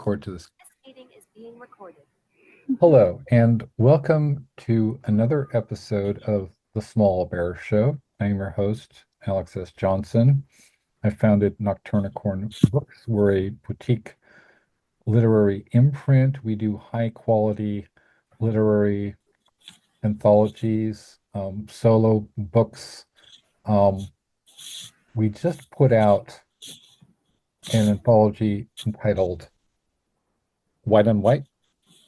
record to this. This meeting is being recorded. Hello, and welcome to another episode of the Small Bear Show. I am your host, Alex S. Johnson. I founded Nocturnicorn Books. We're a boutique literary imprint. We do high quality literary anthologies, solo books. Um, we just put out an anthology entitled White on White,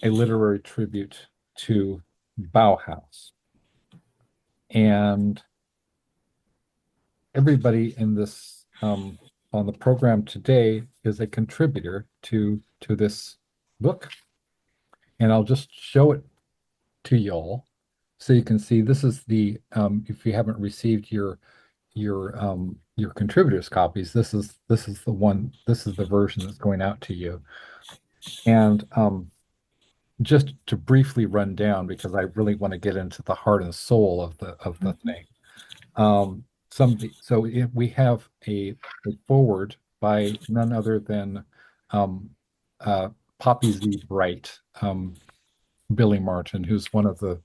a literary tribute to Bauhaus. And everybody in this on the program today is a contributor to this book. And I'll just show it to y'all so you can see this is the if you haven't received your contributors copies, this is the one, this is the version that's going out to you. And just to briefly run down, because I really want to get into the heart and soul of the thing. We have a forward by none other than um, Poppy Z. Bright, Billy Martin, who's one of the,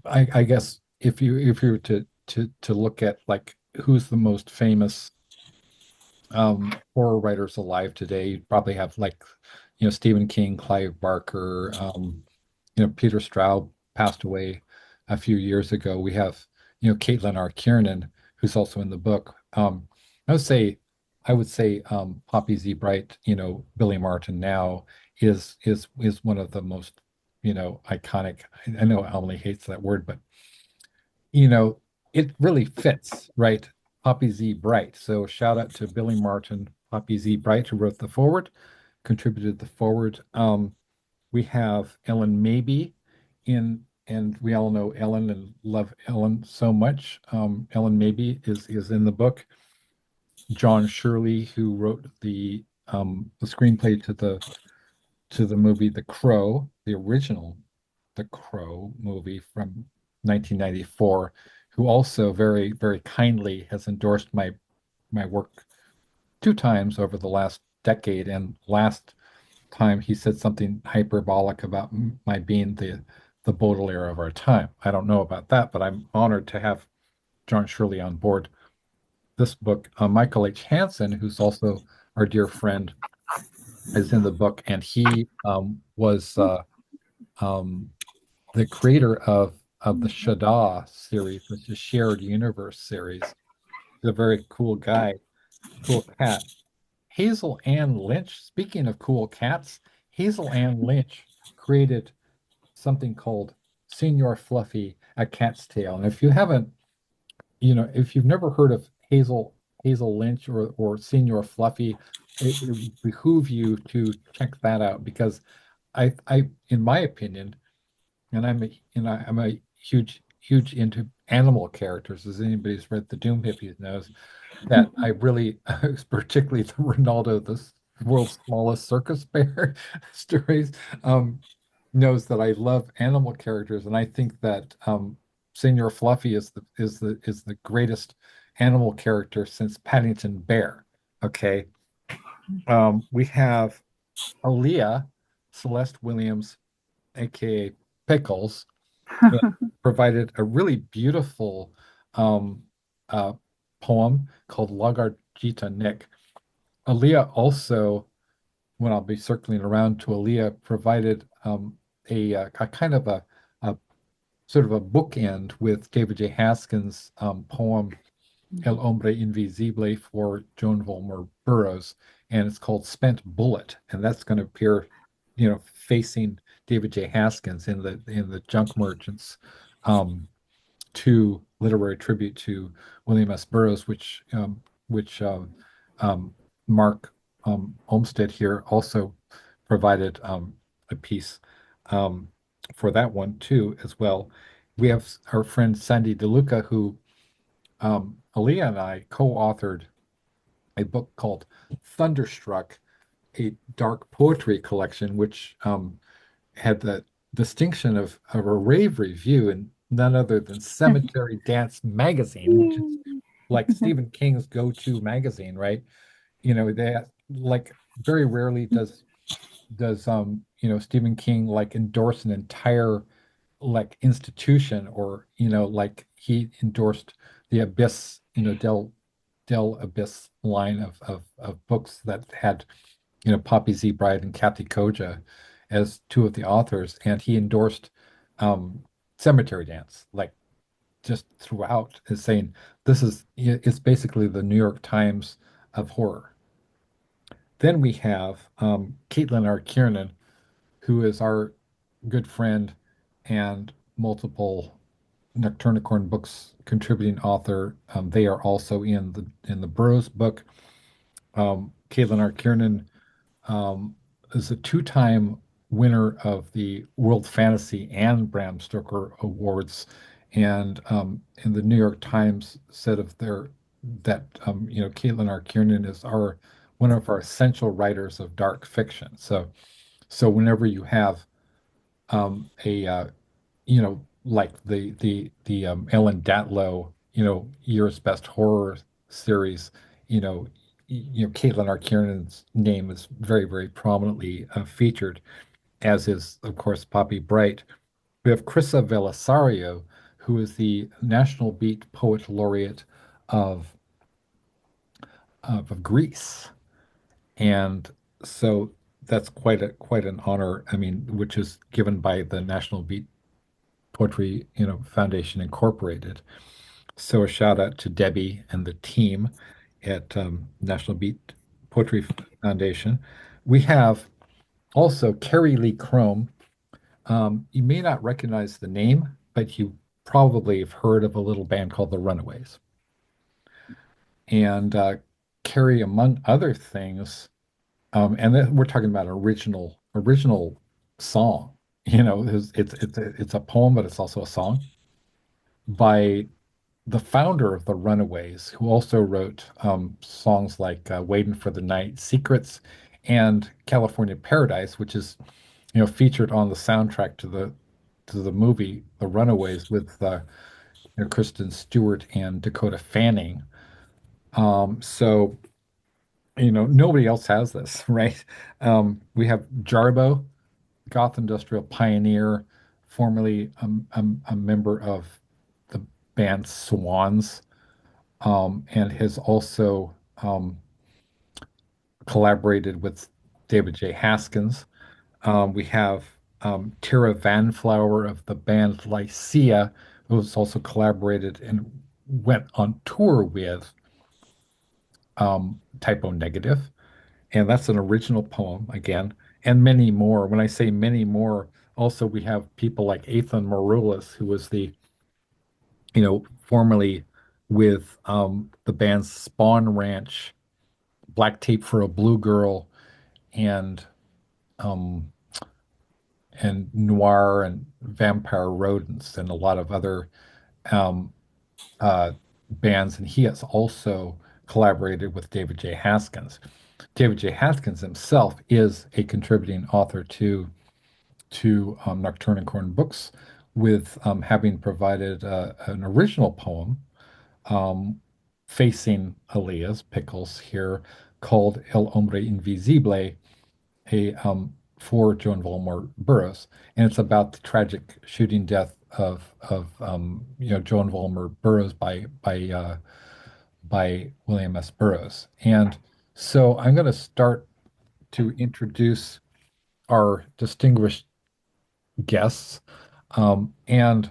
I guess if you were to look at like who's the most famous horror writers alive today, you'd probably have like Stephen King, Clive Barker, Peter Straub passed away a few years ago. We have Caitlin R. Kiernan, who's also in the book. I would say I would say Poppy Z. Bright, Billy Martin now is one of the most iconic. I know Emily hates that word, but you know, it really fits, right? Poppy Z. Bright. So shout out to Billy Martin, Poppy Z. Bright, who wrote the forward, contributed the forward. We have Ellen Mabey and we all know Ellen and love Ellen so much. Ellen Mabey is in the book. John Shirley, who wrote the screenplay to the movie The Crow, the original The Crow movie from 1994, who also very, very kindly has endorsed my work two times over the last decade. And last time he said something hyperbolic about my being the Baudelaire of our time. I don't know about that, but I'm honored to have John Shirley on board this book. Michael H. Hansen, who's also our dear friend, is in the book, and he was um, the creator of the Shada series, which is Shared Universe series. He's a very cool guy, cool cat. Hazel Ann Lynch, speaking of cool cats, Hazel Ann Lynch created something called Senior Fluffy, a cat's tail. And if you've never heard of Hazel Lynch or Senior Fluffy, it would behoove you to check that out because I in my opinion, and I'm a huge into animal characters, as anybody who's read the Doom Hippies knows, that I really, particularly the Ronaldo, the world's smallest circus bear stories, knows that I love animal characters, and I think that Senior Fluffy is the greatest animal character since Paddington Bear. Okay, we have Aaliyah Celeste Williams, aka Pickles, provided a really beautiful um, uh, poem called Lagar Jita Nick. Aaliyah also, when I'll be circling around to Aaliyah, provided a kind of a sort of a bookend with David J. Haskins' poem El Hombre Invisible for Joan Volmer Burroughs, and it's called Spent Bullet, and that's going to appear, facing David J. Haskins in the Junk Merchants to literary tribute to William S. Burroughs, which Mark Olmsted here also provided a piece um, for that one too as well. We have our friend Sandy DeLuca, who Aaliyah and I co-authored a book called Thunderstruck, a dark poetry collection, which had the distinction of a rave review in none other than Cemetery Dance Magazine, which is like Stephen King's go-to magazine, right? They like very rarely does Stephen King like endorse an entire like institution, or like he endorsed the Abyss, Del Abyss line of books that had Poppy Z. Bride and Kathy Koja as two of the authors, and he endorsed um, Cemetery Dance like just throughout, as saying it's basically the New York Times of horror. Then we have Caitlin R. Kiernan, who is our good friend and multiple Nocturnicorn books contributing author. They are also in the Burroughs book. Caitlin R. Kiernan is a two-time winner of the World Fantasy and Bram Stoker Awards, and the New York Times said of their that Caitlin R. Kiernan is our one of our essential writers of dark fiction. So whenever you have a like the Ellen Datlow year's best horror series, Caitlin R. Kiernan's name is very, very prominently featured, as is of course Poppy Bright. We have Chrissa Velisario, who is the National Beat Poet Laureate of of Greece, and so that's quite an honor. I mean, which is given by the National Beat Poetry, Foundation Incorporated. So a shout out to Debbie and the team at National Beat Poetry Foundation. We have also Carrie Lee Chrome. You may not recognize the name, but you probably have heard of a little band called the Runaways. And Carrie, among other things, we're talking about original song. It's a poem, but it's also a song by the founder of the Runaways, who also wrote songs like "Waiting for the Night," "Secrets," and "California Paradise," which is featured on the soundtrack to the movie The Runaways with Kristen Stewart and Dakota Fanning. So nobody else has this, right? We have Jarbo, Goth Industrial pioneer, formerly a member of the band Swans, and has also collaborated with David J. Haskins. We have Tara Vanflower of the band Lycia, who has also collaborated and went on tour with Typo Negative. And that's an original poem again, and many more. When I say many more, also we have people like Ethan Maroulis, who was formerly with the bands Spawn Ranch, Black Tape for a Blue Girl, and um, Noir and Vampire Rodents, and a lot of other um, uh, bands. And he has also collaborated with David J. Haskins. David J. Haskins himself is a contributing author to Nocturnicorn Books, with having provided an original poem um, facing Elias Pickles here, called El Hombre Invisible, for Joan Volmore Burroughs, and it's about the tragic shooting death of Joan Volmore Burroughs by William S. Burroughs. And so I'm going to start to introduce our distinguished guests, and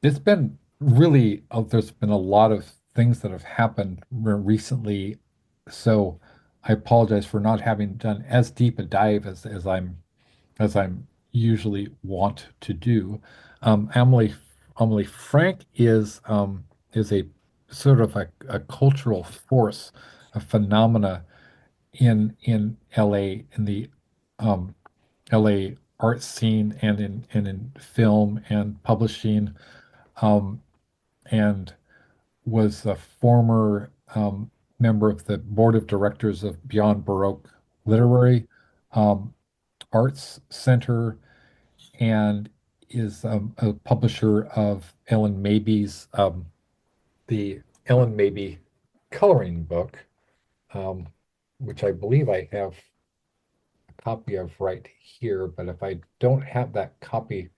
it's been really, there's been a lot of things that have happened recently. So I apologize for not having done as deep a dive as I'm usually want to do. Emily Frank is a sort of a cultural force, a phenomena in LA, in the um, LA art scene, and in film and publishing, um, and was a former member of the board of directors of Beyond Baroque Literary um, Arts Center, and is a publisher of Ellen Mabie's the Ellen Mabie coloring book. Um, which I believe I have a copy of right here. But if I don't have that copy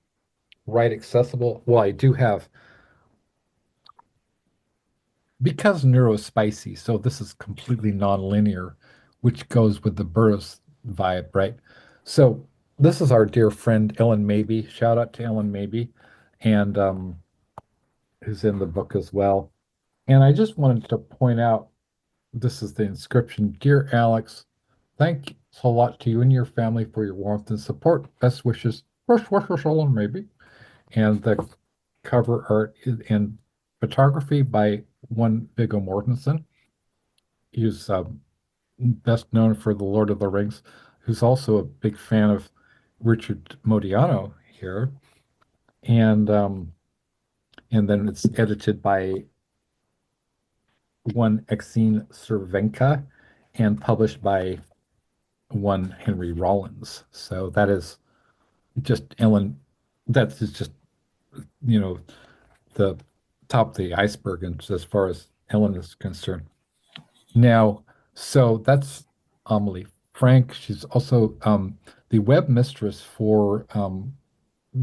right accessible, well, I do have because Neuro is spicy, so this is completely non-linear, which goes with the Burroughs vibe, right? So this is our dear friend Ellen Mabey. Shout out to Ellen Mabey, and who's in the book as well. And I just wanted to point out this is the inscription. Dear Alex, thanks a lot to you and your family for your warmth and support. Best wishes. First wishes, Ellen Mabey. And the cover art and photography by one Viggo Mortensen. He's best known for The Lord of the Rings, who's also a big fan of Richard Modiano here. And and then it's edited by one Exene Cervenka and published by one Henry Rollins. So that is just Ellen. That is just, you know, the top of the iceberg and as far as Ellen is concerned. Now, so that's Amelie Frank. She's also the web mistress for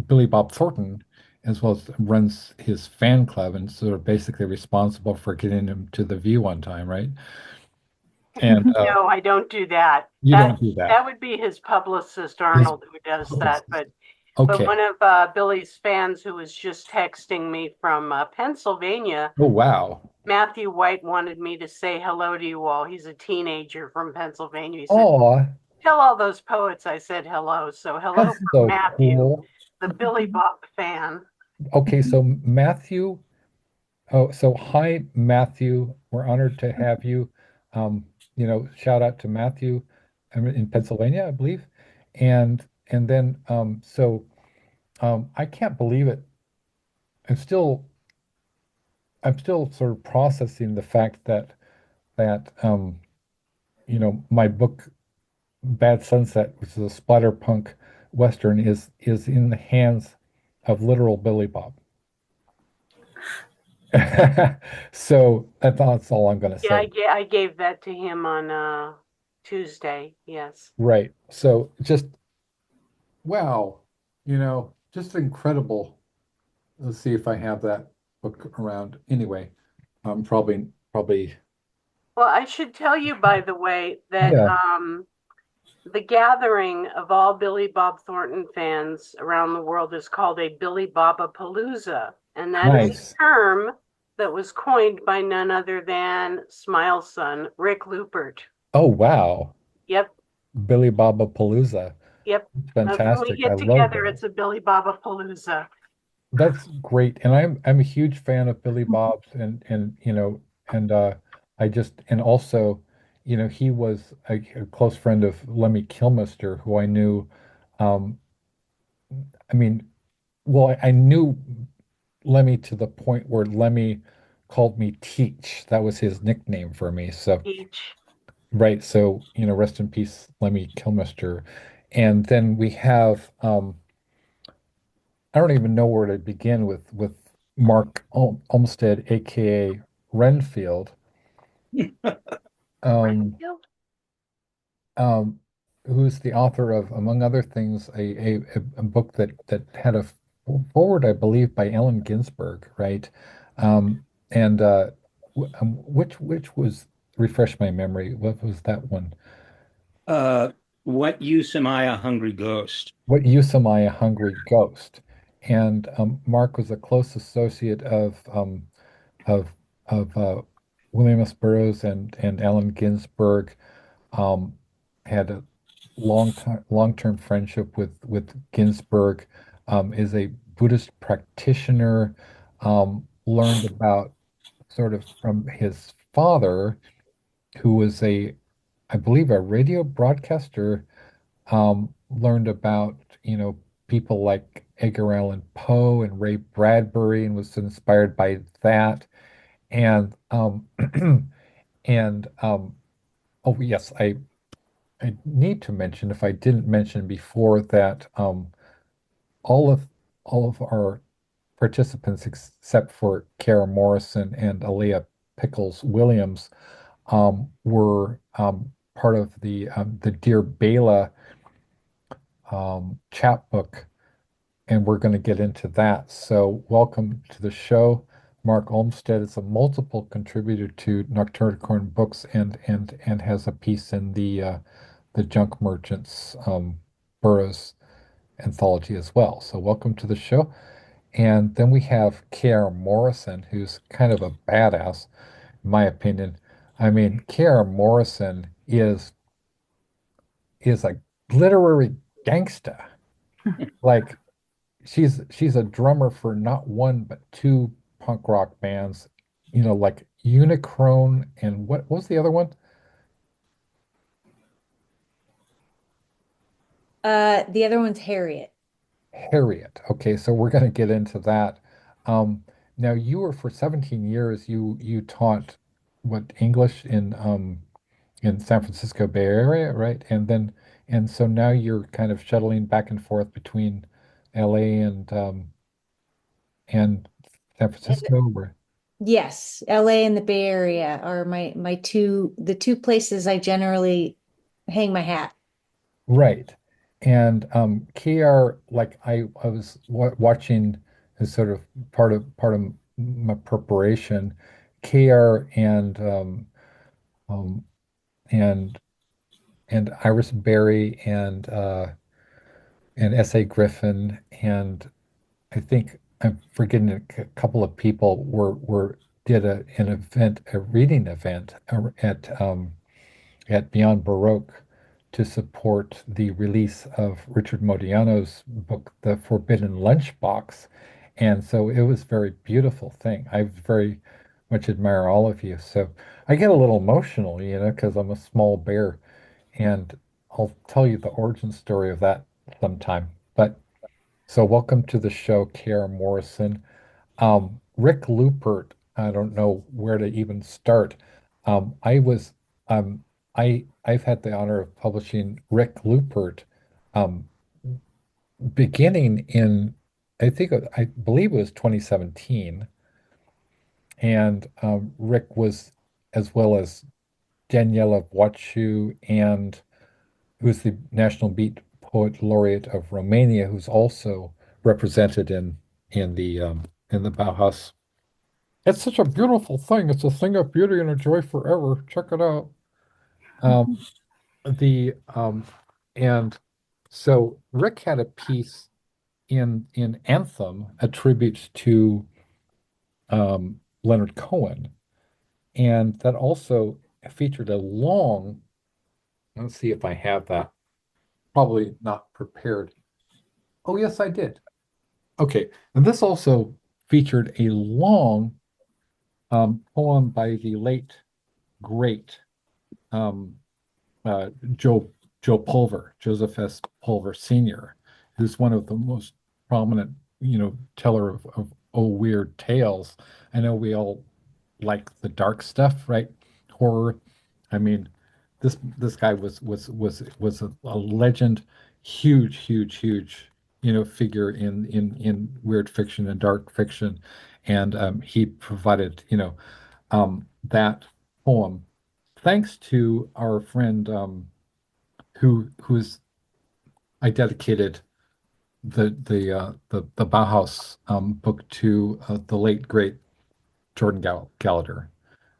Billy Bob Thornton, as well as runs his fan club and sort of basically responsible for getting him to the View on time, right? And No, I don't do that. you That don't do that. that would be his publicist His Arnold who does that. publicist. But Okay. one of Billy's fans who was just texting me from Pennsylvania, Oh, wow. Matthew White, wanted me to say hello to you all. He's a teenager from Pennsylvania. He said, Oh, "Tell all those poets I said hello." So hello that's from so Matthew, cool. the Billy Bob fan. Okay, so Matthew, oh, so hi, Matthew. We're honored to have you. Shout out to Matthew in Pennsylvania, I believe. And then I can't believe it. I'm still I'm still sort of processing the fact that my book Bad Sunset, which is a splatterpunk western, is in the hands of literal Billy Bob. So that's all I'm going to Yeah, say. I gave that to him on Tuesday. Yes. Right. So just wow, just incredible. Let's see if I have that book around. Anyway, probably Well, I should tell you, by the way, that yeah, the gathering of all Billy Bob Thornton fans around the world is called a Billy Bobapalooza, and that is nice. a term that was coined by none other than Smile's son, Rick Lupert. Oh wow. Yep, Billy Baba Palooza. yep. That's when we Fantastic. I get love together. that. It's a Billy Bobapalooza. That's great. And I'm a huge fan of Billy Bob's and I just and also, he was a close friend of Lemmy Kilmister, who I knew um I mean, well, I knew Lemmy to the point where Lemmy called me Teach. That was his nickname for me. So Each. right, so rest in peace, Lemmy Kilmister. And then we have I don't even know where to begin with Mark Olmsted, aka Renfield, um, Renfield? um, who's the author of, among other things, a book that had a forward, I believe, by Allen Ginsberg, right? And which was refresh my memory. What was that one? Uh, what use am I a hungry ghost? What use am I, a hungry ghost? And Mark was a close associate of William S. Burroughs and Allen Ginsberg. Um, had a long-term friendship with Ginsberg. Is a Buddhist practitioner. Learned about sort of from his father, who was I believe, a radio broadcaster. Learned about people like Edgar Allan Poe and Ray Bradbury, and was inspired by that. And and oh yes, I need to mention, if I didn't mention before, that all of all of our participants except for Kara Morrison and Aaliyah Pickles Williams were part of the Dear Bela chapbook, and we're going to get into that. So, welcome to the show, Mark Olmsted. Is a multiple contributor to Nocturnicorn Books and has a piece in the Junk Merchants Burroughs anthology as well. So, welcome to the show. And then we have K.R. Morrison, who's kind of a badass, in my opinion. I mean, K.R. Morrison is a literary gangsta. Like she's a drummer for not one but two punk rock bands, like Unicron and what was the other one? The other one's Harriet. Harriet. Okay, so we're going to get into that. Um, Now you were for 17 years you taught what English in San Francisco Bay Area, right? And so now you're kind of shuttling back and forth between LA and San And Francisco, where yes, LA and the Bay Area are my the two places I generally hang my hat. right. And KR, like I was watching as sort of part of my preparation, KR um and and Iris Berry and S.A. Griffin and I think I'm forgetting a couple of people were did an event, a reading event at Beyond Baroque to support the release of Richard Modiano's book, The Forbidden Lunchbox. And so it was a very beautiful thing. I very much admire all of you. So I get a little emotional, because I'm a small bear, and I'll tell you the origin story of that sometime. But so welcome to the show, Kara Morrison. Rick Lupert, I don't know where to even start. I was I've had the honor of publishing Rick Lupert um, beginning in I believe it was 2017, and Rick was as well as Daniela Wachu and who's the National Beat Poet Laureate of Romania, who's also represented in the Bauhaus. It's such a beautiful thing. It's a thing of beauty and a joy forever. Check it out. Um, the and so Rick had a piece in Anthem, a tribute to Leonard Cohen, and that also featured a long. Let's see if I have that. Probably not prepared. Oh, yes, I did. Okay, and this also featured a long poem by the late great um, uh, Joe Joe Pulver, Joseph S. Pulver Sr., who's one of the most prominent, teller of oh weird tales. I know we all like the dark stuff, right? Horror. I mean, this guy was a legend, huge, huge, huge, figure in weird fiction and dark fiction, and he provided, that poem thanks to our friend who's I dedicated the Bauhaus book to the late great Jordan Gallagher.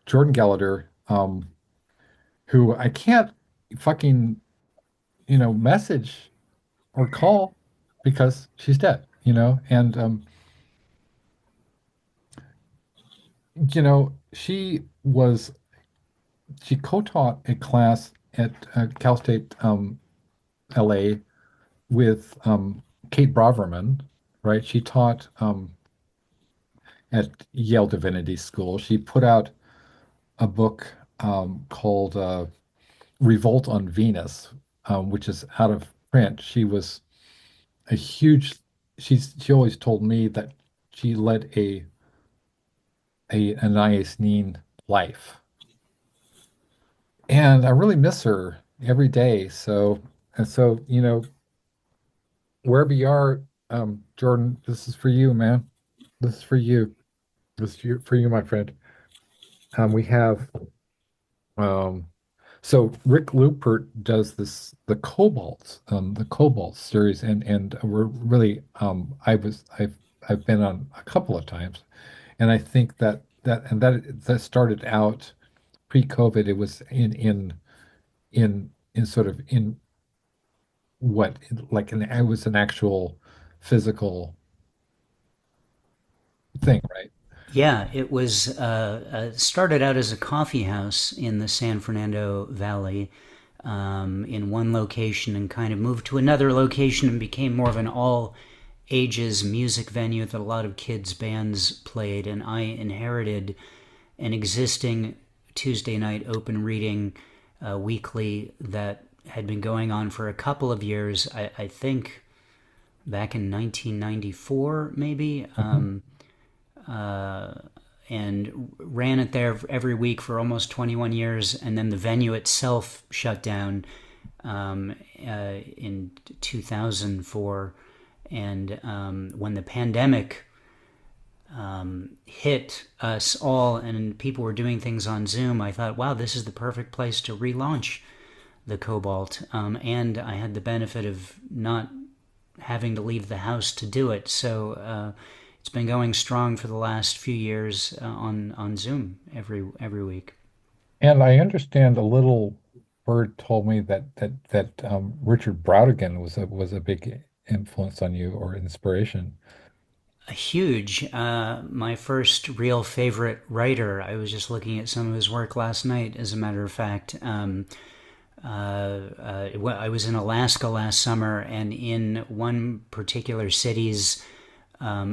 Jordan Gallagher, who I can't fucking message or call because she's dead, and she co-taught a class at Cal State LA with Kate Braverman, right? She taught at Yale Divinity School. She put out a book called Revolt on Venus, which is out of print. She was a huge, she always told me that she led a Anais Nin life. And I really miss her every day. So, wherever you are, Jordan, this is for you, man. This is for you. This is for you, my friend. We have um, So Rick Lupert does the Cobalt series, and we're really I've been on a couple of times, and I think that started out pre-COVID. It was in sort of in what like an it was an actual physical thing, right? Yeah, it was started out as a coffee house in the San Fernando Valley in one location and kind of moved to another location and became more of an all ages music venue that a lot of kids' bands played. And I inherited an existing Tuesday night open reading weekly that had been going on for a couple of years. I think back in 1994, maybe. Mhm. And ran it there every week for almost 21 years. And then the venue itself shut down in 2004. And when the pandemic hit us all and people were doing things on Zoom, I thought, wow, this is the perfect place to relaunch the Cobalt. And I had the benefit of not having to leave the house to do it. So it's been going strong for the last few years on Zoom every week. And I understand a little bird told me that Richard Brautigan was a big influence on you or inspiration. A huge, my first real favorite writer. I was just looking at some of his work last night, as a matter of fact. I was in Alaska last summer, and in one particular city's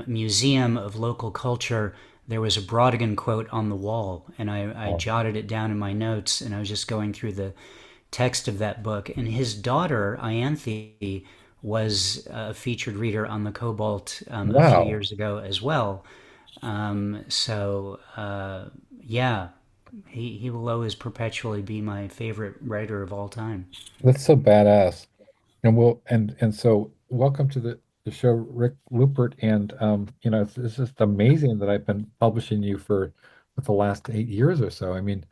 museum of local culture, there was a Brautigan quote on the wall, and I Oh, jotted it down in my notes, and I was just going through the text of that book. And his daughter, Ianthe, was a featured reader on the Cobalt a few wow. years ago as well. So, yeah, he will always perpetually be my favorite writer of all time. That's so badass. And so welcome to the show, Rick Lupert. And it's just amazing that I've been publishing you for the last 8 years or so. I mean,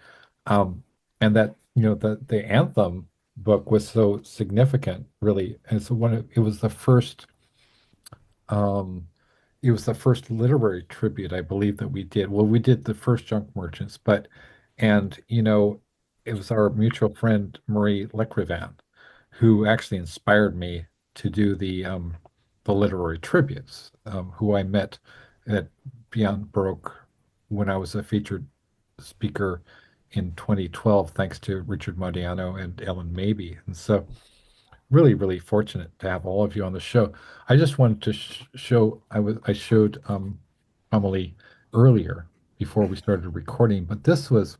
um, and that the Anthem book was so significant, really. And so it was the first um, it was the first literary tribute, I believe, that we did. Well, we did the first Junk Merchants, and it was our mutual friend Marie Lecrivan who actually inspired me to do the literary tributes, who I met at Beyond Baroque when I was a featured speaker in 2012, thanks to Richard Modiano and Ellen Mabey. And so really, really fortunate to have all of you on the show. I just wanted to show I showed Amelie earlier before we started recording, but this was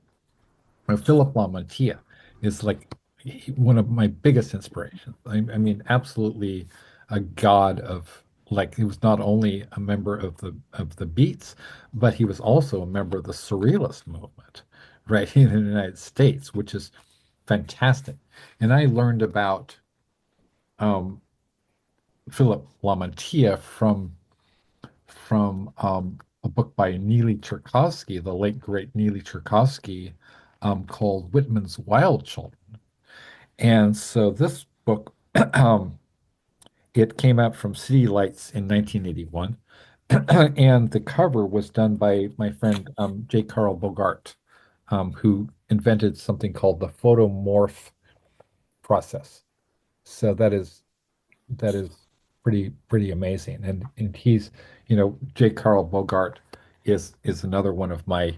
Philip Lamantia is like one of my biggest inspirations. I mean, absolutely a god of like he was not only a member of the Beats, but he was also a member of the Surrealist movement, right, in the United States, which is fantastic. And I learned about um, Philip Lamantia from a book by Neely Cherkasky, the late great Neely Cherkasky, called Whitman's Wild Children. And so this book, it came out from City Lights in 1981, and the cover was done by my friend J. Carl Bogart, who invented something called the photomorph process. So that is pretty amazing. And he's, J. Carl Bogart is another one of my,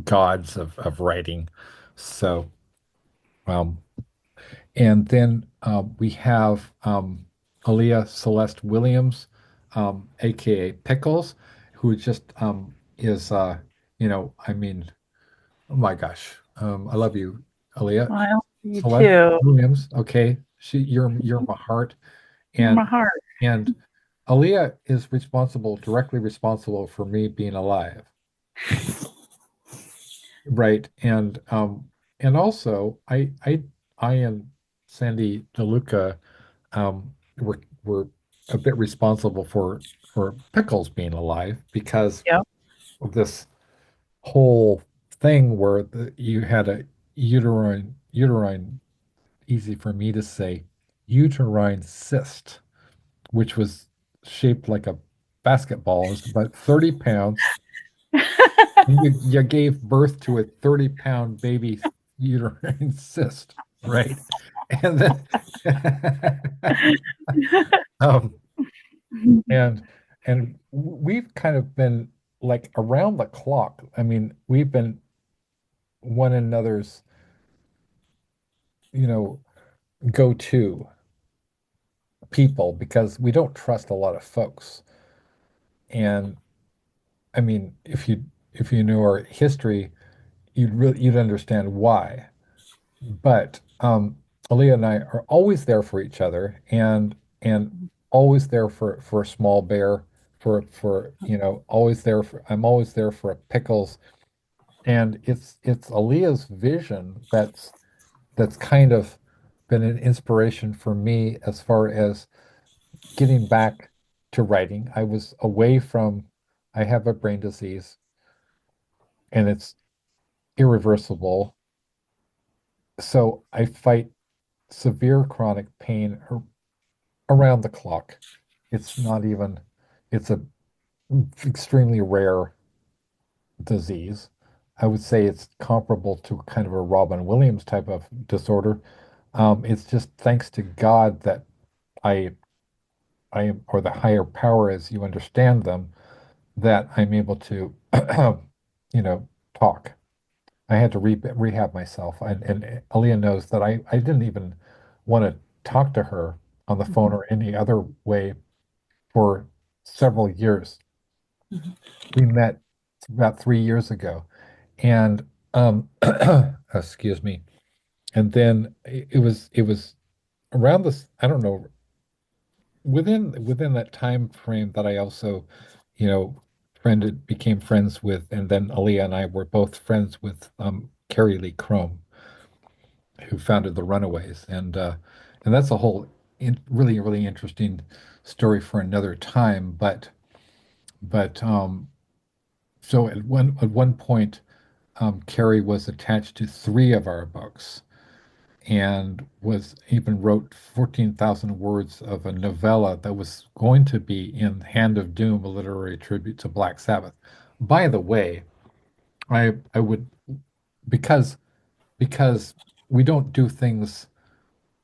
gods of writing. So um and then we have Aaliyah Celeste Williams, aka Pickles, who just is I mean, oh my gosh. I love you, Aaliyah. Well, you Celeste too. Williams, okay. You're my heart. And My heart. And Aaliyah is directly responsible for me being alive, right? And also I and Sandy DeLuca were a bit responsible for Pickles being alive because Yep. of this whole thing where you had a uterine uterine, easy for me to say, uterine cyst, which was shaped like a basketball. It was about 30 pounds. You gave birth to a 30-pound baby uterine cyst, right? And then um, and we've kind of been like around the clock. I mean, we've been one another's, you know, go-to people because we don't trust a lot of folks. And I mean, if you knew our history, you'd understand why. But Aaliyah and I are always there for each other, and always there for a small bear, for always there for I'm always there for pickles, and it's Aaliyah's vision that's kind of been an inspiration for me as far as getting back to writing. I was away from I have a brain disease, and it's irreversible, so I fight severe chronic pain around the clock. It's not even, it's a extremely rare disease. I would say it's comparable to kind of a Robin Williams type of disorder. It's just thanks to God that I I am, or the higher power as you understand them, that I'm able to, talk. I had to rehab myself, and Aaliyah knows that I didn't even want to talk to her on the phone or any other way for several years. We met about 3 years ago, and excuse me, and then it was around this, I don't know, within that time frame that I also, you know, became friends with, and then Aaliyah and I were both friends with Carrie Lee Chrome, who founded the Runaways, and that's a whole really really interesting story for another time. But so at one point, Carrie was attached to three of our books and was even wrote 14,000 words of a novella that was going to be in Hand of Doom, a literary tribute to Black Sabbath. By the way, I would, because because we don't do things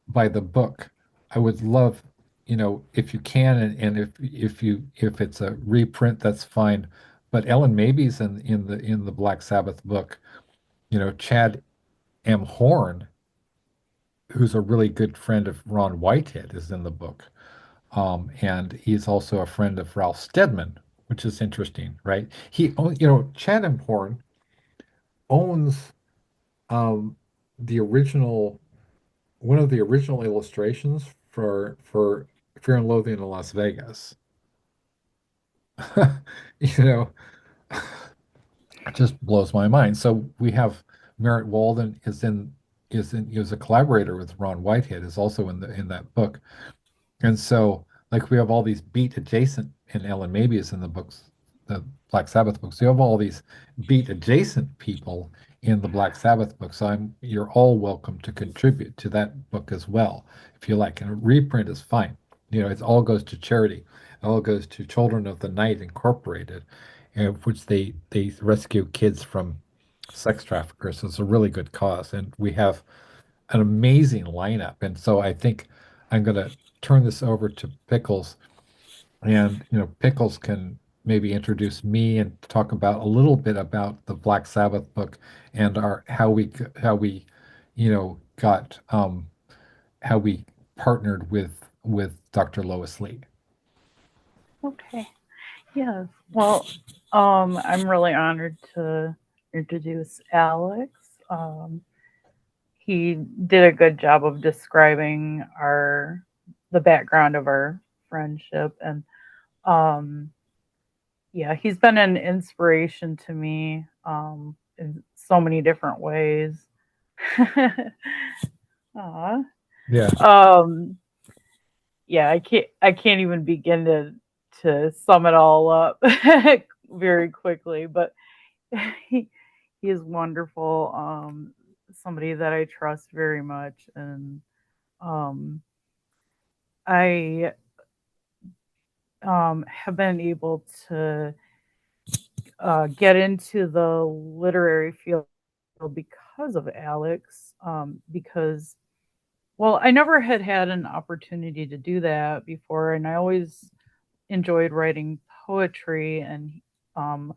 by the book. I would love, if you can, and if it's a reprint, that's fine. But Ellen Mabie's in the Black Sabbath book. Chad M. Horn, who's a really good friend of Ron Whitehead, is in the book. And he's also a friend of Ralph Steadman, which is interesting, right? Chad M. Horn owns um, the original one of the original illustrations for Fear and Loathing in Las Vegas. You know, it just blows my mind. So we have Merritt Walden is a collaborator with Ron Whitehead, is also in that book. And so, like, we have all these beat adjacent, and Ellen maybe is in the books, the Black Sabbath books. You have all these beat adjacent people in the Black Sabbath books. So you're all welcome to contribute to that book as well, if you like. And a reprint is fine. It all goes to charity. It all goes to Children of the Night Incorporated, which they rescue kids from sex traffickers. So it's a really good cause, and we have an amazing lineup. And so I think I'm going to turn this over to Pickles, and Pickles can maybe introduce me and talk about a little bit about the Black Sabbath book and our how we got how we partnered with Dr. Lois Lee. Okay. Yes. Well, I'm really honored to introduce Alex. He did a good job of describing the background of our friendship, and yeah, he's been an inspiration to me in so many different ways. Aw. Yeah. Yeah, I can't even begin to sum it all up very quickly, but he, he is wonderful. somebody that I trust very much, and um, I have been able to get into the literary field because of Alex. Because, well, I never had an opportunity to do that before, and I always enjoyed writing poetry, and um,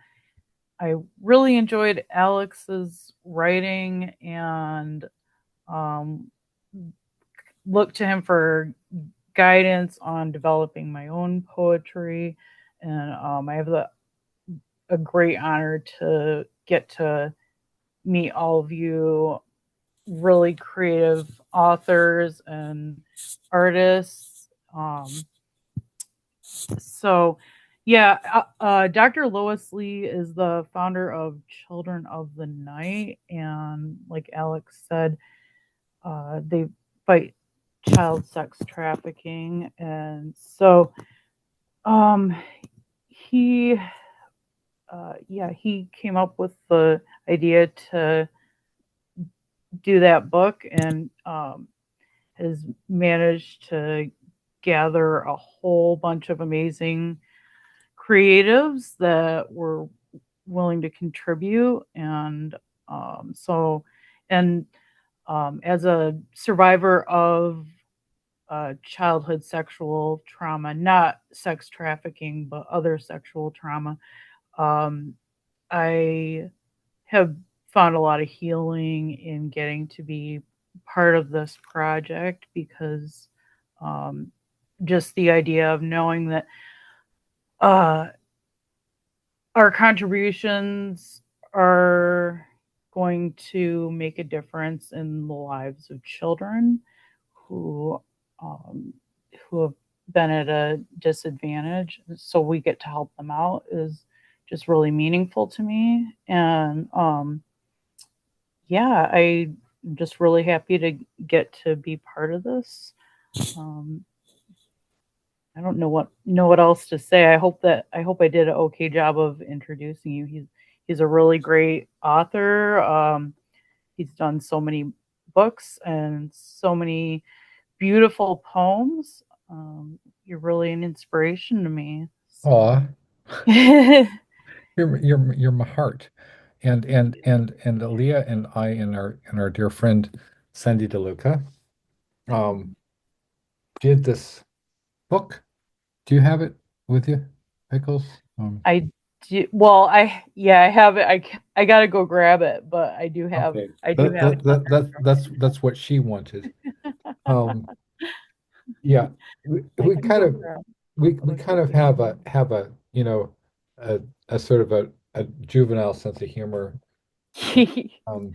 I really enjoyed Alex's writing, and um, looked to him for guidance on developing my own poetry. And I have a great honor to get to meet all of you really creative authors and artists. So, yeah, Dr. Lois Lee is the founder of Children of the Night. And like Alex said, they fight child sex trafficking. And so um, he, yeah, he came up with the idea to do that book, and has managed to gather a whole bunch of amazing creatives that were willing to contribute. And so, and as a survivor of childhood sexual trauma, not sex trafficking, but other sexual trauma, um, I have found a lot of healing in getting to be part of this project, because um, just the idea of knowing that uh, our contributions are going to make a difference in the lives of children who um, who have been at a disadvantage, so we get to help them out, is just really meaningful to me. And yeah, I'm just really happy to get to be part of this. Um, I don't know what else to say. I hope I did an okay job of introducing you. He's a really great author. He's done so many books and so many beautiful poems. You're really an inspiration to me. So. Aw, you're my heart. And Aaliyah and I and our dear friend Sandy DeLuca um did this book. Do you have it with you, Pickles? I do, well, I yeah, I have it. I gotta go grab it, but Okay. I do have it. That's what she wanted. Um, yeah, I we can kind go of grab we other kind of copies. have a a sort of a juvenile sense of humor. This Um,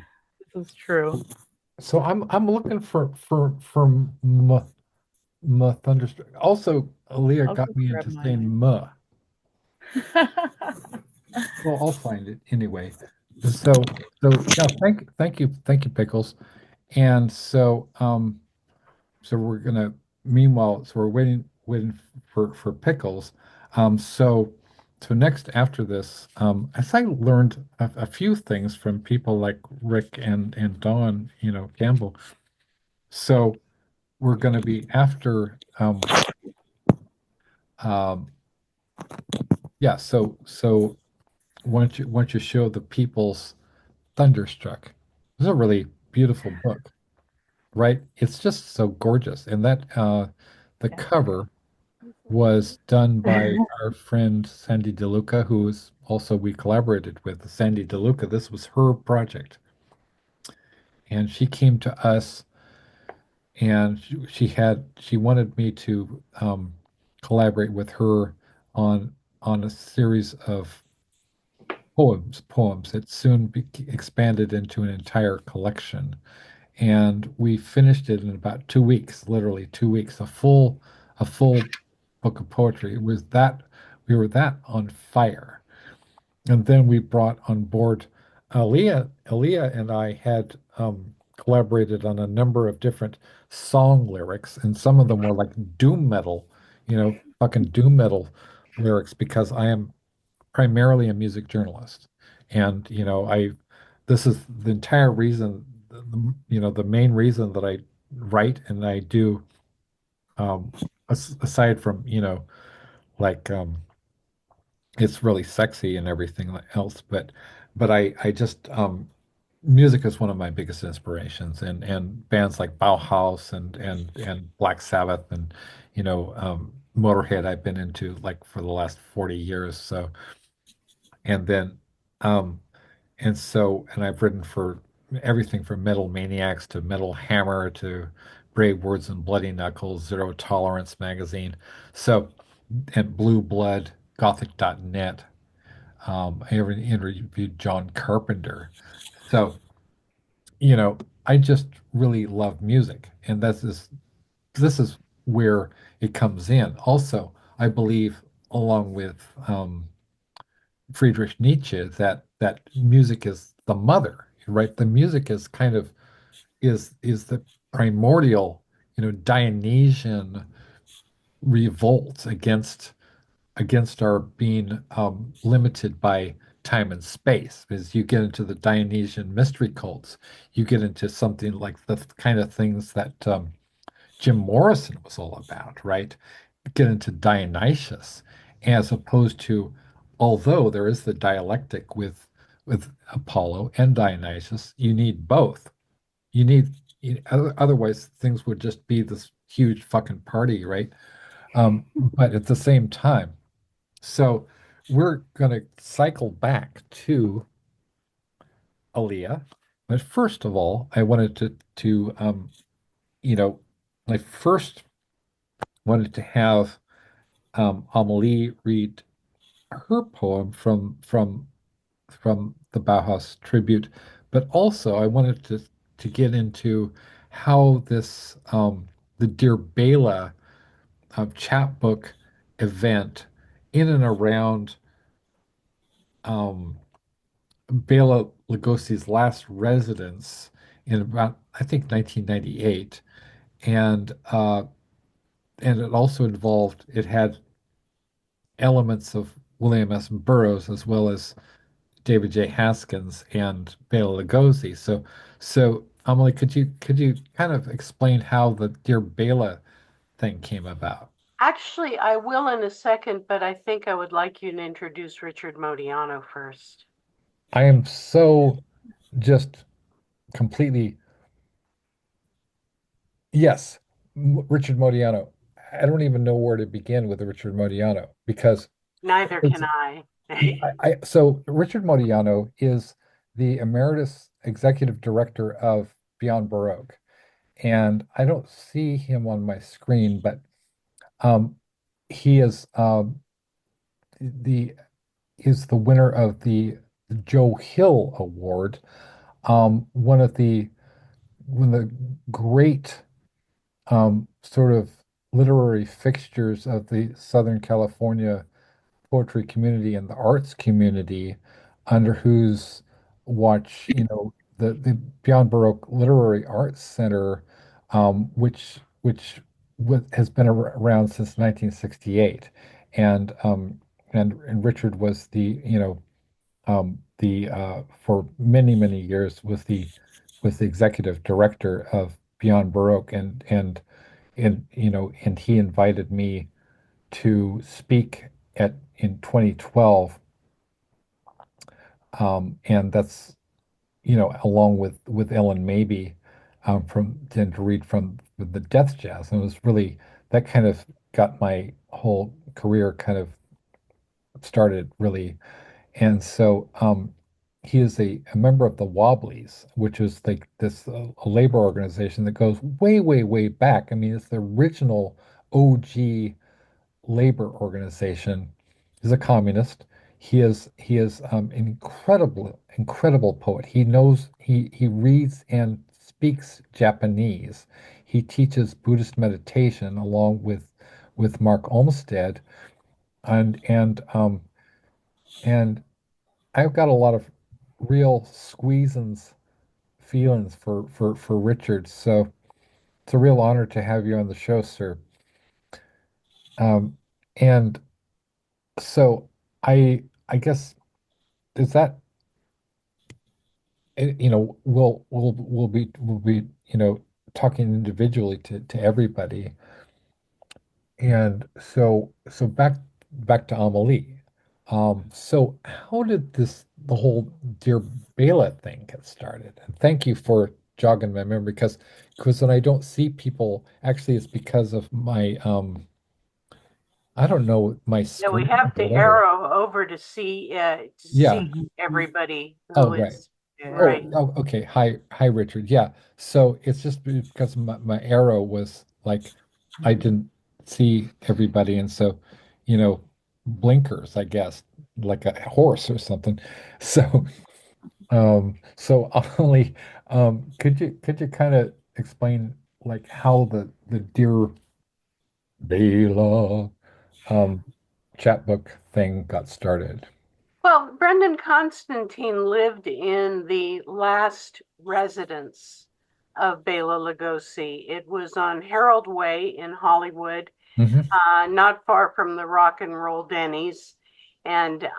is true. so I'm looking for m m thunderstruck. Also, Aaliyah I'll got go me grab into saying mine. "muh." Well, I'll find it anyway. So yeah, thank you, Pickles. And so we're gonna meanwhile, so we're waiting for Pickles. So next after this, as I learned a few things from people like Rick and Dawn, Campbell. So we're gonna be after um yeah, so once you show the people's Thunderstruck. This is a really beautiful book, right? It's just so gorgeous. And that the Yeah. cover was done by our friend Sandy DeLuca, who is also we collaborated with Sandy DeLuca. This was her project. And she came to us and she wanted me to collaborate with her on a series of poems that soon expanded into an entire collection. And we finished it in about 2 weeks, literally 2 weeks, a full book of poetry. It was that we were that on fire. And then we brought on board Aaliyah and I had collaborated on a number of different song lyrics, and some of them were like doom metal, fucking doom metal lyrics, because I am primarily a music journalist. And, I this is the entire reason the main reason that I write and I do, aside from, like, it's really sexy and everything else, but I just, music is one of my biggest inspirations, and bands like Bauhaus and Black Sabbath and, Motorhead I've been into like for the last 40 years. So, and then, um, and I've written for everything from Metal Maniacs to Metal Hammer to Brave Words and Bloody Knuckles, Zero Tolerance magazine. So, and Blue Blood, Gothic.net. I even interviewed John Carpenter. So, I just really love music, and this is where it comes in. Also, I believe, along with, Friedrich Nietzsche, that music is the mother, right? The music is kind of is the primordial, Dionysian revolt against our being, limited by time and space. As you get into the Dionysian mystery cults, you get into something like the kind of things that, Jim Morrison was all about, right? Get into Dionysius, as opposed to, although there is the dialectic with Apollo and Dionysius, you need both. You need, otherwise things would just be this huge fucking party, right? But at the same time, so we're gonna cycle back to Aaliyah. But first of all, I wanted to you know, I first wanted to have, Amelie read her poem from the Bauhaus tribute, but also I wanted to get into how this, the Dear Bela, chapbook event in and around, um, Bela Lugosi's last residence in about, I think, 1998, and it also involved, it had elements of William S. Burroughs as well as David J. Haskins and Bela Lugosi. So Emily, could you kind of explain how the Dear Bela thing came about? Actually, I will in a second, but I think I would like you to introduce Richard Modiano first. I am so just completely, yes, Richard Modiano. I don't even know where to begin with Richard Modiano because Neither can I. so Richard Modiano is the emeritus executive director of Beyond Baroque, and I don't see him on my screen, but, um, he the is the winner of the Joe Hill Award, one of the great, sort of literary fixtures of the Southern California poetry community and the arts community, under whose watch, the Beyond Baroque Literary Arts Center, which has been around since 1968, and Richard was the for many many years was the executive director of Beyond Baroque, and he invited me to speak at in 2012, and that's, along with Ellen Mabey, and to read from the Death Jazz, and it was really that kind of got my whole career kind of started, really. And so, he is a member of the Wobblies, which is like this, a labor organization that goes way, way, way back. I mean, it's the original OG labor organization. He's a communist. He is an incredible poet. He reads and speaks Japanese. He teaches Buddhist meditation along with Mark Olmsted, and I've got a lot of real squeezins feelings for Richard. So it's a real honor to have you on the show, sir. And so I guess, is that we'll be talking individually to everybody. And so back to Amelie. So how did the whole Dear Bela thing get started? And thank you for jogging my memory because when I don't see people, actually it's because of my I don't know, my Yeah, we screen have or to whatever. arrow over to Yeah. see everybody Oh, who right. is Oh, right. oh, okay. Hi, Richard. Yeah. So it's just because my arrow was like I didn't see everybody, and so blinkers, I guess, like a horse or something. So so Ollie, could you kind of explain like how the Dear Bela um chapbook thing got started? Well, Brendan Constantine lived in the last residence of Bela Lugosi. It was on Harold Way in Hollywood, Hmm. not far from the Rock and Roll Denny's, and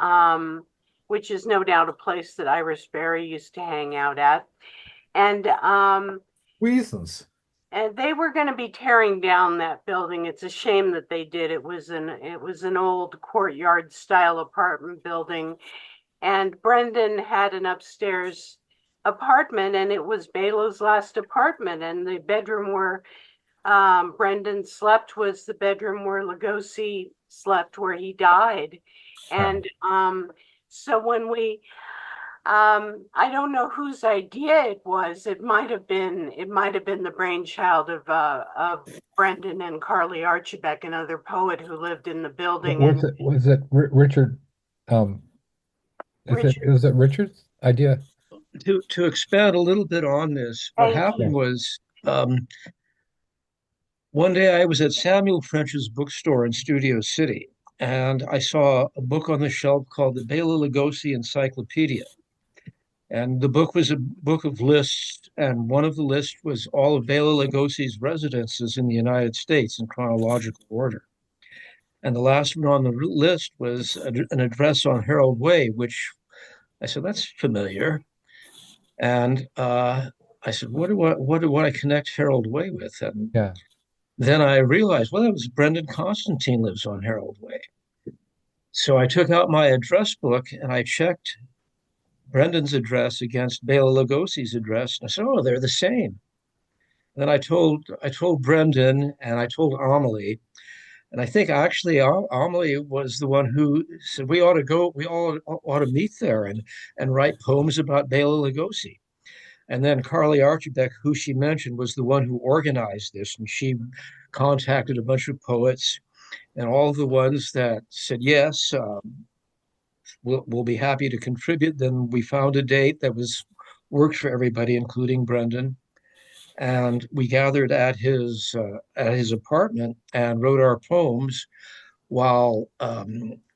which is no doubt a place that Iris Berry used to hang out at. And Reasons. and they were going to be tearing down that building. It's a shame that they did. It was an old courtyard style apartment building, and Brendan had an upstairs apartment, and it was Bela's last apartment. And the bedroom where Brendan slept was the bedroom where Lugosi slept, where he died. Wow. And so when I don't know whose idea it was. It might have been the brainchild of Brendan and Carly Archibek, another poet who lived in the building, and Was it Richard? Um, Richard. is it Richard's idea? To expand a little bit on this, what Thank Yeah. happened you. was one day I was at Samuel French's bookstore in Studio City, and I saw a book on the shelf called the Bela Lugosi Encyclopedia. And the book was a book of lists, and one of the lists was all of Bela Lugosi's residences in the United States in chronological order. And the last one on the list was an address on Harold Way, which I said, that's familiar. And I said, what do I connect Harold Way with? And Yeah. then I realized, well, it was Brendan Constantine lives on Harold Way. So I took out my address book and I checked Brendan's address against Bela Lugosi's address. And I said, oh, they're the same. And then I told Brendan and I told Amelie, and I think actually Amelie was the one who said we all ought to meet there and write poems about Bela Lugosi. And then Carly Archibek, who she mentioned, was the one who organized this, and she contacted a bunch of poets, and all the ones that said yes, we'll be happy to contribute. Then we found a date that was worked for everybody, including Brendan, and we gathered at his apartment and wrote our poems while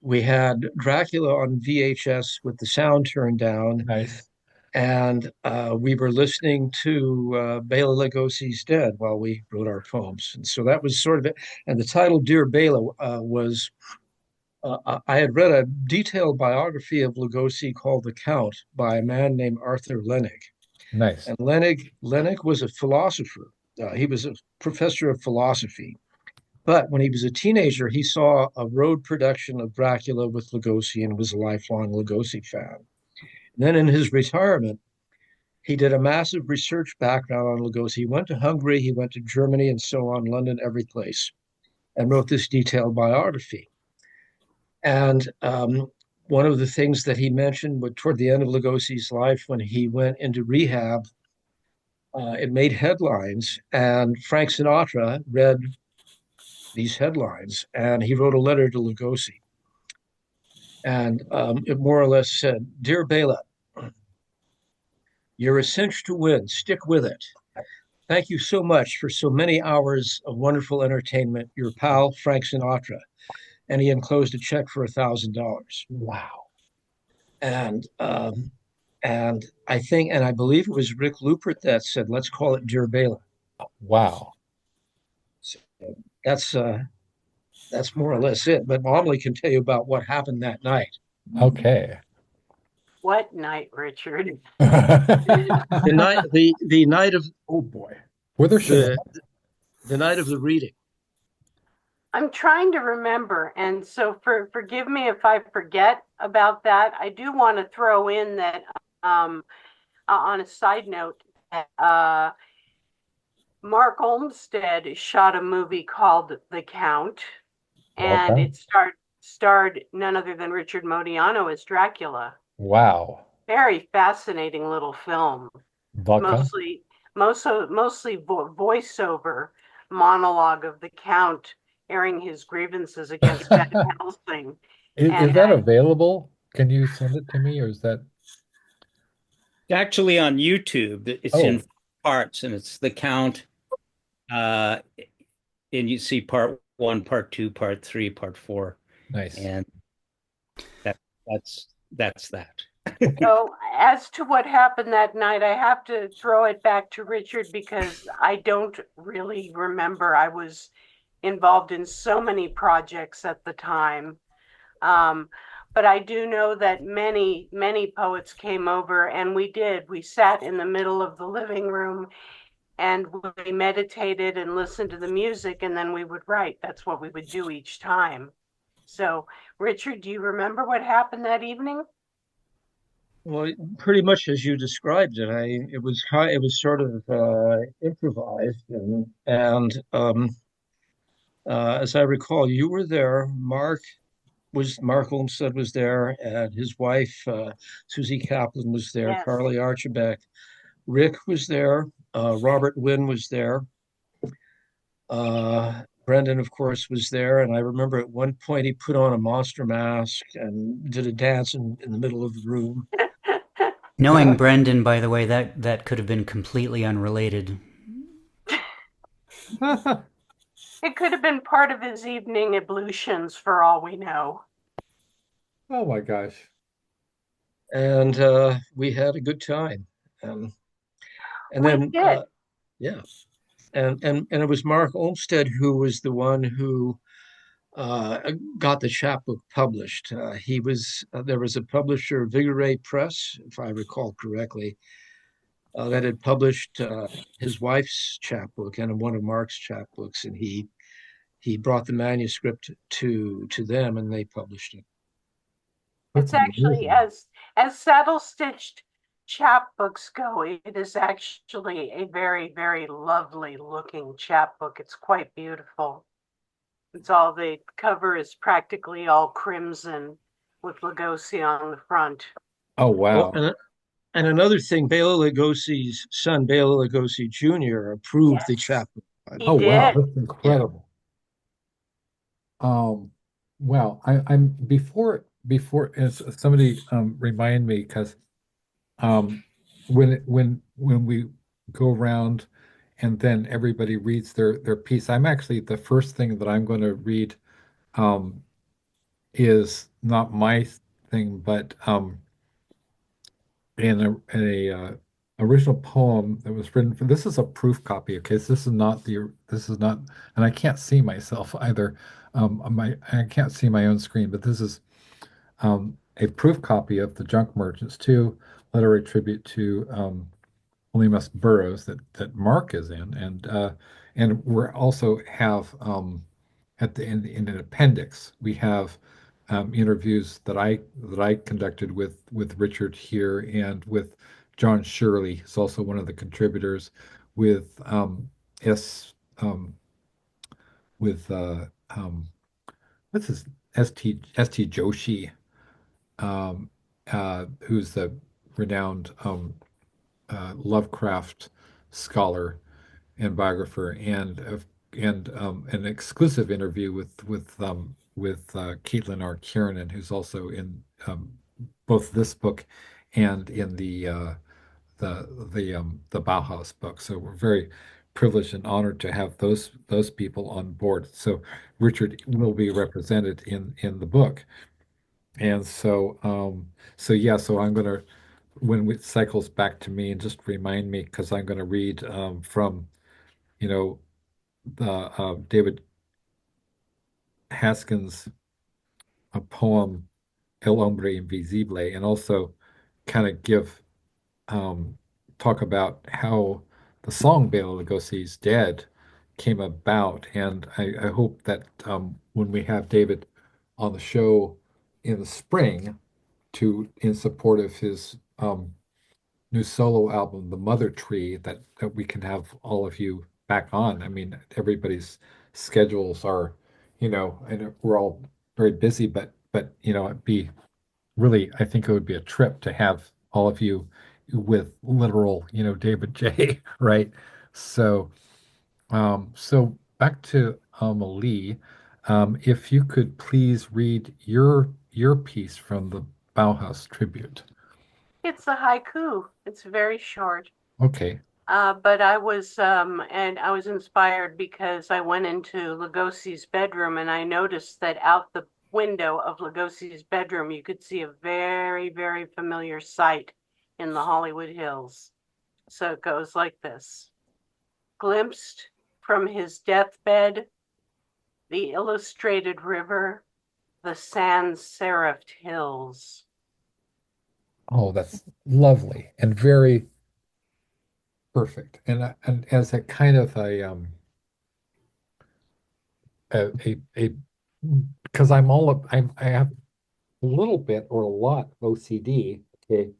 we had Dracula on VHS with the sound turned down, Nice. and we were listening to Bela Lugosi's Dead while we wrote our poems. And so that was sort of it. And the title Dear Bela was I had read a detailed biography of Lugosi called The Count by a man named Arthur Lenig. Nice. And Lenig was a philosopher. He was a professor of philosophy. But when he was a teenager, he saw a road production of Dracula with Lugosi and was a lifelong Lugosi fan. And then in his retirement, he did a massive research background on Lugosi. He went to Hungary, he went to Germany, and so on, London, every place, and wrote this detailed biography. And one of the things that he mentioned toward the end of Lugosi's life, when he went into rehab, it made headlines, and Frank Sinatra read these headlines, and he wrote a letter to Lugosi, and it more or less said, "Dear Bela, you're a cinch to win. Stick with it. Thank you so much for so many hours of wonderful entertainment. Your pal, Frank Sinatra." And he enclosed a check for $1,000. Wow. And I think, and I believe it was Rick Lupert that said, "Let's call it Dear Bela." Wow. So that's that's more or less it. But Momley can tell you about what happened that night. Okay. What night, Richard? The night of Oh boy. Were there the shenanigans? the night of the reading. I'm trying to remember, and so forgive me if I forget about that. I do want to throw in that on a side note, Mark Olmsted shot a movie called The Count, and Okay. it starred none other than Richard Modiano as Dracula. Wow. Very fascinating little film. Vodka. Mostly, mostly voiceover monologue of the Count airing his grievances against Van Helsing. Is And that available? Can you send it to me, or is that? Actually on YouTube. It's in Oh, parts, and it's the count. Uh, and you see part one, part two, part three, part four, nice. and that that's that. so, as to what happened that night, I have to throw it back to Richard because I don't really remember. I was involved in so many projects at the time. Um, but I do know that many poets came over, and we sat in the middle of the living room and we meditated and listened to the music, and then we would write. That's what we would do each time. So, Richard, do you remember what happened that evening? Well, pretty much as you described it. It was sort of improvised, and as I recall, you were there. Mark Olmsted was there, and his wife Susie Kaplan was there. Yes. Carly Archibald, Rick was there. Robert Wynn was there. Brendan, of course, was there, and I remember at one point he put on a monster mask and did a dance in the middle of the room. Knowing Brendan, by the way, that could have been completely unrelated. It could have been part of his evening ablutions for all we know. Oh my gosh. And we had a good time. Um, and We then, did. yeah, and it was Mark Olmsted who was the one who got the chapbook published. He was There was a publisher, Vigore Press, if I recall correctly, that had published his wife's chapbook and one of Mark's chapbooks, and he brought the manuscript to them, and they published it. That's It's actually amazing. as saddle stitched chapbooks go, it is actually a very lovely looking chapbook. It's quite beautiful. It's all the cover is practically all crimson with Lugosi on the front. Oh Oh, wow. and another thing, Bela Lugosi's son, Bela Lugosi Jr., approved the Yes, chapbook. he Oh wow. did. That's Yeah. incredible. Um, well, I'm before as somebody remind me because when we go around and then everybody reads their piece, I'm actually the first thing that I'm going to read um is not my thing, but in a original poem that was written for this is a proof copy. Okay, so this is not, and I can't see myself either. I can't see my own screen, but this is a proof copy of The Junk Merchants 2 literary tribute to William S. Burroughs that Mark is in, and we also have at the in an appendix we have interviews that I conducted with Richard here and with John Shirley, who's also one of the contributors, with S with what's his ST Joshi, who's the renowned Lovecraft scholar and biographer, and an exclusive interview with Caitlin R. Kiernan, who's also in both this book and in the Bauhaus book. So we're very privileged and honored to have those people on board. So Richard will be represented in the book, and so yeah, so I'm gonna when it cycles back to me and just remind me because I'm gonna read from you know the David Haskins a poem El Hombre Invisible, and also kind of give um, talk about how the song Bela Lugosi's Dead came about. And I hope that when we have David on the show in the spring in support of his new solo album, The Mother Tree, that we can have all of you back on. I mean, everybody's schedules are, and we're all very busy, but it'd be really, I think it would be a trip to have all of you with literal, David J, right? So, so back to Lee, if you could please read your piece from the Bauhaus tribute. It's a haiku. It's very short. Okay. But and I was inspired because I went into Lugosi's bedroom and I noticed that out the window of Lugosi's bedroom, you could see a very, very familiar sight in the Hollywood Hills. So it goes like this. Glimpsed from his deathbed, the illustrated river, the sans serifed hills. Oh, that's lovely and very perfect. And as a kind of a because I have a little bit or a lot of OCD. Okay.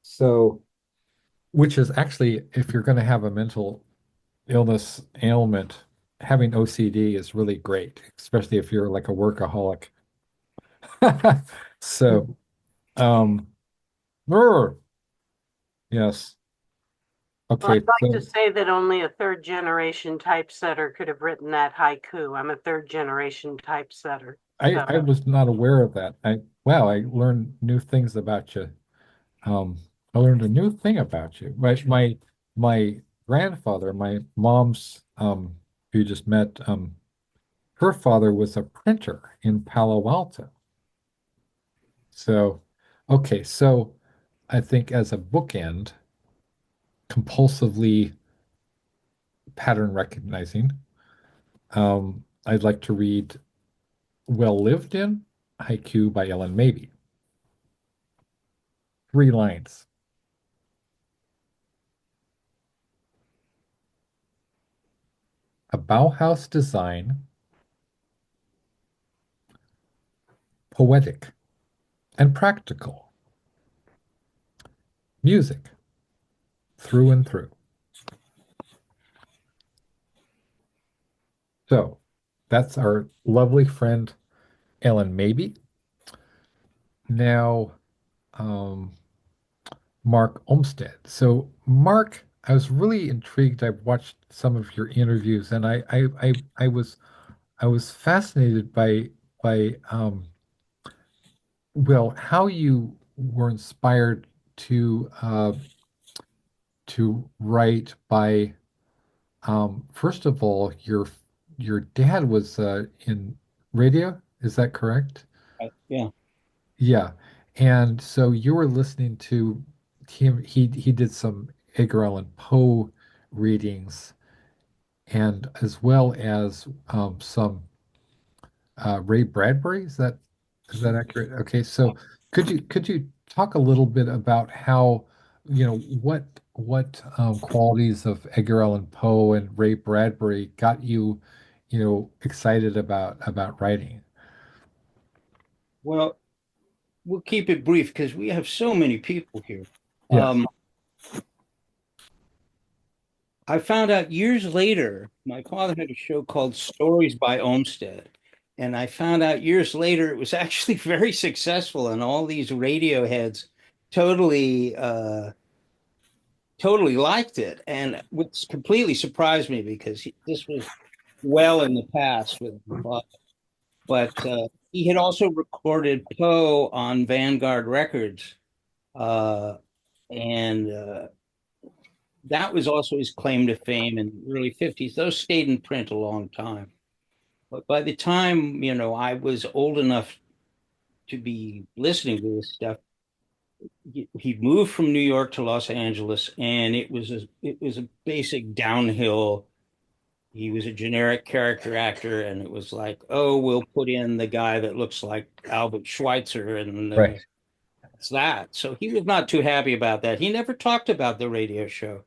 So, which is actually, if you're going to have a mental illness ailment, having OCD is really great, especially if you're like a workaholic. So, um, brr, yes. Well, Okay. I'd like to So say that only a third generation typesetter could have written that haiku. I'm a third generation typesetter. So I was not aware of that. Wow, I learned new things about you. Um, I learned a new thing about you. My grandfather, my mom's who you just met, her father was a printer in Palo Alto. So, okay, so I think as a bookend, compulsively pattern recognizing, I'd like to read Well Lived In, Haiku by Ellen Mabie. 3 lines. A Bauhaus design, poetic and practical. Music through and through. So that's our lovely friend Ellen Mabie. Now, um, Mark Olmsted. So, Mark, I was really intrigued. I've watched some of your interviews, and I was fascinated by well, how you were inspired to write by first of all, your dad was in radio, is that correct? Yeah. Yeah. And so you were listening to him, he did some Edgar Allan Poe readings and as well as some Ray Bradbury. Is that accurate? Okay, so could you talk a little bit about how, what qualities of Edgar Allan Poe and Ray Bradbury got you, excited about writing? Well, we'll keep it brief because we have so many people here. Yes. Um, I found out years later, my father had a show called Stories by Olmsted. And I found out years later it was actually very successful, and all these radio heads totally totally liked it. And which completely surprised me because this was well in the past with my father. But he had also recorded Poe on Vanguard Records. Uh, and that was also his claim to fame in the early 50s. Those stayed in print a long time. But by the time, I was old enough to be listening to this stuff, he moved from New York to Los Angeles, and it was a basic downhill. He was a generic character actor, and it was like, oh, we'll put in the guy that looks like Albert Schweitzer, and Right. It's that. So he was not too happy about that. He never talked about the radio show.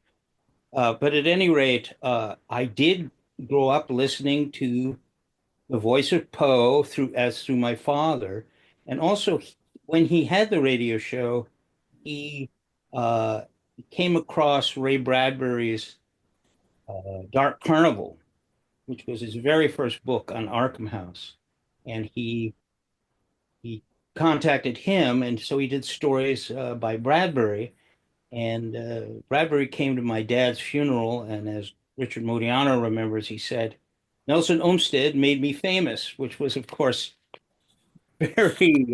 But at any rate, I did grow up listening to the voice of Poe through my father, and also when he had the radio show, he uh, came across Ray Bradbury's Dark Carnival, which was his very first book on Arkham House, and he contacted him, and so he did stories by Bradbury. And Bradbury came to my dad's funeral, and as Richard Modiano remembers, he said, Nelson Olmsted made me famous, which was, of course, very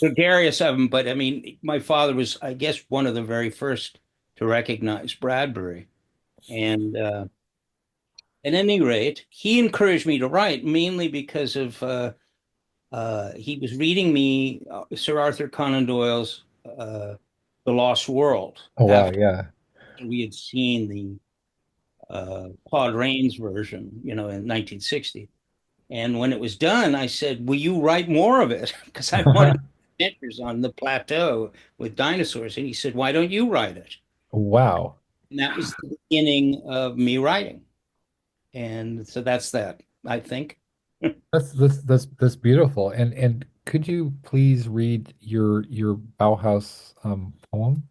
gregarious of him. But I mean, my father was, I guess, one of the very first to recognize Bradbury. And at any rate, he encouraged me to write mainly because of he was reading me Sir Arthur Conan Doyle's The Lost World Oh wow, after yeah. we had seen the Claude Rains version, in 1960. And when it was done, I said, "Will you write more of it?" Because I wanted adventures on the plateau with dinosaurs. And he said, "Why don't you write it?" Wow. And that was the beginning of me writing. And so that's that, I think. That's beautiful. And could you please read your Bauhaus poem?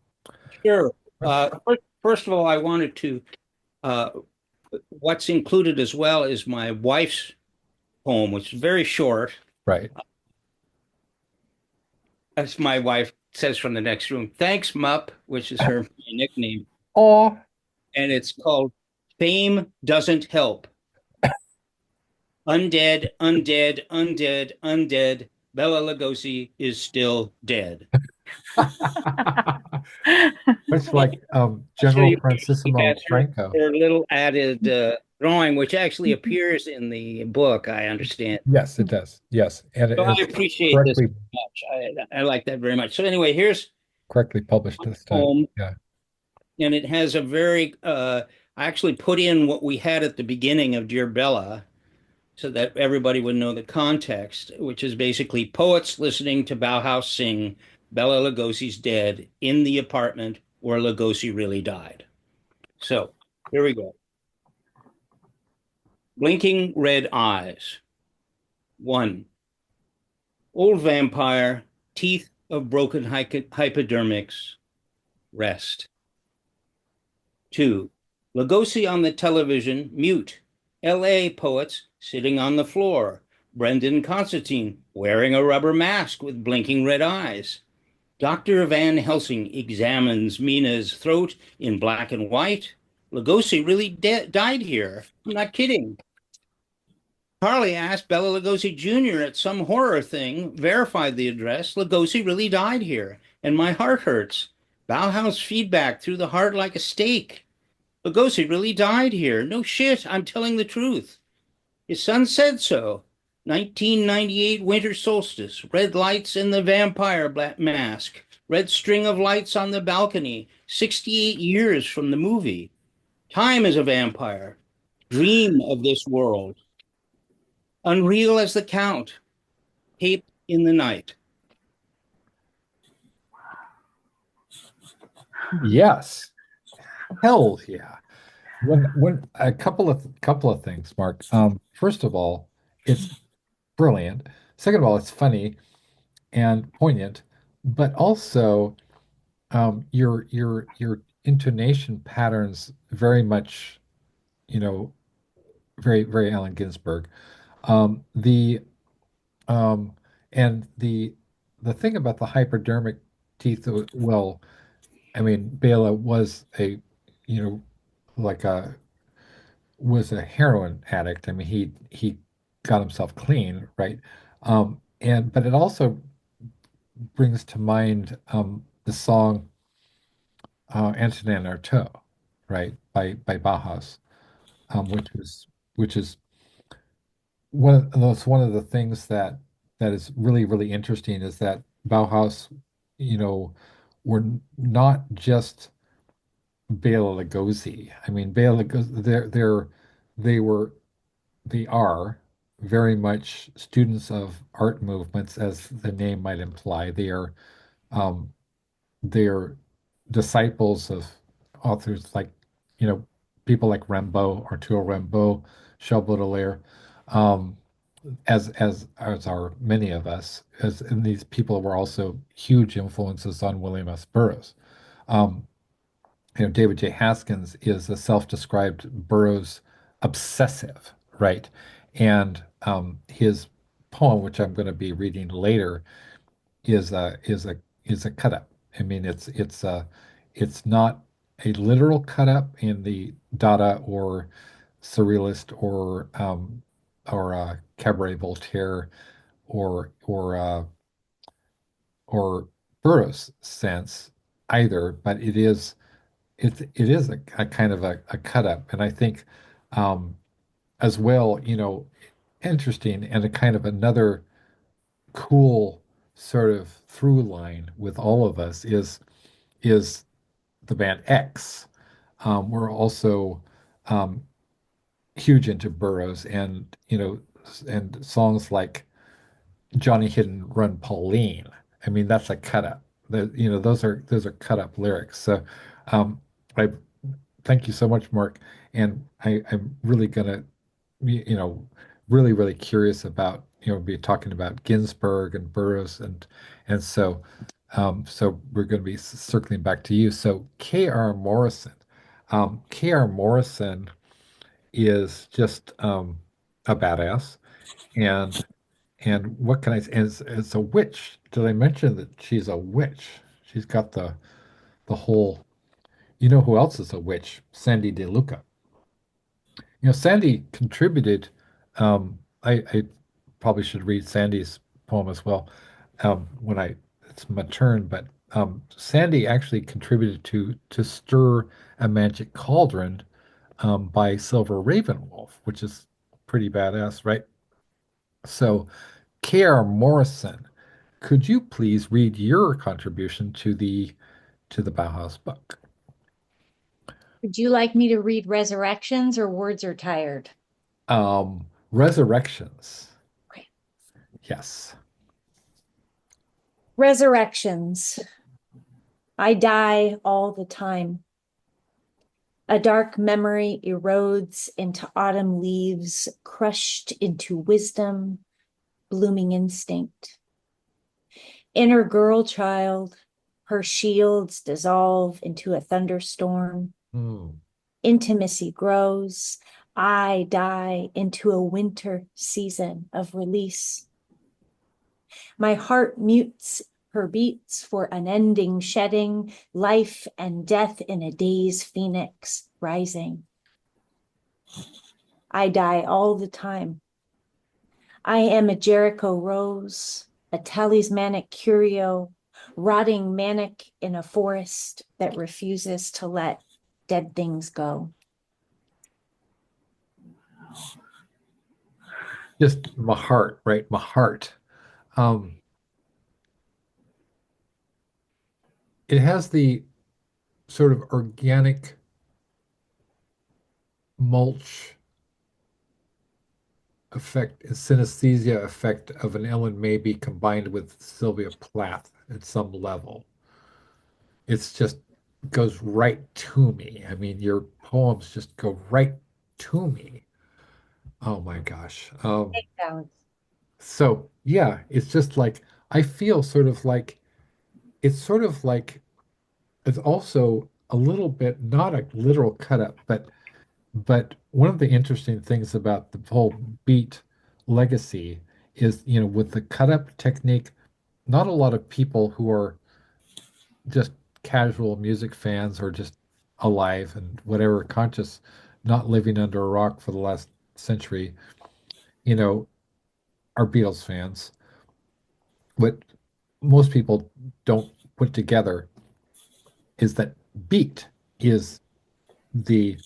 Sure. First of all, I wanted to, uh, what's included as well is my wife's poem, which is very short. Right. As my wife says from the next room, thanks, Mup, which is her nickname. Oh, And it's called Fame Doesn't Help. Undead, undead, undead, undead. Bela Lugosi is still dead. much like So General she Francissimo has Franco. her little added drawing, which actually appears in the book, I understand. Yes, it does. Yes, and So I it's appreciate this correctly much. I like that very much. So anyway, here's correctly published this a time. poem, Yeah. and it has a very I actually put in what we had at the beginning of Dear Bella so that everybody would know the context, which is basically poets listening to Bauhaus sing Bela Lugosi's dead in the apartment where Lugosi really died. So here we go. Blinking red eyes. One, old vampire, teeth of broken hypodermics, rest. Two, Lugosi on the television, mute. LA poets sitting on the floor. Brendan Constantine wearing a rubber mask with blinking red eyes. Dr. Van Helsing examines Mina's throat in black and white. Lugosi really died here. I'm not kidding. Carly asked Bela Lugosi Jr. at some horror thing, verified the address. Lugosi really died here, and my heart hurts. Bauhaus feedback through the heart like a stake. Lugosi really died here. No shit, I'm telling the truth. His son said so. 1998 winter solstice, red lights in the vampire mask, red string of lights on the balcony, 68 years from the movie. Time is a vampire. Dream of this world. Unreal as the Count. Tape in the night. Yes. Hell yeah. When a couple of things, Mark. First of all, it's brilliant. Second of all, it's funny and poignant, but also your intonation patterns very much, you know, very Allen Ginsberg. The um and the thing about the hypodermic teeth, well, I mean, Bela was a, you know, like a was a heroin addict. I mean, he got himself clean, right? And but it also brings to mind the song Antonin Artaud, right, by Bauhaus, which is one of the things that is really interesting is that Bauhaus, you know, were not just Bela Lugosi. I mean, Bela Lugosi, they were they are very much students of art movements, as the name might imply. They are Um, they're disciples of authors like, you know, people like Rimbaud, Arthur Rimbaud, Charles Baudelaire, um, as are many of us, as and these people were also huge influences on William S. Burroughs. Um, David J. Haskins is a self-described Burroughs obsessive, right? And his poem, which I'm going to be reading later, is a cut up. I mean, it's not a literal cut up in the Dada or Surrealist or Cabaret Voltaire or Burroughs sense either, but it is a kind of a cut up, and I think as well, interesting and a kind of another cool sort of through line with all of us is the band X. We're also um, huge into Burroughs, and and songs like Johnny Hidden Run Pauline. I mean, that's a cut up. Those are cut up lyrics. So um, I thank you so much, Mark. And I'm really gonna, you know, really, really curious about, be talking about Ginsberg and Burroughs and so we're going to be circling back to you. So K.R. Morrison. K.R. Morrison is just a badass. And and what can I say? As a witch, did I mention that she's a witch? She's got the whole. You know who else is a witch? Sandy DeLuca. Sandy contributed. I probably should read Sandy's poem as well when it's my turn. But Sandy actually contributed to Stir a Magic Cauldron by Silver Ravenwolf, which is pretty badass, right? So, K.R. Morrison, could you please read your contribution to the Bauhaus book? Would you like me to read Resurrections or Words Are Tired? Resurrections. Okay. Yes. Resurrections. I die all the time. A dark memory erodes into autumn leaves, crushed into wisdom, blooming instinct. Inner girl child, her shields dissolve into a thunderstorm. Hmm. Intimacy grows. I die into a winter season of release. My heart mutes her beats for unending shedding, life and death in a day's phoenix rising. I die all the time. I am a Jericho rose, a talismanic curio, rotting manic in a forest that refuses to let dead things go. Just my heart, right? My heart. Um, it has the sort of organic mulch effect, synesthesia effect of an Ellen Mabey combined with Sylvia Plath at some level. It's just goes right to me. I mean, your poems just go right to me. Oh my gosh. Alex. So yeah, it's just like I feel sort of like it's also a little bit not a literal cut up, but one of the interesting things about the whole beat legacy is, with the cut up technique, not a lot of people who are just casual music fans or just alive and whatever conscious, not living under a rock for the last century, you know, are Beatles fans. What most people don't put together is that beat is the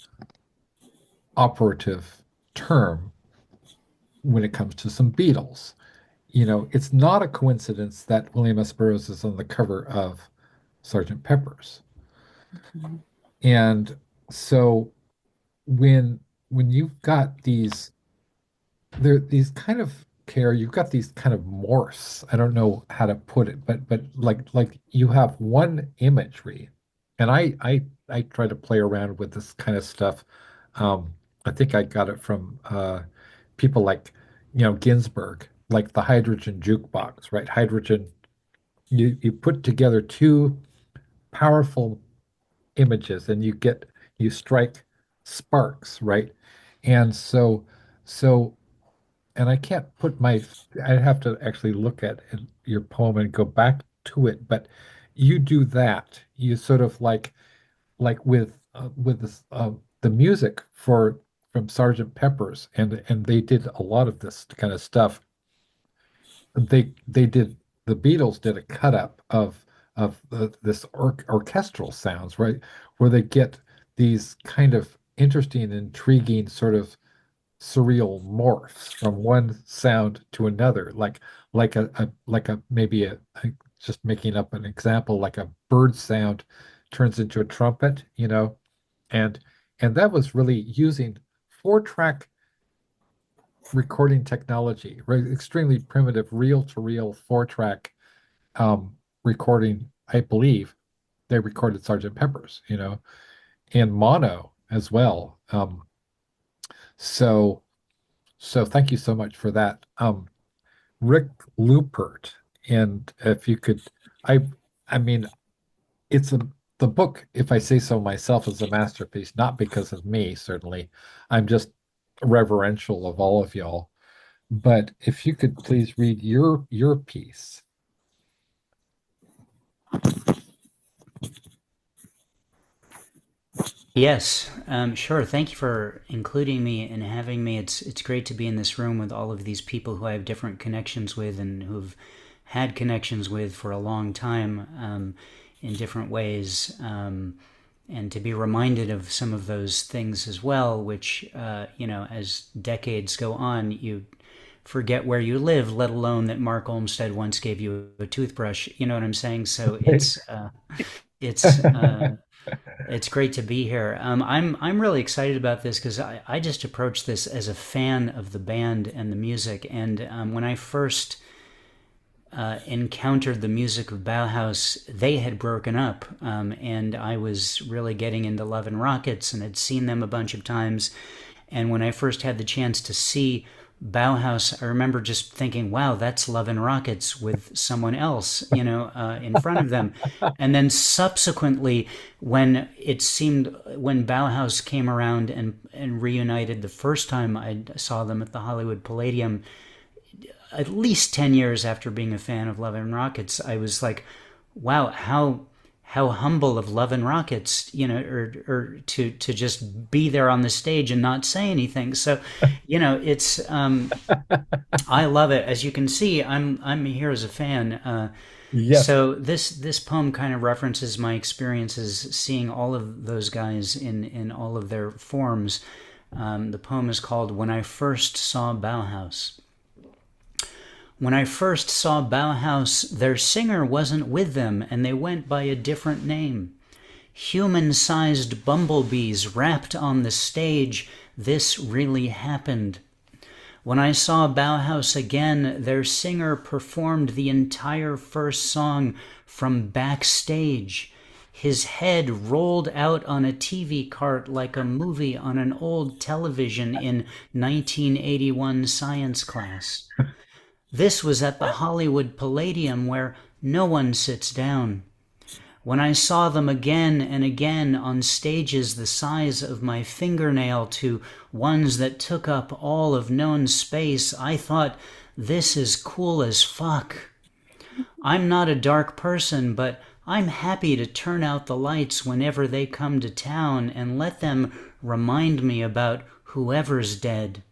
operative term when it comes to some Beatles. It's not a coincidence that William S. Burroughs is on the cover of Sergeant Pepper's. And so when when you've got these kind of care, you've got these kind of morphs. I don't know how to put it, but like you have one imagery, and I try to play around with this kind of stuff. Um, I think I got it from people like Ginsberg, like the hydrogen jukebox, right? Hydrogen, you put together two powerful images, and you strike sparks, right? And so and I can't put my, I have to actually look at your poem and go back to it, but you do that. You sort of like with this, the music for from Sergeant Pepper's, and they did a lot of this kind of stuff. They did the Beatles did a cut up of this orchestral sounds, right, where they get these kind of interesting, intriguing sort of surreal morphs from one sound to another, like a maybe just making up an example, like a bird sound turns into a trumpet, and that was really using 4-track recording technology, right? Extremely primitive, reel-to-reel 4-track recording. I believe they recorded Sergeant Pepper's, and mono as well. So. So thank you so much for that. Rick Lupert, and if you could, I, I mean, it's the book, if I say so myself, is a masterpiece, not because of me, certainly. I'm just reverential of all of y'all. But if you could please read your piece. Yes, sure. Thank you for including me and having me. It's great to be in this room with all of these people who I have different connections with and who've had connections with for a long time, in different ways, and to be reminded of some of those things as well. Which as decades go on, you forget where you live, let alone that Mark Olmsted once gave you a toothbrush. You know what I'm saying? So it's it's great to be here. I'm really excited about this because I just approached this as a fan of the band and the music. And when I first encountered the music of Bauhaus, they had broken up, and I was really getting into Love and Rockets and had seen them a bunch of times. And when I first had the chance to see Bauhaus, I remember just thinking, wow, that's Love and Rockets with someone else, in front of them. And then subsequently, when Bauhaus came around and reunited the first time I saw them at the Hollywood Palladium, at least 10 years after being a fan of Love and Rockets, I was like, wow, how humble of Love and Rockets, or to just be there on the stage and not say anything. So, it's I love it. As you can see, I'm here as a fan. Yes. So this poem kind of references my experiences seeing all of those guys in all of their forms. The poem is called "When I First Saw Bauhaus." When I first saw Bauhaus, their singer wasn't with them, and they went by a different name. Human-sized bumblebees rapped on the stage. This really happened. When I saw Bauhaus again, their singer performed the entire first song from backstage. His head rolled out on a TV cart like a movie on an old television in 1981 science class. This was at the Hollywood Palladium, where no one sits down. When I saw them again and again on stages the size of my fingernail to ones that took up all of known space, I thought, this is cool as fuck. I'm not a dark person, but I'm happy to turn out the lights whenever they come to town and let them remind me about whoever's dead.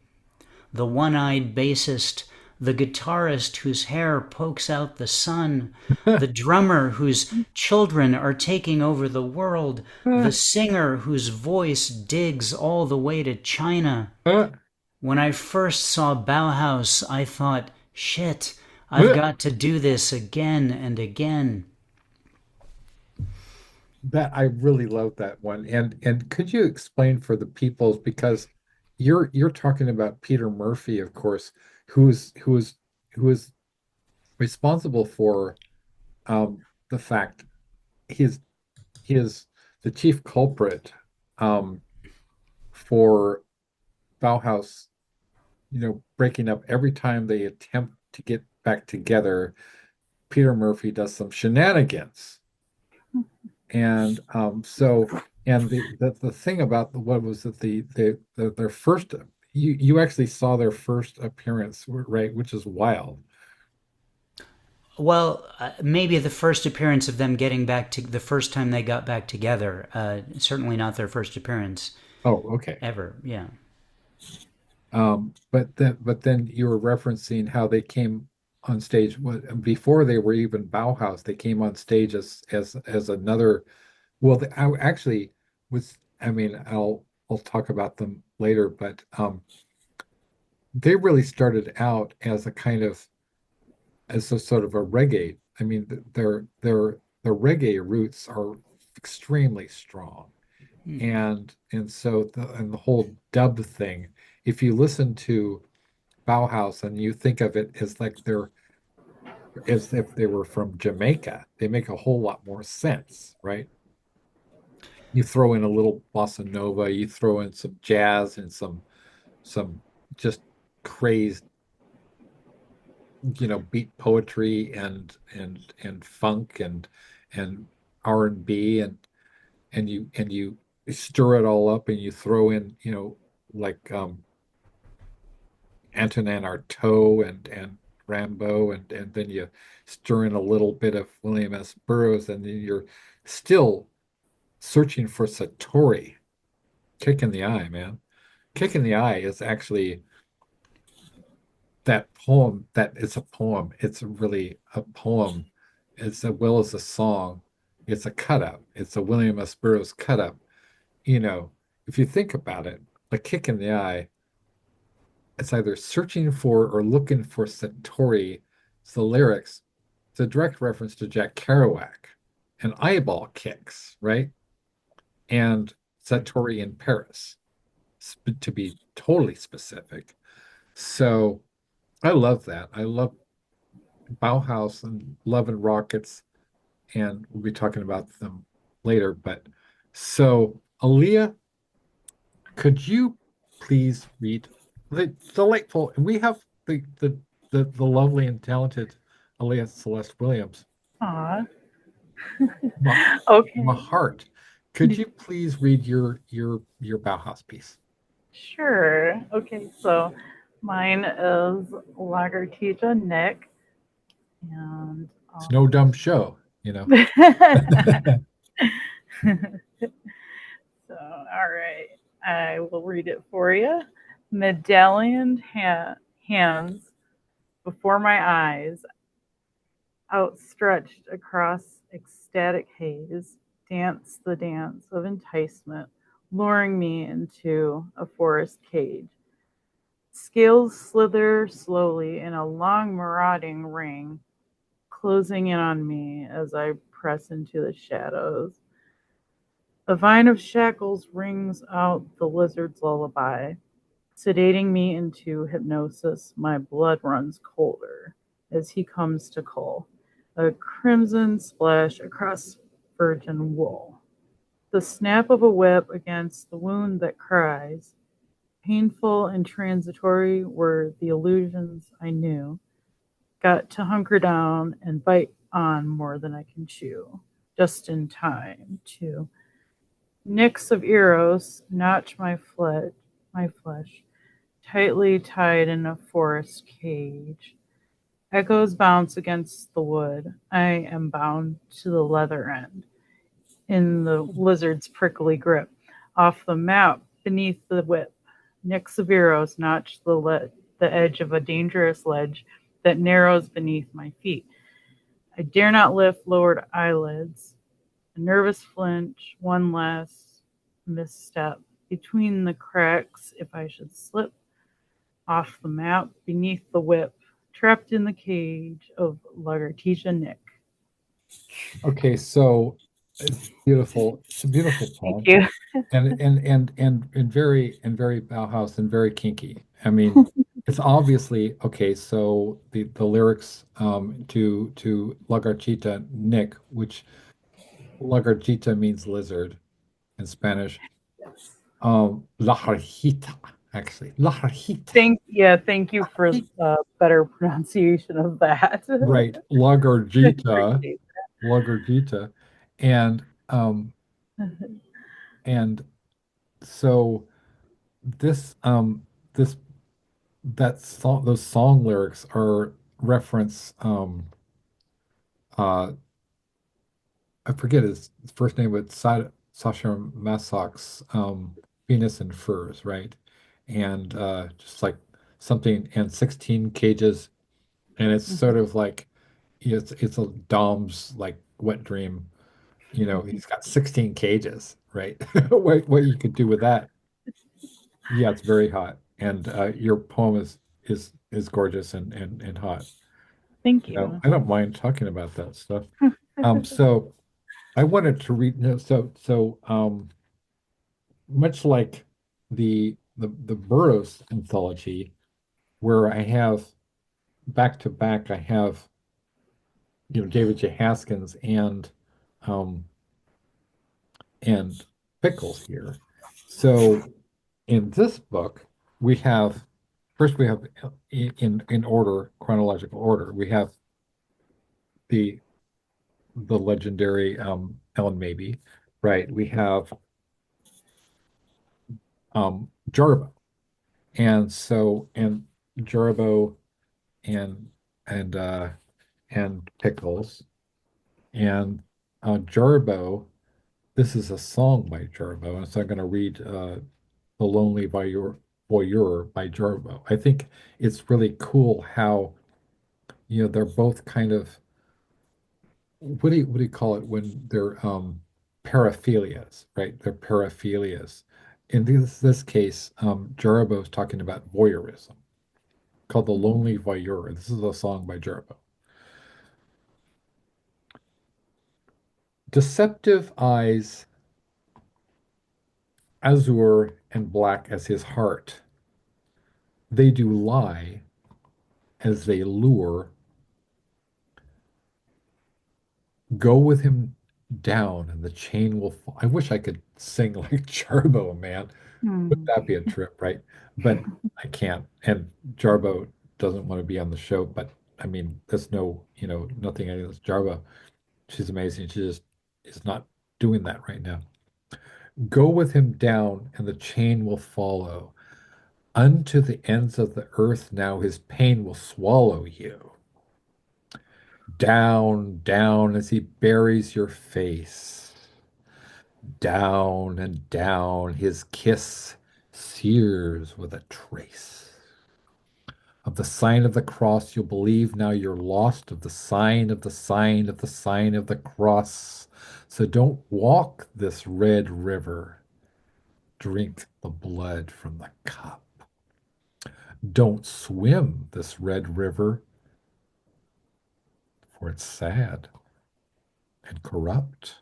The one-eyed bassist, the guitarist whose hair pokes out the sun, the drummer whose children are taking over the world, the singer whose voice digs all the way to China. When I first saw Bauhaus, I thought, shit, I've got to do this again and again. That I really love that one. And could you explain for the people, because you're talking about Peter Murphy, of course, who was who was responsible for the fact he's he is the chief culprit um, for Bauhaus, breaking up every time they attempt to get back together. Peter Murphy does some shenanigans, and the thing about what was that their first you actually saw their first appearance, right, which is wild. Well, maybe the first appearance of them getting back to the first time they got back together. Certainly not their first appearance Oh, okay. ever. Yeah. But then you were referencing how they came on stage before they were even Bauhaus. They came on stage as another. Well, I actually was. I mean, I'll talk about them later, but they really started out as a kind of as a sort of a reggae. I mean, their reggae roots are extremely strong, Hmm. and so the whole dub thing. If you listen to Bauhaus and you think of it as like they're as if they were from Jamaica, they make a whole lot more sense, right? You throw in a little bossa nova, you throw in some jazz and some just crazed, beat poetry and funk and R&B and you stir it all up and you throw in, like Antonin Artaud and Rambo, and then you stir in a little bit of William S. Burroughs, and then you're still searching for Satori. Kick in the eye, man. Kick in the eye is actually that poem that it's a poem. It's really a poem. It's as well as a song. It's a cut up. It's a William S. Burroughs cut up. You know, if you think about it, a kick in the eye, it's either searching for or looking for Satori. It's the lyrics. It's a direct reference to Jack Kerouac and eyeball kicks, right? And Satori in Paris, to be totally specific. So I love that. I love Bauhaus and Love and Rockets, and we'll be talking about them later. But so, Aaliyah, could you please read the delightful? And we have the lovely and talented Aaliyah Celeste Williams, Aw. my, my Okay. heart. Could you please read your Bauhaus piece? Sure. Okay. So mine is Lagertija Nick. And It's no dumb show, so, all right. I will read it for you. Medallion hands before my eyes, outstretched across ecstatic haze, dance the dance of enticement, luring me into a forest cage. Scales slither slowly in a long marauding ring, closing in on me as I press into the shadows. A vine of shackles rings out the lizard's lullaby, sedating me into hypnosis. My blood runs colder as he comes to cull, a crimson splash across virgin wool. The snap of a whip against the wound that cries. Painful and transitory were the illusions I knew. Got to hunker down and bite on more than I can chew, just in time to nicks of Eros notch my flesh, tightly tied in a forest cage. Echoes bounce against the wood. I am bound to the leather end, in the lizard's prickly grip. Off the map, beneath the whip, nicks of Eros notch the edge of a dangerous ledge that narrows beneath my feet. I dare not lift lowered eyelids. A nervous flinch, one last misstep. Between the cracks, if I should slip off the map, beneath the whip, trapped in the cage of Lagartixa Nick. Okay, so It's beautiful. It's a beautiful Thank poem. you. And very Bauhaus and very kinky. I mean, it's obviously okay. So the lyrics to Lagartita Nick, which Lagartita means lizard in Spanish. Lagartita, actually, Lagartita, Thank you for better pronunciation of that. right? I Lagartita, appreciate Lagartita, and um that. and so this this that song those song lyrics are reference uh I forget his first name, but Sasha Massock's Venus and Furs, right? And just like something and 16 cages, and it's sort of like it's a Dom's like wet dream. He's got 16 cages, right? What you could do with that. Yeah, it's very hot. And your poem is gorgeous and hot. Thank you. I don't mind talking about that stuff. So I wanted to read, no, much like the Burroughs anthology, where I have back to back, I have David J. Haskins um and Pickles here. So in this book, we have first we have in order, chronological order, we have the the legendary Ellen Mabey, right? We have Jarbo, and Jarbo and and uh and Pickles and Jarbo. This is a song by Jarbo, and so I'm going to read "The Lonely Voyeur" by Jarbo. I think it's really cool how they're both kind of what do you call it when they're paraphilias, right? They're paraphilias. In this case, Jarbo is talking about voyeurism, called "The Lonely Voyeur." This is a song by Jarbo. Deceptive eyes, azure and black as his heart, they do lie as they lure. Go with him down, and the chain will fall. I wish I could sing like Jarbo, man. Wouldn't Hmm. that be a trip, right? But I can't. And Jarbo doesn't want to be on the show, but I mean, there's nothing against Jarbo. She's amazing. She just is not doing that right now. Go with him down, and the chain will follow. Unto the ends of the earth now his pain will swallow you. Down, down as he buries your face. Down and down his kiss sears with a trace. Of the sign of the cross you'll believe now you're lost, of the sign of the sign of the sign of the cross. So don't walk this red river. Drink the blood from the cup. Don't swim this red river, for it's sad and corrupt.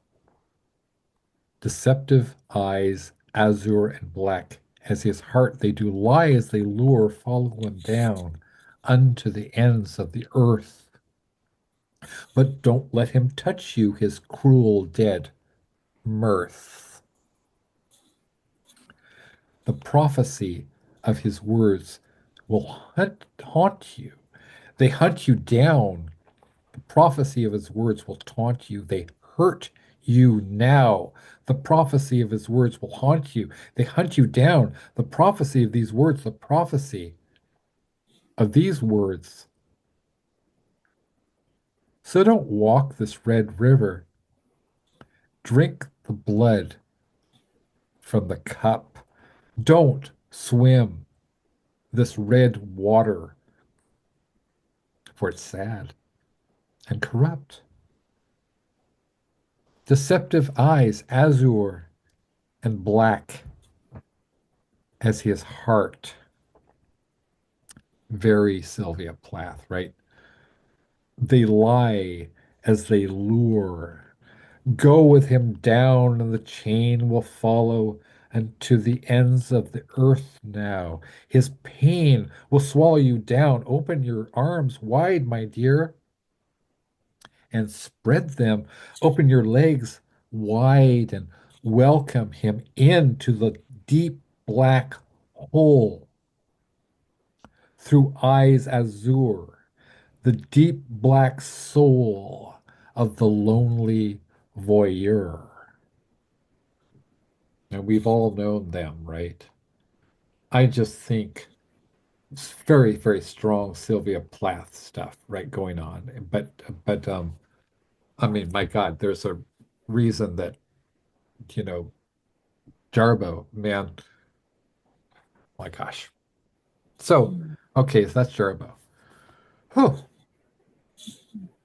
Deceptive eyes, azure and black, as his heart they do lie as they lure, follow him down unto the ends of the earth. But don't let him touch you, his cruel dead mirth. The prophecy of his words will haunt you. They hunt you down. The prophecy of his words will taunt you. They hurt you now. The prophecy of his words will haunt you. They hunt you down. The prophecy of these words, the prophecy of these words. So don't walk this red river. Drink the blood from the cup. Don't swim this red water, for it's sad and corrupt. Deceptive eyes, azure and black as his heart. Very Sylvia Plath, right? They lie as they lure. Go with him down, and the chain will follow and to the ends of the earth now. His pain will swallow you down. Open your arms wide, my dear, and spread them. Open your legs wide and welcome him into the deep black hole through eyes azure, the deep black soul of the lonely voyeur. And we've all known them, right? I just think it's very, very strong Sylvia Plath stuff, right, going on. But I mean, my God, there's a reason that, you know, Jarbo, man, my gosh. So, okay, so that's Jarbo. Whew,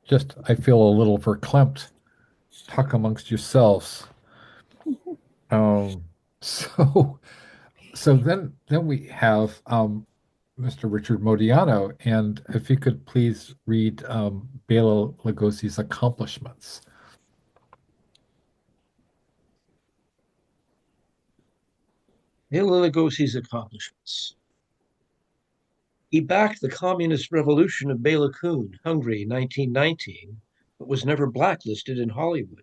just I feel a little verklempt. Talk amongst yourselves. Um, so so then we have Mr. Richard Modiano, and if you could please read Bela Lugosi's accomplishments. Bela Lugosi's accomplishments. He backed the communist revolution of Bela Kun, Hungary, 1919, but was never blacklisted in Hollywood.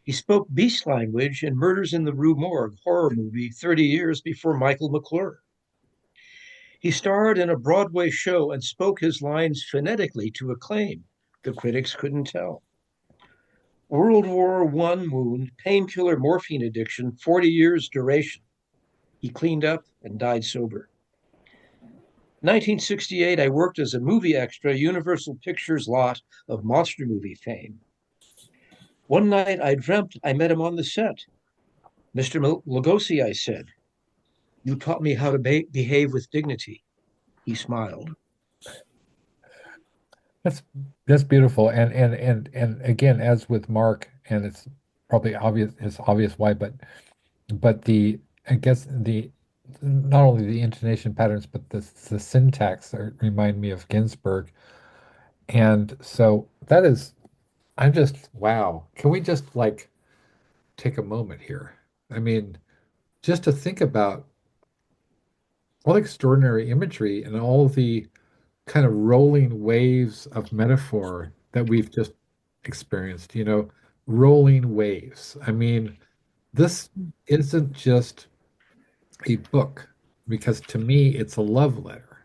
He spoke beast language in Murders in the Rue Morgue horror movie 30 years before Michael McClure. He starred in a Broadway show and spoke his lines phonetically to acclaim. The critics couldn't tell. World War I wound, painkiller morphine addiction, 40 years duration. He cleaned up and died sober. 1968, I worked as a movie extra, Universal Pictures lot of monster movie fame. One night I dreamt I met him on the set. Mr. Lugosi, I said, you taught me how to behave with dignity. He smiled. That's that's beautiful, and again, as with Mark, and it's probably obvious, it's obvious why, but the I guess the not only the intonation patterns, but the syntax remind me of Ginsberg, and so that is, I'm just wow. Can we just like take a moment here? I mean, just to think about all the extraordinary imagery and all the kind of rolling waves of metaphor that we've just experienced, rolling waves. I mean, this isn't just a book, because to me, it's a love letter.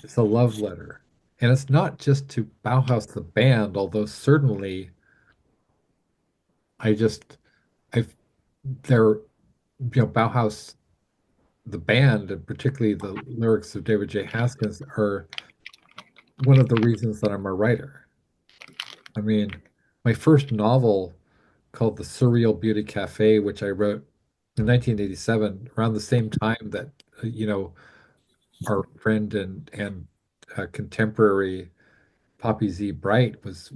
It's a love letter. And it's not just to Bauhaus the band, although certainly I just, I've, they're, Bauhaus the band, and particularly the lyrics of David J. Haskins, are one of the reasons that I'm a writer. I mean, my first novel called The Surreal Beauty Cafe, which I wrote in 1987, around the same time that, our friend and contemporary Poppy Z. Bright was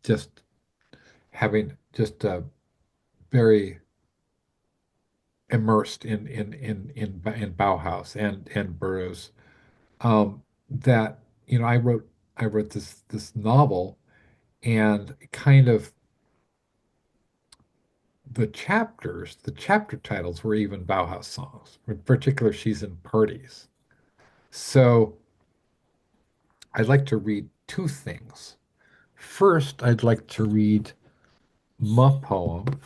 just having just very immersed in Bauhaus and Burroughs. That I wrote this novel, and kind of the chapter titles were even Bauhaus songs. In particular, She's in Parties. So I'd like to read two things. First, I'd like to read my poem.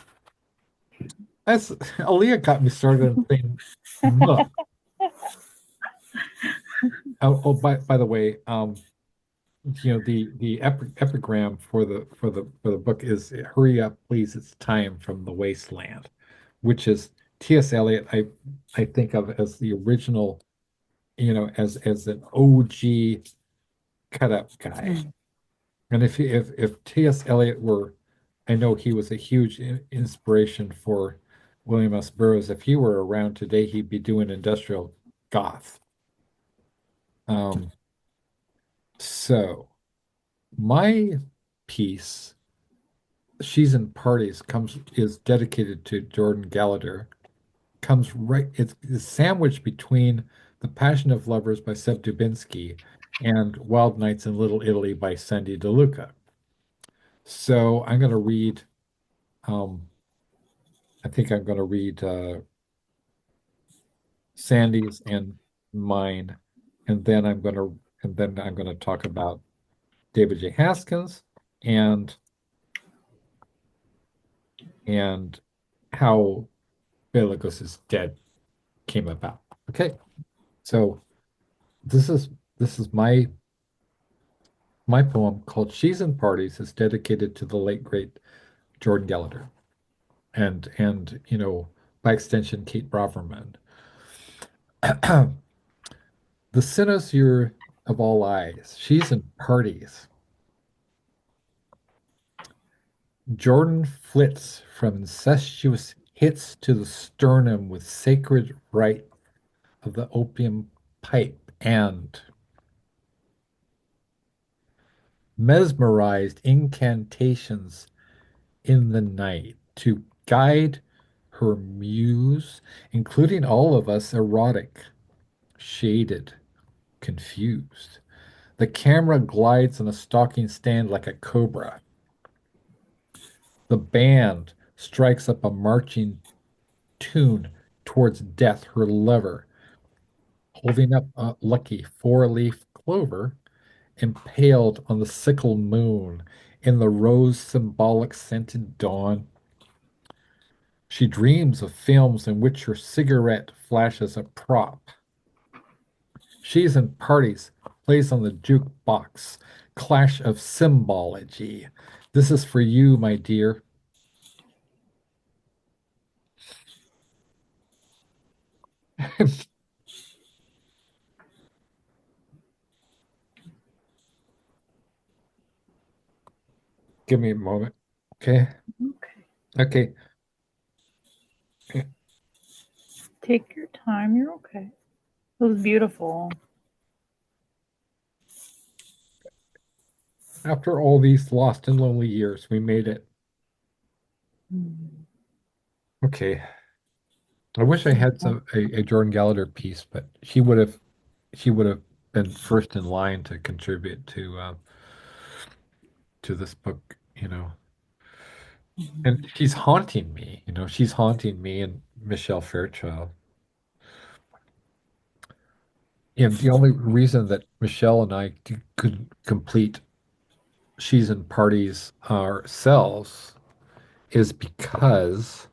That's Aaliyah got me started on saying "muh." By the way, the epigram for the book is "Hurry up, please, it's time from the wasteland," which is T.S. Eliot. I think of as the original, as an OG cut up guy. And if T.S. Eliot were, I know he was a huge inspiration for William S. Burroughs. If he were around today, he'd be doing industrial goth. Um, so my piece, She's in Parties, comes is dedicated to Jordan Gallagher. Comes right, it's sandwiched between The Passion of Lovers by Seb Dubinsky and Wild Nights in Little Italy by Sandy DeLuca. So I'm going to read, um, I think I'm going to read Sandy's and mine, and then I'm going to talk about David J. Haskins and and how Bela Lugosi's dead came about. Okay, so this is this is my poem called "She's in Parties." Is dedicated to the late great Jordan Gallagher and by extension Kate Braverman. The cynosure of all eyes. She's in parties. Jordan flits from incestuous hits to the sternum with sacred rite of the opium pipe and mesmerized incantations in the night to guide her muse, including all of us erotic, shaded, confused. The camera glides on a stalking stand like a cobra. The band strikes up a marching tune towards death, her lover, holding up a lucky four-leaf clover, impaled on the sickle moon in the rose symbolic scented dawn. She dreams of films in which her cigarette flashes a prop. She's in parties, plays on the jukebox, clash of symbology. This is for you, my dear. Give me a moment. Okay. Okay. Okay. Take your time. You're okay. It was beautiful. After all these lost and lonely years, we made it. Mm. Okay. I wish I had a Jordan Gallagher piece, but she would have been first in line to contribute to this book, And she's haunting me, she's haunting me and Michelle Fairchild. And the only reason that Michelle and I could complete She's in Parties ourselves is because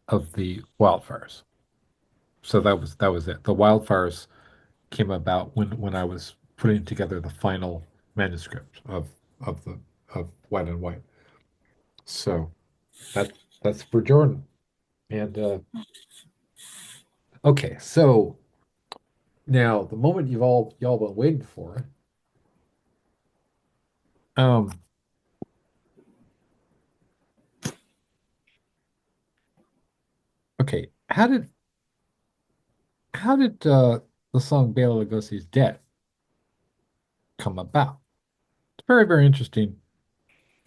of the wildfires. So that was it. The wildfires came about when I was putting together the final manuscript of White and White. So that's for Jordan. And okay, so now the moment y'all been waiting for. Um, okay, how did the song Bela Lugosi's Dead come about? It's a very, very interesting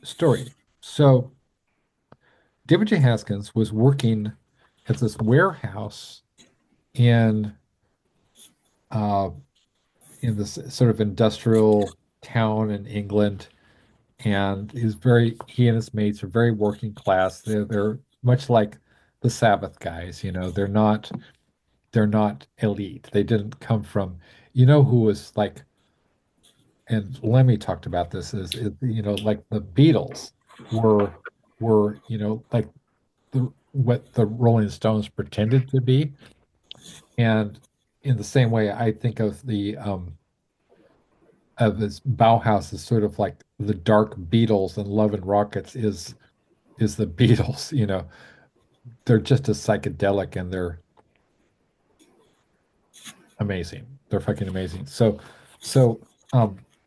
story. So David J. Haskins was working at this warehouse in uh, in this sort of industrial town in England, and he and his mates are very working class. They're much like the Sabbath guys, they're not elite. They didn't come from, who was like, and Lemmy talked about this like the Beatles were like what the Rolling Stones pretended to be. And in the same way, I think of this Bauhaus as sort of like the dark Beatles, and Love and Rockets is the Beatles. They're just as psychedelic, and they're amazing. They're fucking amazing. So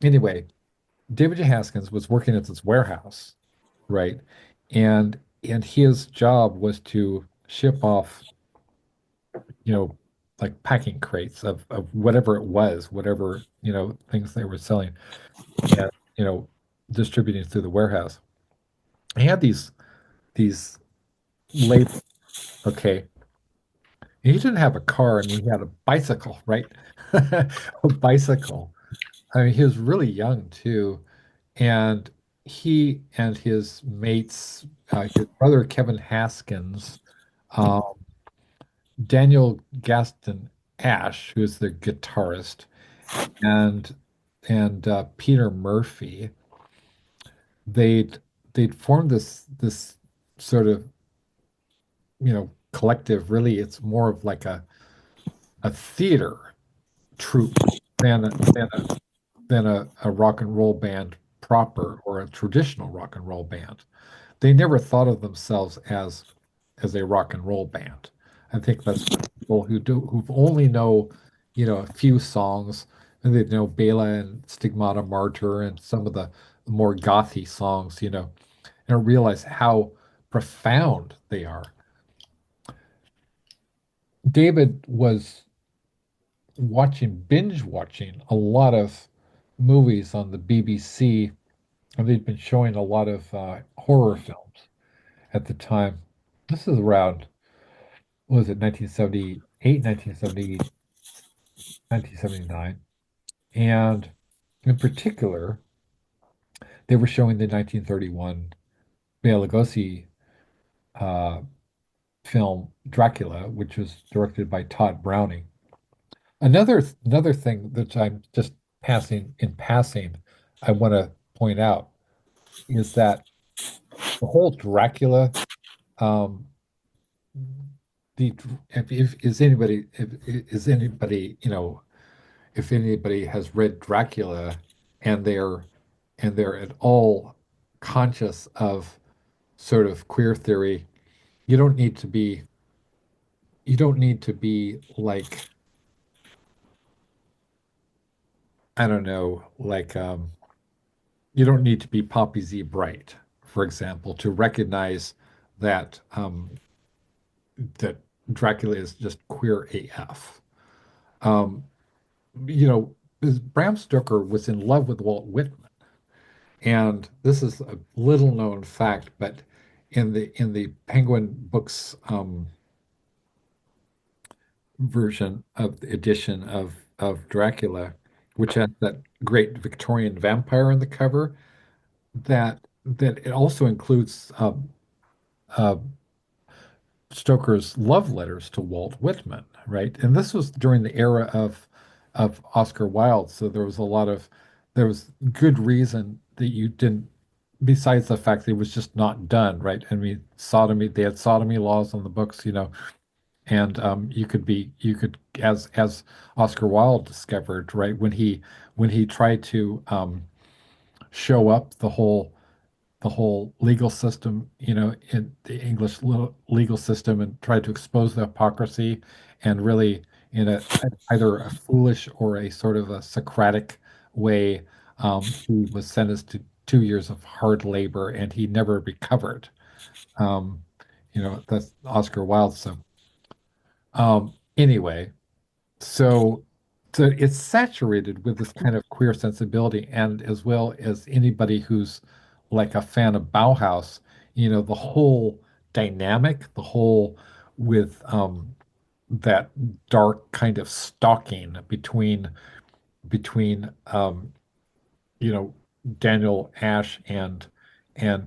anyway, David J. Haskins was working at this warehouse, right? And his job was to ship off, you know, like packing crates of whatever it was, whatever, things they were selling and, distributing through the warehouse. He had these labels, okay. He didn't have a car. I mean, he had a bicycle, right? A bicycle. I mean, he was really young too, and he and his mates, his brother Kevin Haskins, um, Daniel Gaston Ash, who's the guitarist, and Peter Murphy, they'd they'd formed this sort of collective. Really, it's more of like a theater troupe than a rock and roll band proper or a traditional rock and roll band. They never thought of themselves as a rock and roll band. I think that's people who've only know, a few songs, and they know Bela and Stigmata Martyr and some of the more gothy songs, and don't realize how profound they are. David was binge watching a lot of movies on the BBC, and they'd been showing a lot of horror films at the time. This is around, what was it, 1978, 1979. And in particular, they were showing the 1931 Bela Lugosi uh, film Dracula, which was directed by Todd Browning. Another thing that I'm just passing, I want to point out is that the whole Dracula, um, the if is anybody if, is anybody if anybody has read Dracula and they're at all conscious of sort of queer theory, you don't need to be like, I don't know, like you don't need to be Poppy Z Bright, for example, to recognize that that Dracula is just queer AF. Um, Bram Stoker was in love with Walt Whitman, and this is a little known fact, but in the Penguin Books version of the edition of Dracula, which has that great Victorian vampire on the cover, that it also includes uh, Stoker's love letters to Walt Whitman, right? And this was during the era of Oscar Wilde, so there was good reason that you didn't, besides the fact that it was just not done, right? I mean, sodomy, they had sodomy laws on the books, and you could, as Oscar Wilde discovered, right, when he tried to show up the whole legal system, in the English legal system, and tried to expose the hypocrisy, and really in either a foolish or a sort of a Socratic way. He was sentenced to 2 years of hard labor, and he never recovered. Um, that's Oscar Wilde. So anyway, so it's saturated with this kind of queer sensibility, and as well as anybody who's like a fan of Bauhaus, the whole dynamic, the whole with that dark kind of stalking between you know Daniel Ash and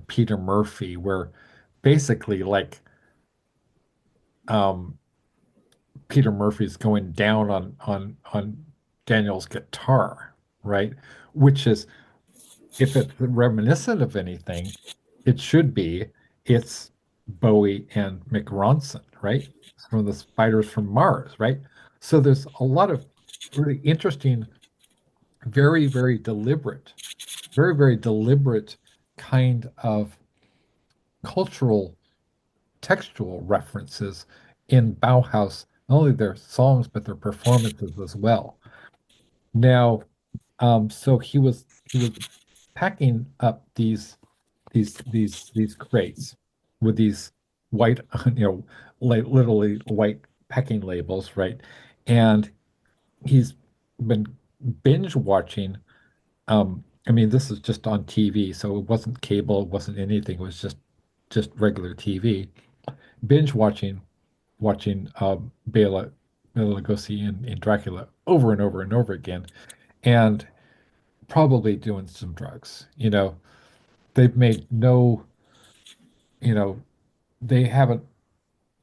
Peter Murphy, where basically like um Peter Murphy's going down on Daniel's guitar, right? Which is, if it's reminiscent of anything, it should be it's Bowie and Mick Ronson, right? From the Spiders from Mars, right? So there's a lot of really interesting, very, very deliberate kind of cultural textual references in Bauhaus, not only their songs, but their performances as well. Now, so he was packing up these crates with these white, like literally white packing labels, right? And he's been binge watching. I mean, this is just on TV, so it wasn't cable, it wasn't anything. It was just regular TV. Binge watching Bela Lugosi in Dracula over and over and over again. And probably doing some drugs. They've made no, you know, they haven't,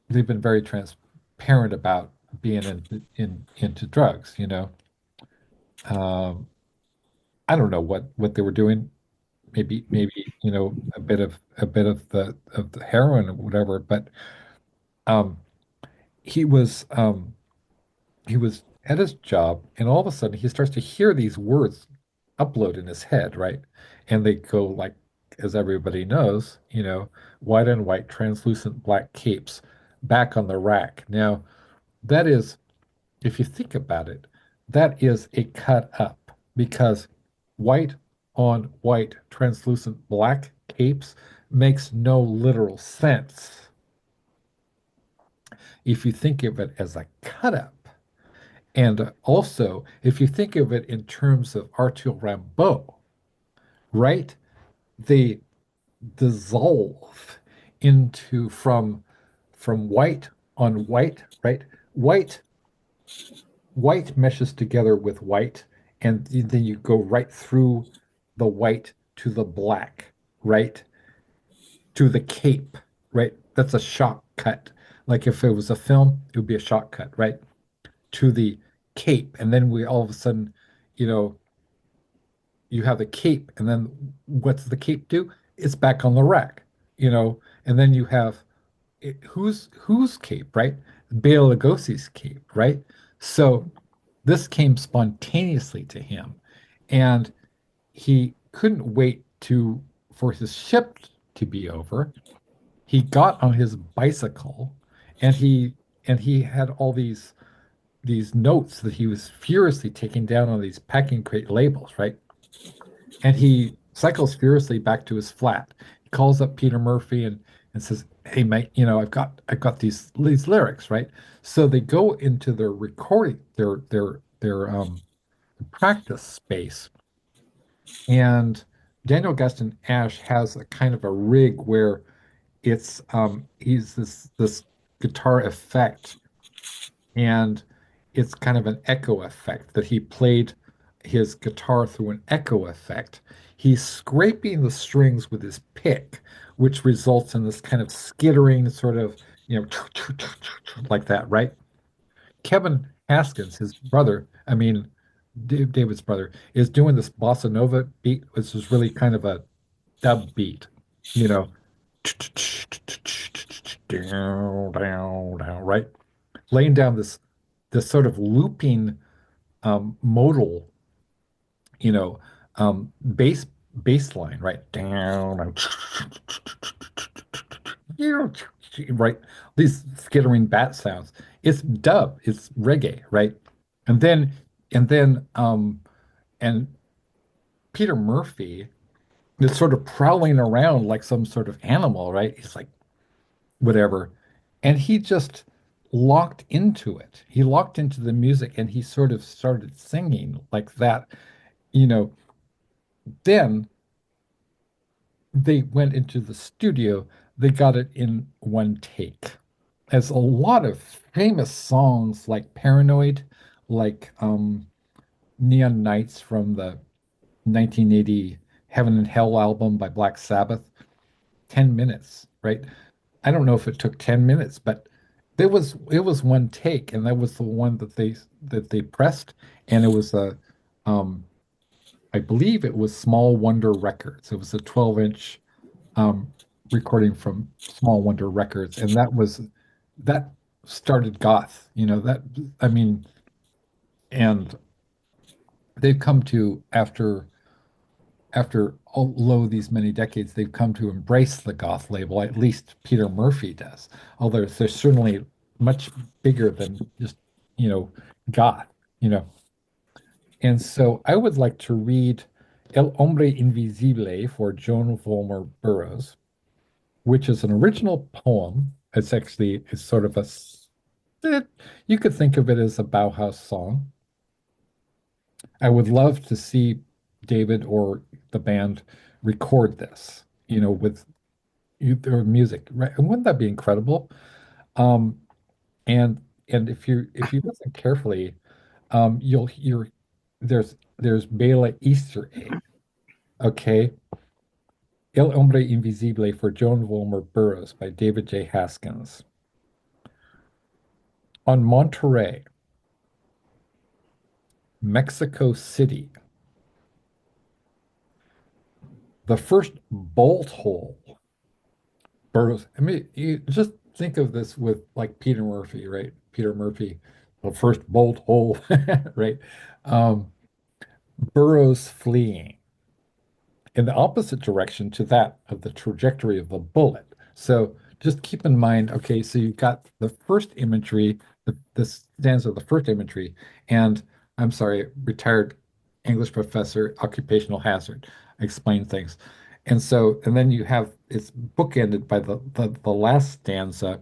they've been very transparent about being into drugs. Um, I don't know what they were doing. Maybe, a bit of the heroin or whatever, but um he was um he was at his job, and all of a sudden he starts to hear these words upload in his head, right? And they go like, as everybody knows, white on white, translucent black capes back on the rack. Now, that is, if you think about it, that is a cut up because white on white, translucent black capes makes no literal sense if you think of it as a cut up. And also, if you think of it in terms of Arthur Rimbaud, right? They dissolve into from white on white, right? White white meshes together with white, and then you go right through the white to the black, right? To the cape, right? That's a shot cut. Like if it was a film, it would be a shot cut, right? To the cape. And then we all of a sudden, you know, you have the cape, and then what's the cape do? It's back on the rack. And then you have whose cape, right? Bela Lugosi's cape, right? So this came spontaneously to him, and he couldn't wait to for his shift to be over. He got on his bicycle, and he had all these notes that he was furiously taking down on these packing crate labels, right? And he cycles furiously back to his flat. He calls up Peter Murphy and says, "Hey, mate, I've got these lyrics, right?" So they go into their recording, their practice space, and Daniel Gustin Ash has a kind of a rig where he's this guitar effect, and it's kind of an echo effect that he played his guitar through an echo effect. He's scraping the strings with his pick, which results in this kind of skittering sort of, like that, right? Kevin Haskins, his brother, I mean, David's brother, is doing this bossa nova beat, which is really kind of a dub beat, you know, down, down, down, right? Laying down this sort of looping modal, you know, bass line, right? Down, right? These skittering bat sounds. It's dub, it's reggae, right? And then and then and Peter Murphy is sort of prowling around like some sort of animal, right? He's like whatever. And he just locked into it. He locked into the music and he sort of started singing like that. You know, then they went into the studio, they got it in one take. As a lot of famous songs like Paranoid, like Neon Nights from the 1980 Heaven and Hell album by Black Sabbath, 10 minutes, right? I don't know if it took 10 minutes, but it was one take, and that was the one that they pressed, and it was a I believe it was Small Wonder Records. It was a 12-inch um recording from Small Wonder Records, and that started goth, that I mean, and they've come to after although these many decades, they've come to embrace the goth label. At least Peter Murphy does. Although they're certainly much bigger than just, you know, goth, you know. And so I would like to read El Hombre Invisible for Joan Vollmer Burroughs, which is an original poem. It's sort of it, you could think of it as a Bauhaus song. I would love to see David or the band record this, with their music, right? And wouldn't that be incredible? Um, and if you listen carefully, you'll hear. there's Bela Easter egg. Okay. El Hombre Invisible for Joan Wilmer Burroughs by David J. Haskins. On Monterey, Mexico City, the first bolt hole. Burroughs. I mean, you just think of this with like Peter Murphy, right? Peter Murphy, the first bolt hole, right? Um, Burroughs fleeing in the opposite direction to that of the trajectory of the bullet. So just keep in mind, okay, so you've got the first imagery, the stanza of the first imagery, and I'm sorry, retired English professor, occupational hazard, explain things. And then you have it's bookended by the last stanza.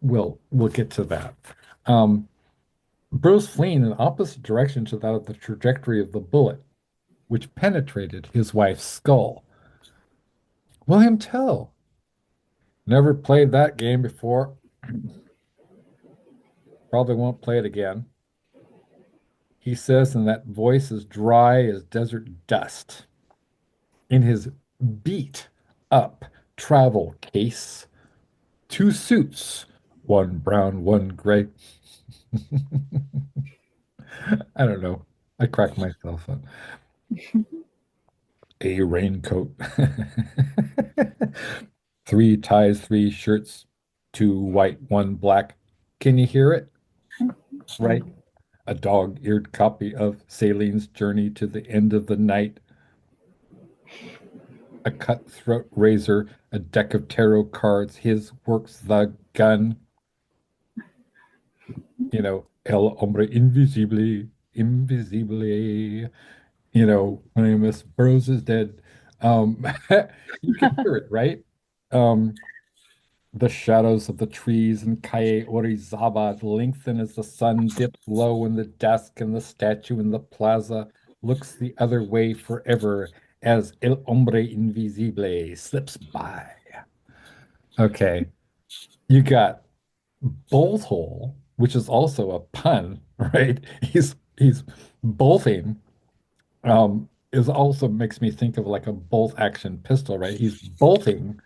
We'll get to that. Um, Bruce fleeing in the opposite direction to that of the trajectory of the bullet, which penetrated his wife's skull. William Tell. Never played that game before. Probably won't play it again. He says, in that voice as dry as desert dust. In his beat up travel case, two suits, one brown, one gray. I don't know. I crack myself up. A raincoat. Three ties, three shirts, two white, one black. Can you hear it? Right? A dog-eared copy of Saileen's Journey to the End of the Night, a cutthroat razor, a deck of tarot cards, his works, the gun, El Hombre Invisible, Invisible, when Miss Burroughs is dead. Um, you can hear it, right? Um, The shadows of the trees in Kaye Orizaba lengthen as the sun dips low in the dusk, and the statue in the plaza looks the other way forever as El Hombre Invisible slips by. Okay, you got bolt hole, which is also a pun, right? He's bolting. Is also makes me think of like a bolt action pistol, right? He's bolting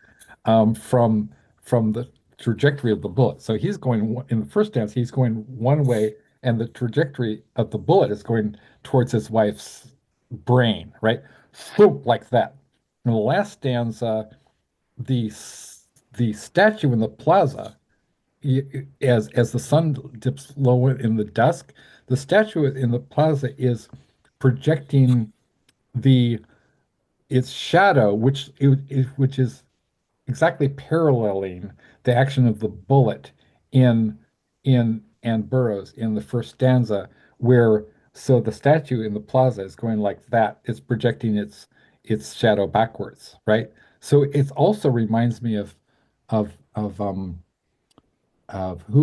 from the trajectory of the bullet. So he's going in the first dance, he's going one way, and the trajectory of the bullet is going towards his wife's brain, right? Swoop like that. In the last stanza, the statue in the plaza, as the sun dips low in the dusk, the statue in the plaza is projecting the its shadow, which is exactly paralleling the action of the bullet in and Burroughs in the first stanza, where so the statue in the plaza is going like that. It's projecting its shadow backwards, right? So it also reminds me of who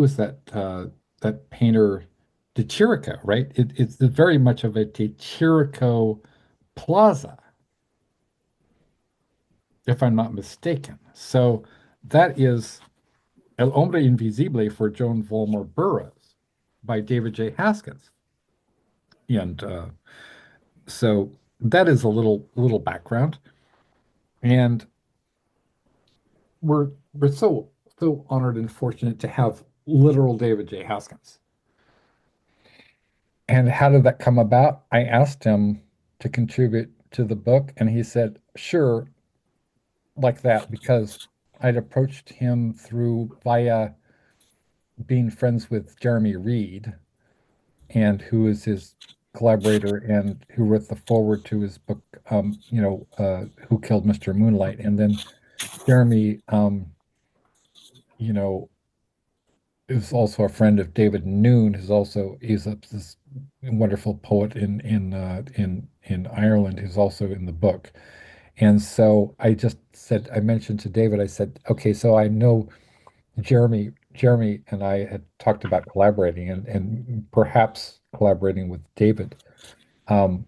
is that painter De Chirico, right? It's very much of a De Chirico plaza, if I'm not mistaken. So that is El Hombre Invisible for Joan Volmar Burroughs by David J. Haskins. And so that is a little background. And we're so honored and fortunate to have literal David J. Haskins. And how did that come about? I asked him to contribute to the book, and he said, sure, like that, because I'd approached him through via being friends with Jeremy Reed, and who is his collaborator and who wrote the foreword to his book, Who Killed Mr. Moonlight. And then Jeremy, you know, is also a friend of David Noon, he's this wonderful poet in Ireland who's also in the book. And so I mentioned to David, I said, okay, so I know Jeremy and I had talked about collaborating and perhaps collaborating with David.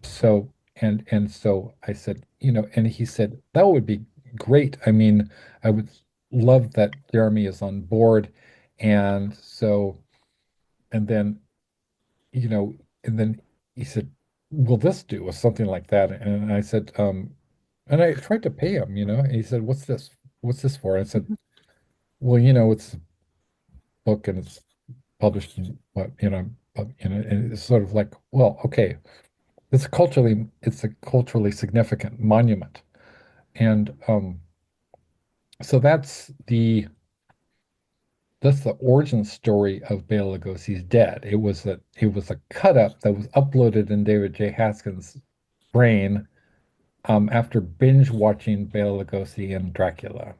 So I said, and he said, that would be great. I mean, I would love that Jeremy is on board. And so, and then, you know, and then he said, "Will this do?" or something like that. And I said, and I tried to pay him, and he said, "What's this? What's this for?" And I said, "Well, it's a book and it's published in what, and it's sort of like, well, okay, it's a culturally significant monument." And so that's the origin story of Bela Lugosi's Dead. It was a cut up that was uploaded in David J. Haskins' brain after binge watching Bela Lugosi and Dracula.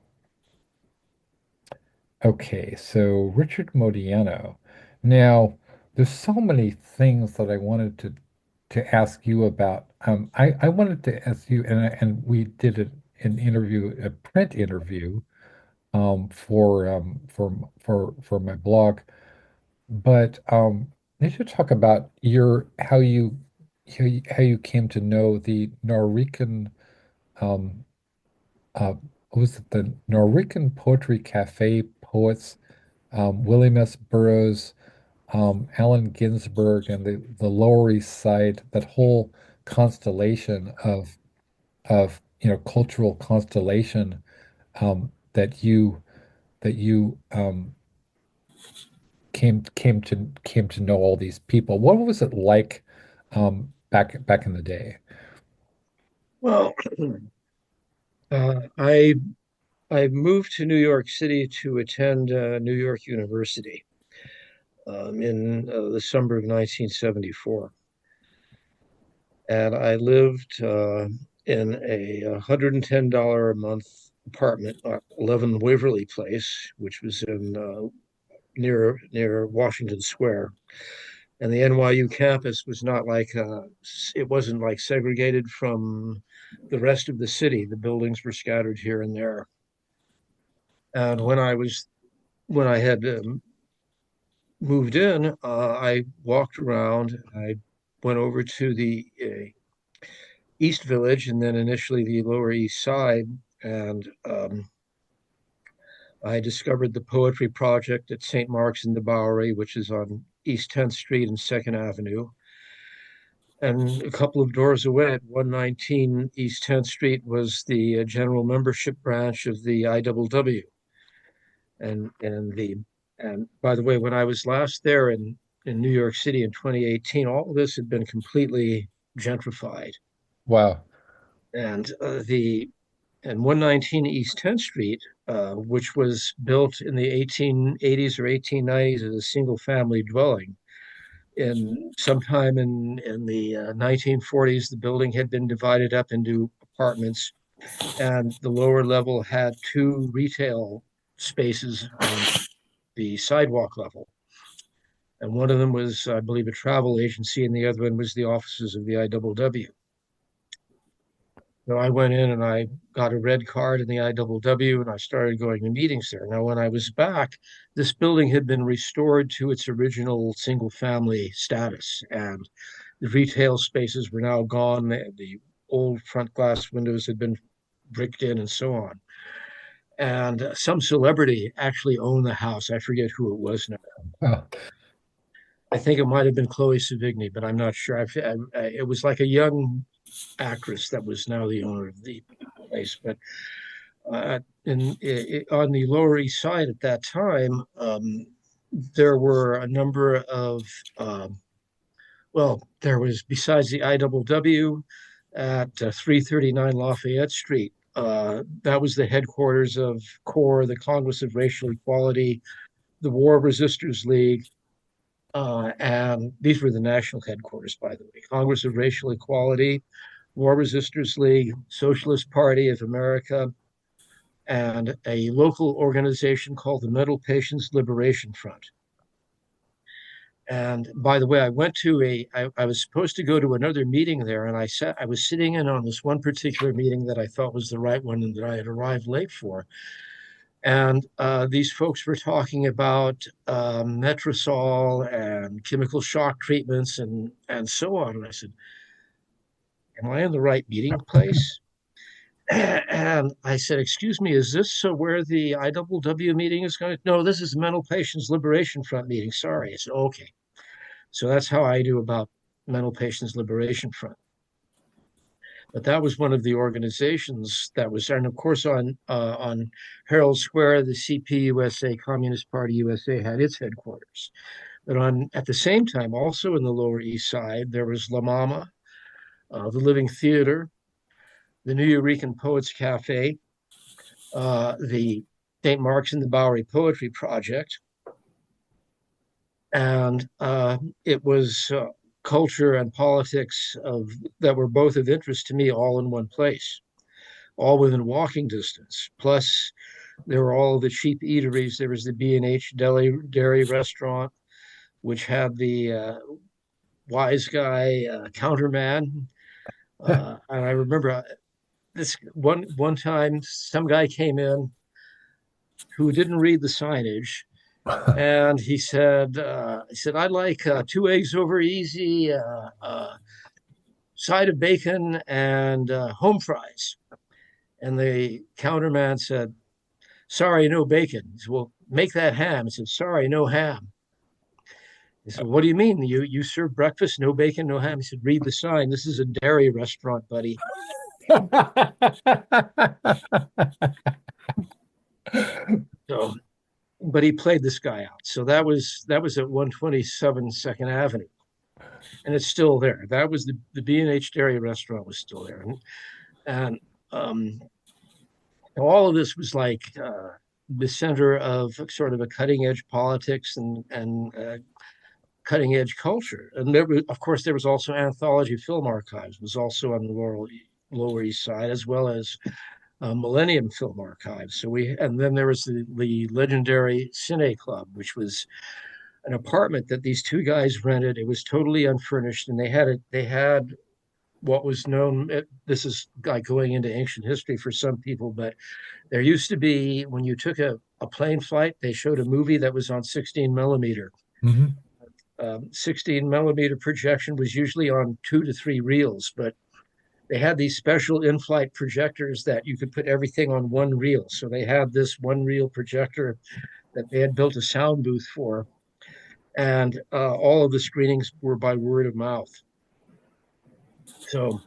Okay, so Richard Modiano. Now, there's so many things that I wanted to ask you about. I wanted to ask you, and we did an interview, a print interview, for my blog. But you should talk about your how you came to know the Norwegian um, what was it, the Norwegian Poetry Cafe poets, William S. Burroughs, Allen Ginsberg, and the Lower East Side, that whole constellation of cultural constellation, that you came to know all these people. What was it like back in the day? Well, I moved to New York City to attend New York University in the summer of 1974, and I lived in a $110 a month apartment, 11 Waverly Place, which was in near Washington Square. And the NYU campus was not like it wasn't like segregated from the rest of the city. The buildings were scattered here and there. And when I had moved in, I walked around. I went over to the East Village and then initially the Lower East Side, and I discovered the Poetry Project at St. Mark's in the Bowery, which is on East 10th Street and Second Avenue. And a couple of doors away at 119 East 10th Street was the general membership branch of the IWW. And by the way, when I was last there in New York City in 2018, all of this had been completely gentrified. Wow. And the and 119 East 10th Street, which was built in the 1880s or 1890s as a single family dwelling. In sometime in the 1940s, the building had been divided up into apartments, and the lower level had two retail spaces on the sidewalk level. And one of them was, I believe, a travel agency, and the other one was the offices of the IWW. So I went in and I got a red card in the IWW and I started going to meetings there. Now, when I was back, this building had been restored to its original single family status, and the retail spaces were now gone. The old front glass windows had been bricked in and so on. And some celebrity actually owned the house. I forget who it was now. Wow. I think it might have been Chloe Savigny, but I'm not sure. It was like a young actress that was now the owner of the place. But on the Lower East Side at that time, there were a number of, well, there was, besides the IWW at 339 Lafayette Street, that was the headquarters of CORE, the Congress of Racial Equality, the War Resisters League, and these were the national headquarters, by the way: Congress of Racial Equality, War Resisters League, Socialist Party of America, and a local organization called the Mental Patients Liberation Front. And by the way, I was supposed to go to another meeting there, and I was sitting in on this one particular meeting that I thought was the right one and that I had arrived late for. And these folks were talking about Metrosol and chemical shock treatments and so on. And I said, "Am I in the right meeting place?" And I said, "Excuse me, is this where the IWW meeting is going to?" "No, this is the Mental Patients Liberation Front meeting. Sorry." I said, "Okay." So that's how I knew about Mental Patients Liberation Front. But that was one of the organizations that was, and of course on Herald Square, the CPUSA, Communist Party USA, had its headquarters. But on at the same time, also in the Lower East Side, there was La Mama, the Living Theater, the New Eurekan Poets Cafe, the St. Mark's and the Bowery Poetry Project, and it was culture and politics of that were both of interest to me, all in one place, all within walking distance. Plus, there were all the cheap eateries. There was the B&H Dairy Restaurant, which had the wise guy counterman. And I remember this one time, some guy came in who didn't read the signage, and he said, I'd like 2 eggs over easy, side of bacon, and home fries. And the counterman said, sorry, no bacon. He said, well, make that ham. He said, sorry, no ham. He said, what do you mean? You serve breakfast, no bacon, no ham? He said, read the sign. This is a dairy restaurant, buddy. So, but he played this guy out. So that was at 127 Second Avenue, and it's still there. That was the B&H Dairy Restaurant was still there, and all of this was like the center of sort of a cutting edge politics and cutting edge culture. And there was, of course, there was also Anthology Film Archives was also on the Lower East Side, as well as Millennium Film Archives. And then there was the legendary Cine Club, which was an apartment that these two guys rented. It was totally unfurnished, and they had what was known. This is like going into ancient history for some people, but there used to be, when you took a plane flight, they showed a movie that was on 16 millimeter. Mm-hmm. 16 millimeter projection was usually on 2 to 3 reels, but they had these special in-flight projectors that you could put everything on one reel. So they had this one reel projector that they had built a sound booth for, and all of the screenings were by word of mouth. So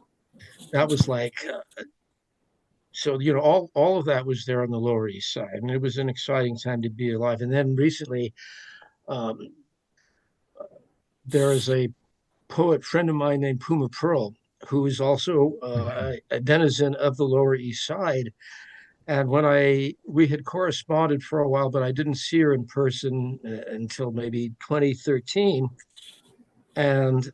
that was like, so all of that was there on the Lower East Side, and it was an exciting time to be alive. And then recently, um, there is a poet friend of mine named Puma Pearl, who is also a denizen of the Lower East Side. And we had corresponded for a while, but I didn't see her in person until maybe 2013. And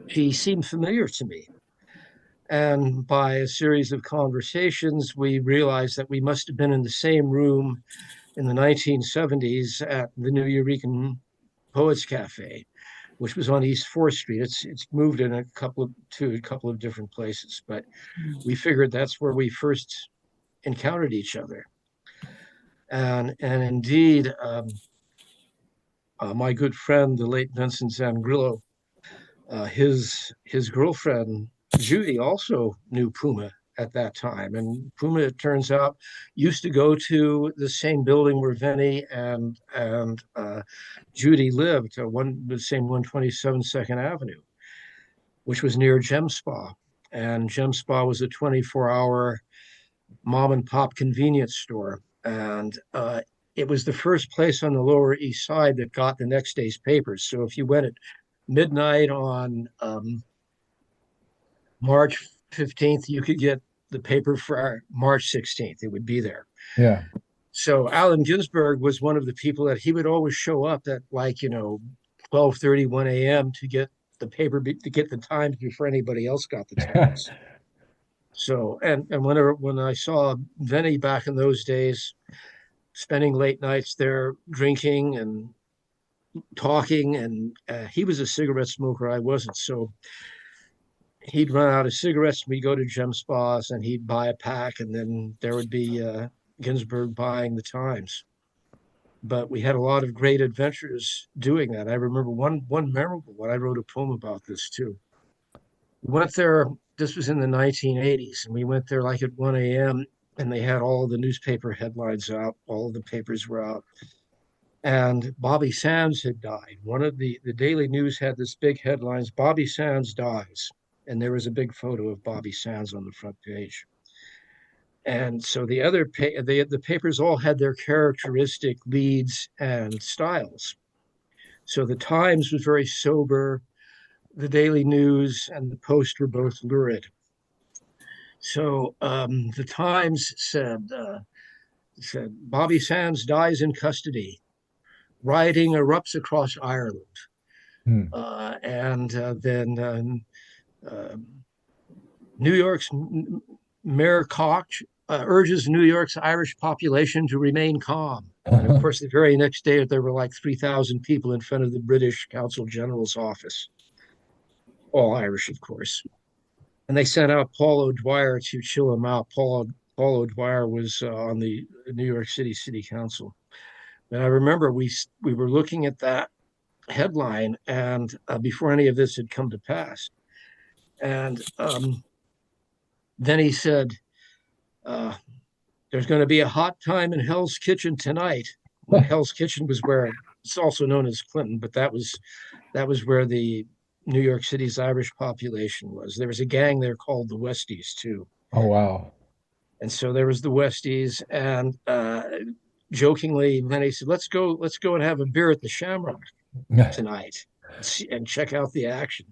she seemed familiar to me. And by a series of conversations, we realized that we must have been in the same room in the 1970s at the New Eurekan Poets Cafe, which was on East 4th Street. It's moved in a couple of different places, but we figured that's where we first encountered each other. And indeed, my good friend, the late Vincent Zangrillo, his girlfriend Judy also knew Puma at that time, and Puma, it turns out, used to go to the same building where Vinny and Judy lived, the same 127 Second Avenue, which was near Gem Spa, and Gem Spa was a 24-hour mom and pop convenience store, and it was the first place on the Lower East Side that got the next day's papers. So if you went at midnight on March 15th, you could get the paper for March 16th. It would be there. Yeah. So Allen Ginsberg was one of the people that he would always show up at 12:30, 1 a.m. to get the paper, to get the times before anybody else got the times. So, and when I saw Vinny back in those days, spending late nights there drinking and talking, and he was a cigarette smoker, I wasn't. So he'd run out of cigarettes. We'd go to Gem Spas and he'd buy a pack, and then there would be Ginsberg buying the Times. But we had a lot of great adventures doing that. I remember one memorable one. I wrote a poem about this too. We went there. This was in the 1980s, and we went there like at 1 a.m. and they had all the newspaper headlines out. All of the papers were out, and Bobby Sands had died. One of the Daily News had this big headlines: Bobby Sands dies, and there was a big photo of Bobby Sands on the front page. And so the papers all had their characteristic leads and styles. So the Times was very sober, the Daily News and the Post were both lurid. So the Times said Bobby Sands dies in custody. Rioting erupts across Ireland. Hmm. And then New York's Mayor Koch urges New York's Irish population to remain calm. And of course, the very next day, there were like 3,000 people in front of the British Consul General's office, all Irish, of course. And they sent out Paul O'Dwyer to chill him out. Paul O'Dwyer was on the New York City Council. And I remember we were looking at that headline, and before any of this had come to pass, and then he said, uh, "There's going to be a hot time in Hell's Kitchen tonight." When Hell's Kitchen was where it's also known as Clinton, but that was where the New York City's Irish population was. There was a gang there called the Westies too. Oh wow. And so there was the Westies, and jokingly, then he said, let's go and have a beer at the Shamrock tonight and check out the action,"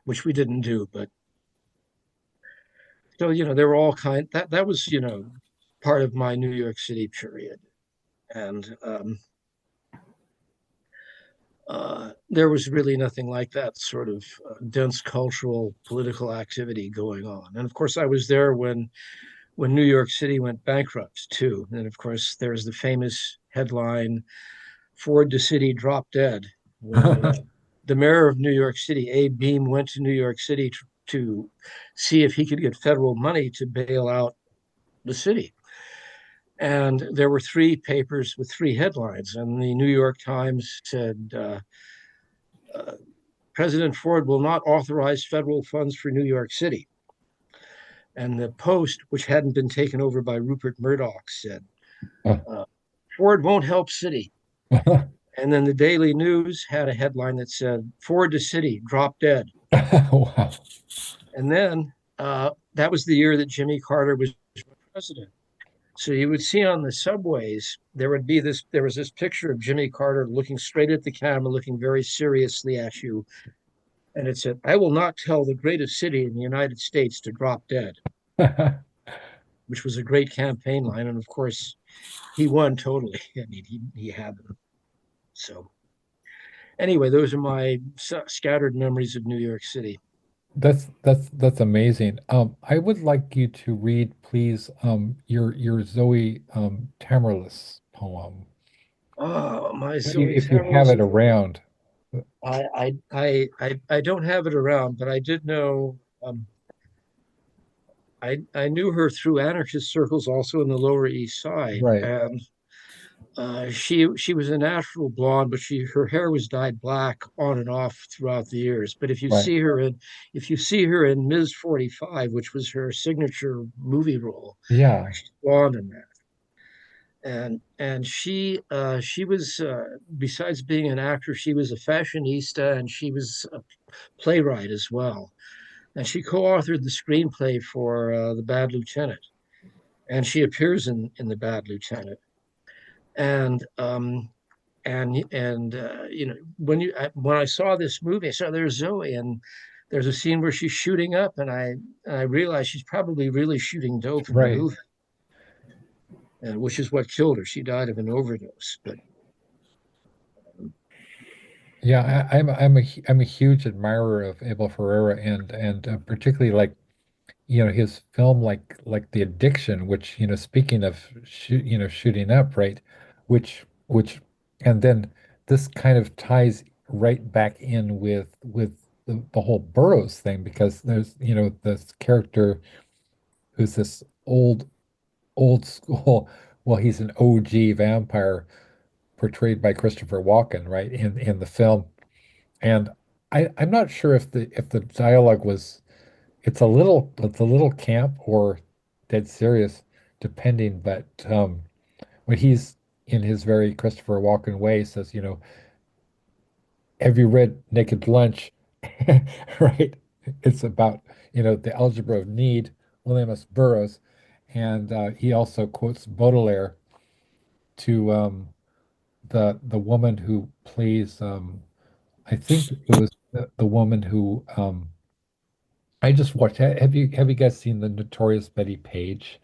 which we didn't do. But so there were all kind that was part of my New York City period, and there was really nothing like that sort of dense cultural political activity going on. And of course, I was there when New York City went bankrupt too. And of course, there's the famous headline, "Ford to City Drop Dead," when the mayor of New York City, Abe Beame, went to New York City to see if he could get federal money to bail out the city. And there were three papers with three headlines. And the New York Times said, uh, President Ford will not authorize federal funds for New York City. And the Post, which hadn't been taken over by Rupert Murdoch, said, uh, Ford won't help city. And then the Daily News had a headline that said, Ford to city, drop dead. Wow. And then that was the year that Jimmy Carter was president. So you would see on the subways, there was this picture of Jimmy Carter looking straight at the camera, looking very seriously at you. And it said, I will not tell the greatest city in the United States to drop dead, which was a great campaign line. And of course, he won totally. I mean, he had them. So anyway, those are my scattered memories of New York City. That's amazing. I would like you to read, please, your Zoe Tamerlis poem. Oh, my If you Zoe if you have Tamerlis. it around. I don't have it around, but I did know. I knew her through anarchist circles, also in the Lower East Side, Right, and she was a natural blonde, but her hair was dyed black on and off throughout the years. But right. if you see her in Ms. 45, which was her signature movie role, Yeah. she's blonde in that. And she was besides being an actor, she was a fashionista and she was a playwright as well. And she co-authored the screenplay for The Bad Lieutenant, and she appears in The Bad Lieutenant. And when I saw this movie, I saw there's Zoe, and there's a scene where she's shooting up, and I realized she's probably really shooting dope in the Right. movie, which is what killed her. She died of an overdose. But Yeah, I'm a huge admirer of Abel Ferreira and particularly like his film like The Addiction, which speaking of shooting up, right, which and then this kind of ties right back in with the whole Burroughs thing because there's this character who's this old school, well, he's an OG vampire portrayed by Christopher Walken, right, in the film. And I'm not sure if the dialogue was it's a little camp or dead serious, depending. But when he's in his very Christopher Walken way, says, have you read Naked Lunch? Right? It's about, the algebra of need, William S. Burroughs. And he also quotes Baudelaire to the woman who plays, I think it was the woman who I just watched. Have you guys seen the Notorious Betty Page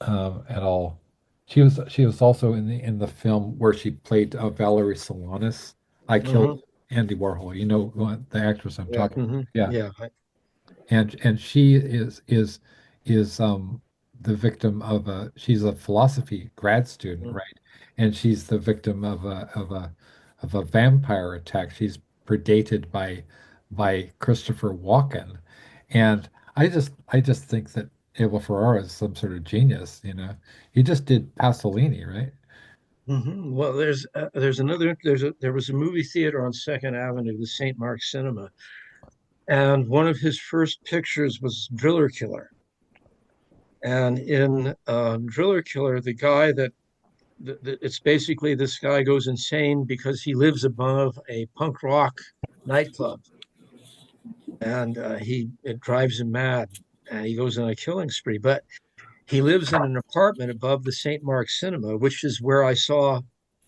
at all? She was also in the film where she played Valerie Solanas. I Hmm. killed Andy Warhol. You know the actress I'm Yeah. talking about. Hmm. Yeah, Yeah. and she is the victim of a she's a philosophy grad student, right? And she's the victim of a vampire attack. She's predated by Christopher Walken, and I just think that Abel Ferrara is some sort of genius. He just did Pasolini, right? Well, there was a movie theater on Second Avenue, the St. Mark's Cinema, and one of his first pictures was Driller Killer. And in Driller Killer, the guy that it's basically this guy goes insane because he lives above a punk rock nightclub, and it drives him mad, and he goes on a killing spree. But he lives in an apartment above the St. Mark's Cinema, which is where I saw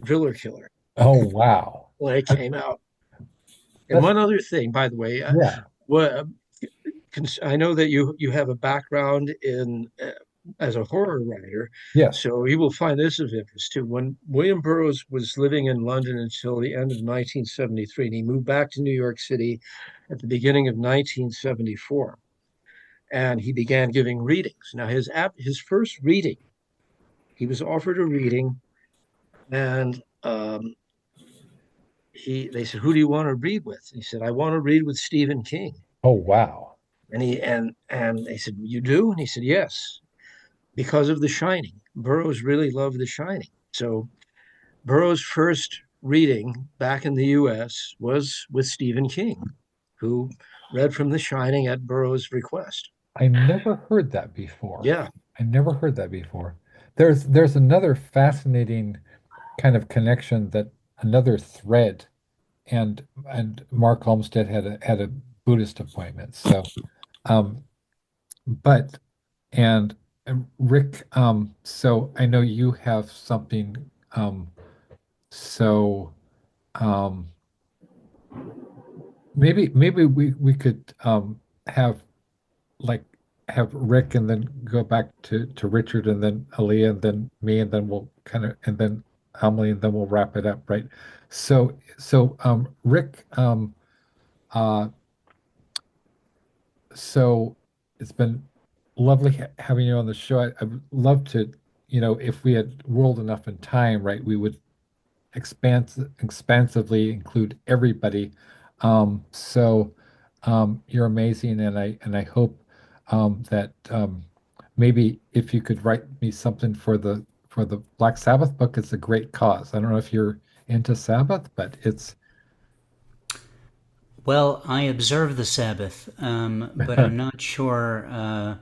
Driller Killer Oh wow, when it came out. And that's one other thing, by the way, yeah, what I know that you have a background in as a horror writer, yes. so you will find this of interest too. When William Burroughs was living in London until the end of 1973, and he moved back to New York City at the beginning of 1974, and he began giving readings. Now, his first reading, he was offered a reading, and they said, "Who do you want to read with?" And he said, "I want to read with Stephen King." Oh wow. And they said, "You do?" And he said, "Yes, because of The Shining." Burroughs really loved The Shining. So Burroughs' first reading back in the US was with Stephen King, who read from The Shining at Burroughs' request. I never heard that before. Yeah. I never heard that before. There's another fascinating kind of connection, that another thread, and Mark Olmsted had a Buddhist appointment. So um but and Rick, so I know you have something, so um maybe we could have like have Rick and then go back to Richard and then Aaliyah and then me and then we'll kind of and then Emily and then we'll wrap it up, right? So Rick, uh so it's been lovely having you on the show. I'd love to, if we had world enough in time, right, we would expansively include everybody. You're amazing, and I hope that maybe if you could write me something for the Black Sabbath book. It's a great cause. I don't know if you're into Sabbath, but it's Well, I observe the Sabbath, but I'm not sure. I'll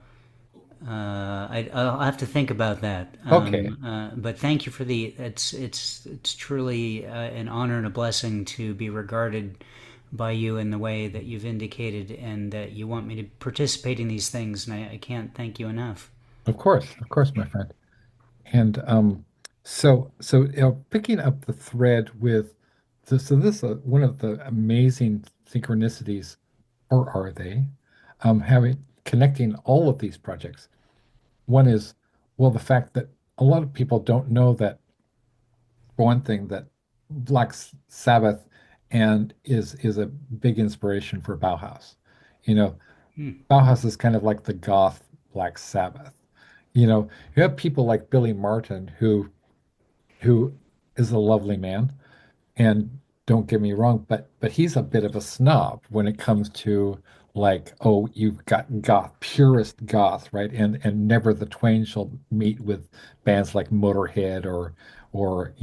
have to think about that. okay. But thank you for the. It's truly an honor and a blessing to be regarded by you in the way that you've indicated, and that you want me to participate in these things. And I can't thank you enough. Of course, my friend. And so picking up the thread with so this is one of the amazing synchronicities, or are they? Having connecting all of these projects. One is, well, the fact that a lot of people don't know that, for one thing, that Black Sabbath and is a big inspiration for Bauhaus. You know, Hmm. Bauhaus is kind of like the goth Black Sabbath. You have people like Billy Martin who is a lovely man, and don't get me wrong, but he's a bit of a snob when it comes to, like, oh, you've got goth, purest goth, right? And never the twain shall meet with bands like Motorhead, or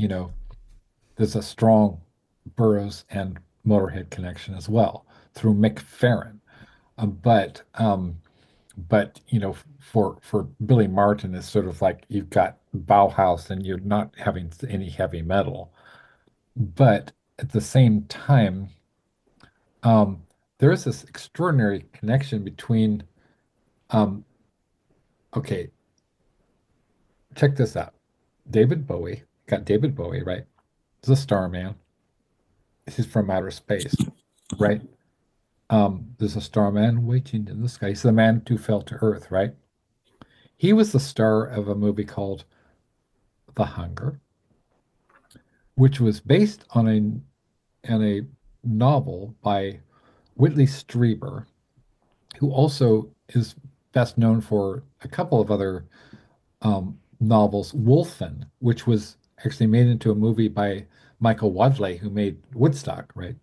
there's a strong Burroughs and Motorhead connection as well through Mick Farren. But for Billy Martin, it's sort of like you've got Bauhaus and you're not having any heavy metal. But at the same time, um, there is this extraordinary connection between, um, okay, check this out. David Bowie, got David Bowie, right? He's a star man. He's from outer space, right? There's a starman waiting in the sky. He's the man who fell to Earth, right? He was the star of a movie called The Hunger, which was based on a novel by Whitley Strieber, who also is best known for a couple of other novels, Wolfen, which was actually made into a movie by Michael Wadley, who made Woodstock, right?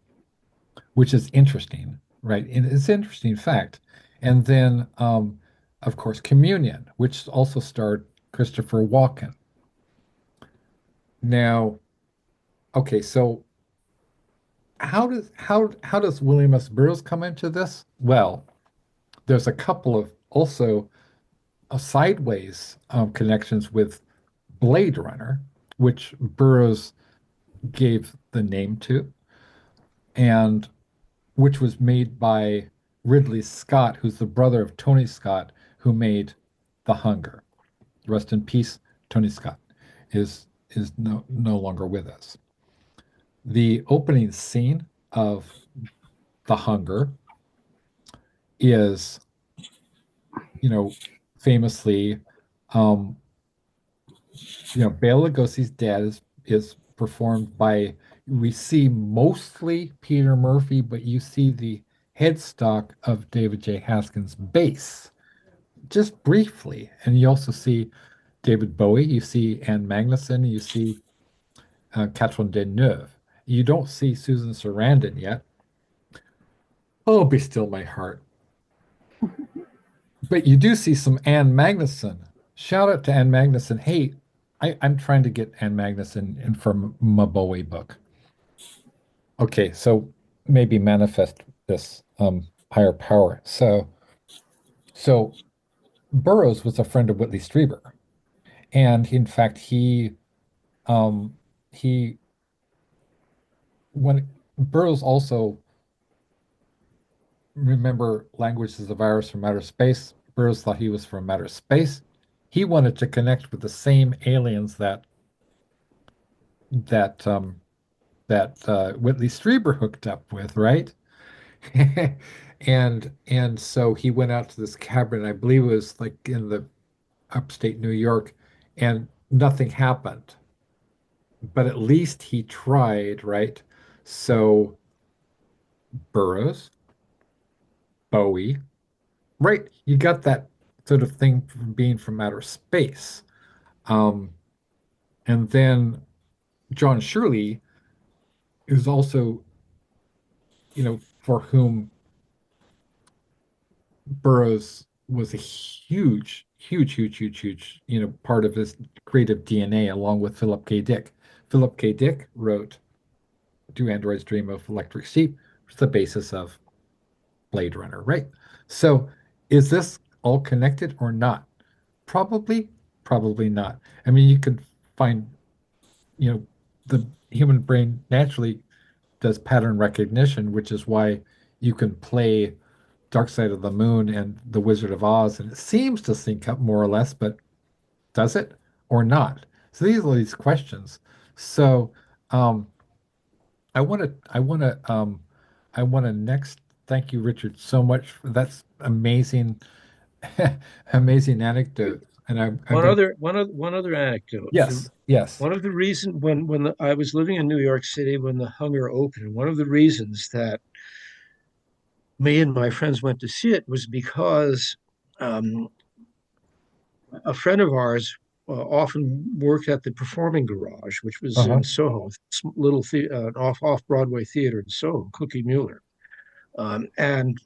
Which is interesting, right? And it's an interesting fact. And then, of course, Communion, which also starred Christopher Walken. Now, okay, so how does William S. Burroughs come into this? Well, there's a couple of also sideways connections with Blade Runner, which Burroughs gave the name to, and which was made by Ridley Scott, who's the brother of Tony Scott, who made The Hunger. Rest in peace, Tony Scott is no longer with us. The opening scene of The Hunger is, you know, famously, um, Bela Lugosi's dad is performed by, we see mostly Peter Murphy, but you see the headstock of David J. Haskins' bass just briefly. And you also see David Bowie, you see Anne Magnuson, you see Catherine Deneuve. You don't see Susan Sarandon yet. Oh, be still my heart. But you do see some Anne Magnuson. Shout out to Anne Magnuson. Hey, I'm trying to get Anne Magnuson in for my Bowie book. Okay, so maybe manifest this higher power. So Burroughs was a friend of Whitley Strieber, and in fact um he when Burroughs also, remember, language is a virus from outer space. Burroughs thought he was from outer space. He wanted to connect with the same aliens that Whitley Strieber hooked up with, right? And so he went out to this cabin, I believe it was like in the upstate New York, and nothing happened. But at least he tried, right? So Burroughs, Bowie, right? You got that sort of thing from being from outer space. Um, and then John Shirley is also, for whom Burroughs was a huge, huge, huge, huge, huge, part of his creative DNA, along with Philip K. Dick. Philip K. Dick wrote Do Androids Dream of Electric Sheep, which is the basis of Blade Runner, right? So is this all connected or not? Probably, probably not. I mean, you could find, the human brain naturally does pattern recognition, which is why you can play Dark Side of the Moon and The Wizard of Oz, and it seems to sync up more or less, but does it or not? So these are these questions. So um, I want to next thank you, Richard, so much for that's amazing, amazing anecdote. And I'm gonna One other anecdote. yes. One of the reasons I was living in New York City when the Hunger opened, one of the reasons that me and my friends went to see it was because um, a friend of ours often worked at the Performing Garage, which was Uh-huh. in Soho, little off Broadway theater in Soho, Cookie Mueller, and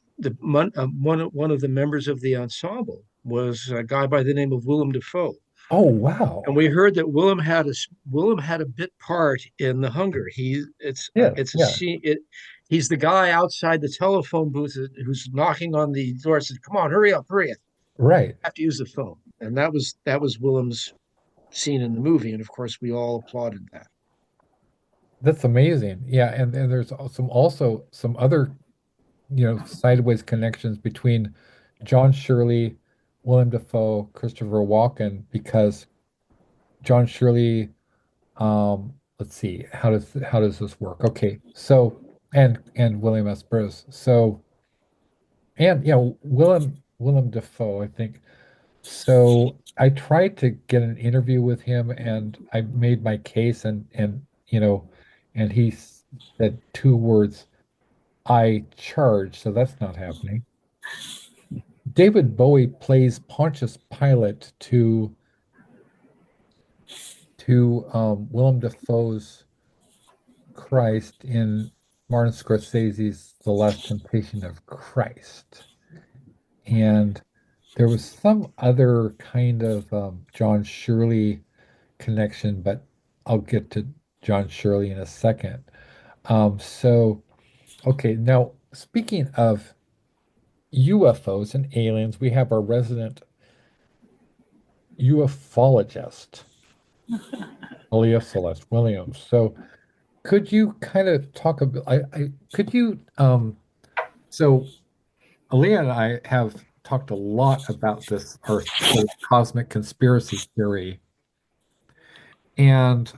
one of the members of the ensemble was a guy by the name of Willem Dafoe. Oh And wow. we heard that Willem had a bit part in The Hunger. Yeah, It's a yeah. scene. He's the guy outside the telephone booth who's knocking on the door. Says, "Come on, hurry up, hurry up! Right. I have to use the phone." And that was Willem's scene in the movie, and of course we all applauded that. That's amazing. Yeah, and there's also some other, sideways connections between John Shirley, Willem Dafoe, Christopher Walken, because John Shirley, let's see, how does this work? Okay, so and William S. Bruce. So and Willem Dafoe, I think. So I tried to get an interview with him and I made my case and he said two words, I charge, so that's not happening. David Bowie plays Pontius Pilate to Willem Dafoe's Christ in Martin Scorsese's The Last Temptation of Christ. And there was some other kind of John Shirley connection, but I'll get to John Shirley in a second. So, okay, now speaking of UFOs and aliens, we have our resident ufologist, Aaliyah Celeste Williams. So, could you kind of talk about, could you, so Aaliyah and I have talked a lot about this, our sort of cosmic conspiracy theory. And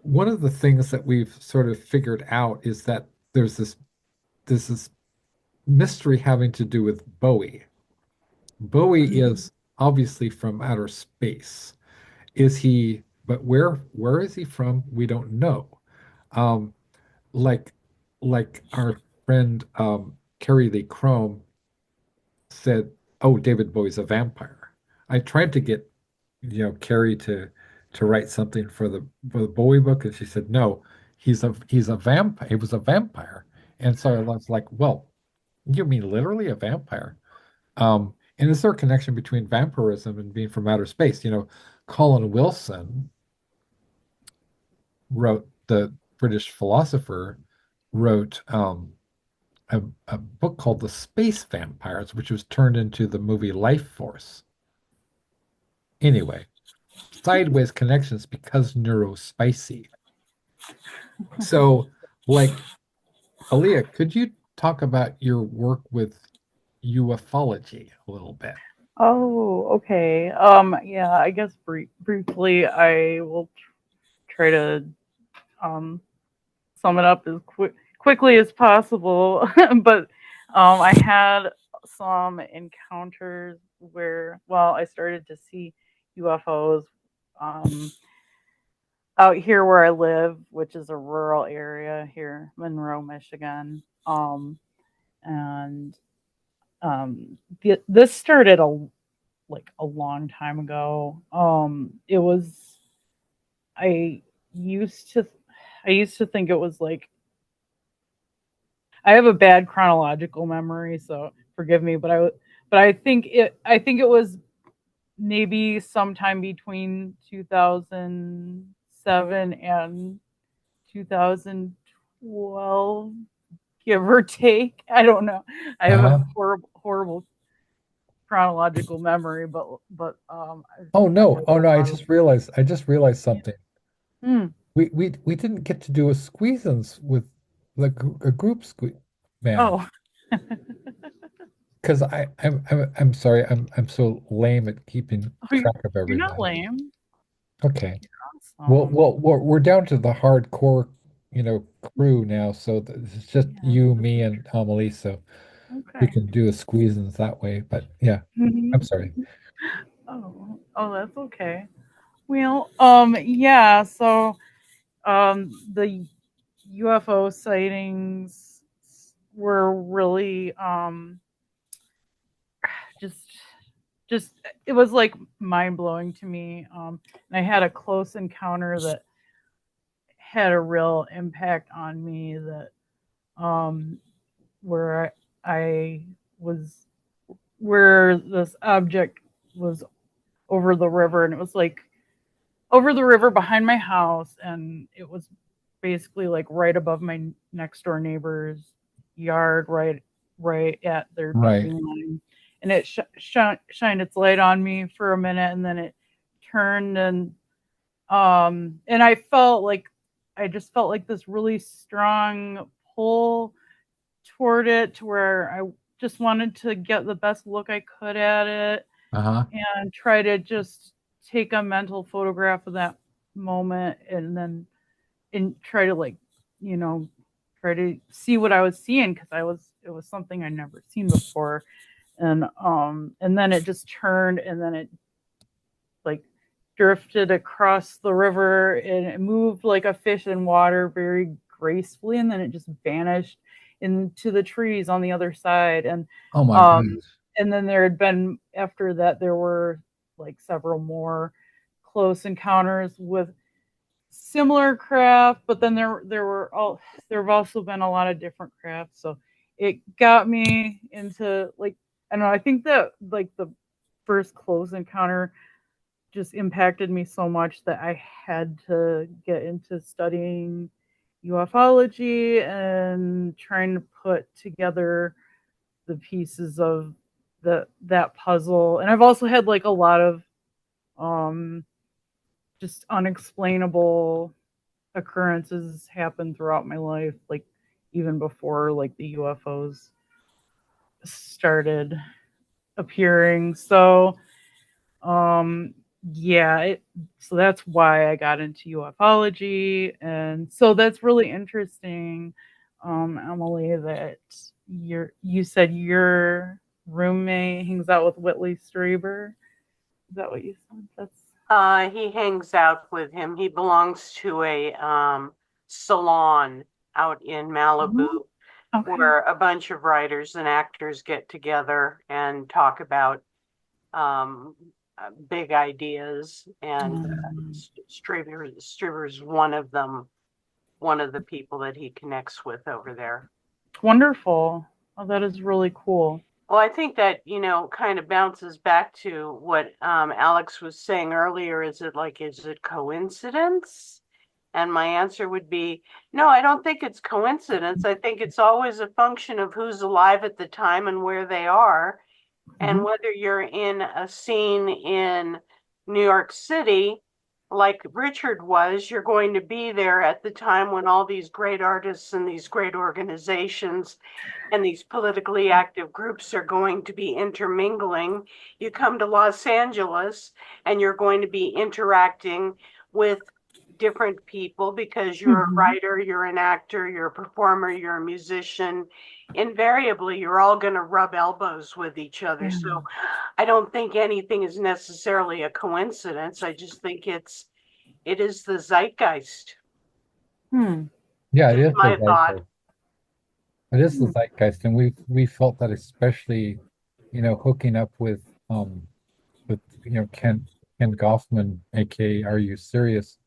one of the things that we've sort of figured out is that there's this mystery having to do with Bowie. Bowie is obviously from outer space. But where is he from? We don't know. Um, like like our friend Carrie Lee Chrome said, "Oh, David Bowie's a vampire." I tried to get Carrie to write something for the Bowie book, and she said, "No, he's a vampire. He was a vampire." And so I was like, "Well, you mean literally a vampire?" And is there a connection between vampirism and being from outer space? Colin Wilson the British philosopher, wrote a book called The Space Vampires, which was turned into the movie Life Force. Anyway, sideways connections because neurospicy. So, like, Aaliyah, could you talk about your work with ufology a little bit? Oh, okay. Yeah, I guess briefly, I will try to um sum it up as quickly as possible. But I had some encounters where, well, I started to see UFOs um, out here where I live, which is a rural area here, Monroe, Michigan. And this started a long time ago. It was I used to I used to think it was like I have a bad chronological memory, so forgive me, but I think it was maybe sometime between 2007 and 2012, give or take. I don't know. I have a Uh-huh. horrible chronological memory, Oh I no, have oh a no, I lot of just realized something. Hmm. We didn't get to do a squeezins with a group man. Oh, Because I'm sorry, I'm so lame at keeping you're track of not everything. lame. Okay. Well, Awesome. we're down to the hardcore, crew now. So it's just Yeah. you, me, and Amelie. So we Okay. can do a squeezins that way. But yeah, I'm sorry. Oh, that's okay. Well, yeah, so the UFO sightings were really just just it was like mind blowing to me. And I had a close encounter that had a real impact on me that um where I was where this object was over the river, and it was like over the river behind my house, and it was basically like right above my next door neighbor's yard, right at their Right. dumping line. and it shined its light on me for a minute, and then it turned, and I felt like I just felt like this really strong pull toward it, to where I just wanted to get the best look I could at it Uh-huh. and try to just take a mental photograph of that moment, and then try to, like, you know, try to see what I was seeing, because it was something I'd never seen before. And then it just turned, and then it, like, drifted across the river, and it moved like a fish in water very gracefully, and then it just vanished into the trees on the other side. Oh my Um goodness. and then there had been, after that, there were like several more close encounters with similar craft, but then there have also been a lot of different crafts. So it got me into, like, I don't know, I think that, like, the first close encounter just impacted me so much that I had to get into studying ufology and trying to put together the pieces of that puzzle. And I've also had, like, a lot of um just unexplainable occurrences happen throughout my life, like even before, like, the UFOs started appearing. So um yeah, so that's why I got into ufology. And so that's really interesting, Emily, that you said your roommate hangs out with Whitley Strieber. Is that what you said? That's He hangs out with him. He belongs to a salon out in Malibu okay. where a bunch of writers and actors get together and talk about big ideas. And Um, Strieber's one of them, one of the people that he connects with over there. Wonderful. Oh, that is really cool. Well, I think that, kind of bounces back to what Alex was saying earlier. Is it coincidence? And my answer would be, no, I don't think it's coincidence. I think it's always a function of who's alive at the time and where they are. And Mhm. whether you're in a scene in New York City, like Richard was, you're going to be there at the time when all these great artists and these great organizations and these politically active groups are going to be intermingling. You come to Los Angeles and you're going to be interacting with different people because you're a Mhm. writer, you're an actor, you're a performer, you're a musician. Invariably, you're all going to rub elbows with each other. Yeah. So I don't think anything is necessarily a coincidence. I just think it is the zeitgeist. Hmm. Yeah, it Just is the my thought. zeitgeist. It is the Hmm. zeitgeist, and we felt that especially, hooking up with Ken Goffman, aka Are You Serious?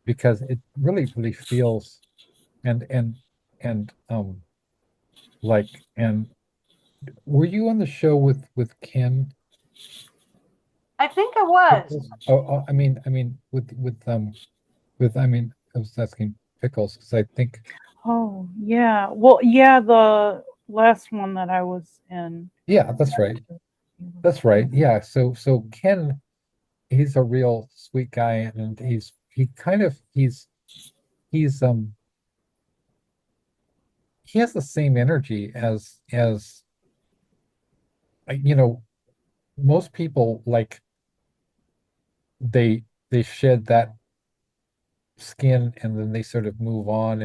Because it really feels and and and were you on the show with Ken I think I was. Pickles? I mean with I was asking Pickles because I think Oh, yeah. Well, yeah, the last one that I was in. yeah, that's right. That's right. Yeah. So Ken, he's a real sweet guy, and he's he has the same energy as you know most people, like they shed that skin and then they sort of move on,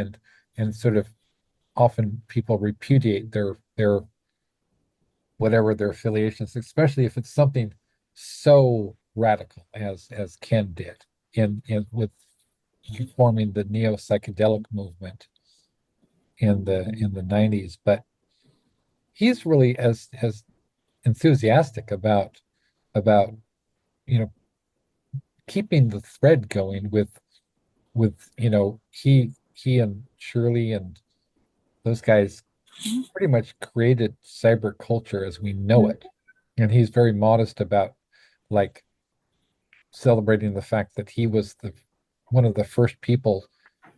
and sort of often people repudiate their whatever their affiliations, especially if it's something so radical as Ken did in with forming the neo psychedelic movement in the 90s. But he's really as enthusiastic about you know keeping the thread going with he and Shirley and those guys pretty much created cyber culture as we know Mhm. it. And he's very modest about, like, celebrating the fact that he was the one of the first people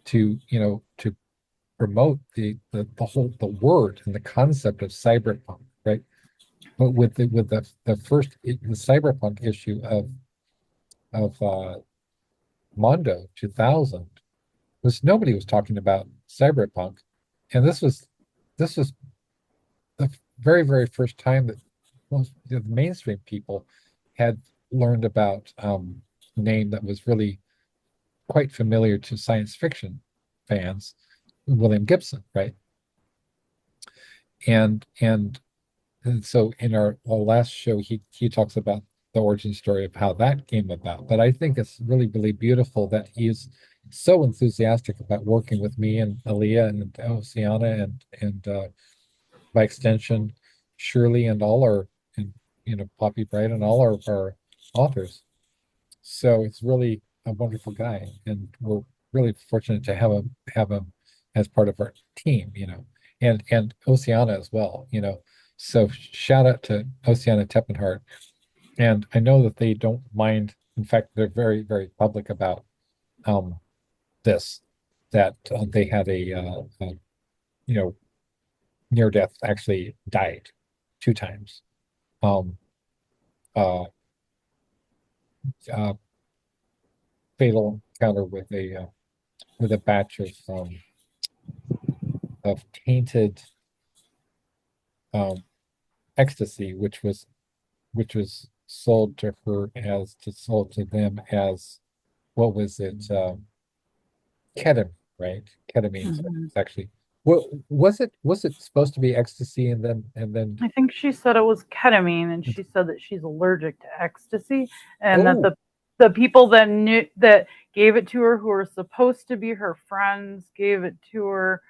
to promote the whole the word and the concept of cyberpunk, right? but with the first the cyberpunk issue of Mondo 2000, was nobody was talking about cyberpunk, and this was the very very first time that most the mainstream people had learned about a name that was really quite familiar to science fiction fans, William Gibson, right? And so in our last show, he talks about the origin story of how that came about. But I think it's really, really beautiful that he's so enthusiastic about working with me and Aaliyah and Oceana and by extension, Shirley and all our and Poppy Bright and all our authors. So it's really a wonderful guy, and we're really fortunate to have him as part of our team, and Oceana as well, So shout out to Oceana Teppenhart, and I know that they don't mind. In fact, they're very, very public about um this that they had a you know near death, actually died two times. Um, uh, uh, Fatal encounter with a batch of tainted um, ecstasy, which was sold to them as, what was it? Ketamine, right? Ketamine. So Mhm. it's actually, what was it supposed to be ecstasy, and then I think she said it was ketamine, and she said that she's allergic to ecstasy, and that oh, the people that gave it to her, who were supposed to be her friends, gave it to her.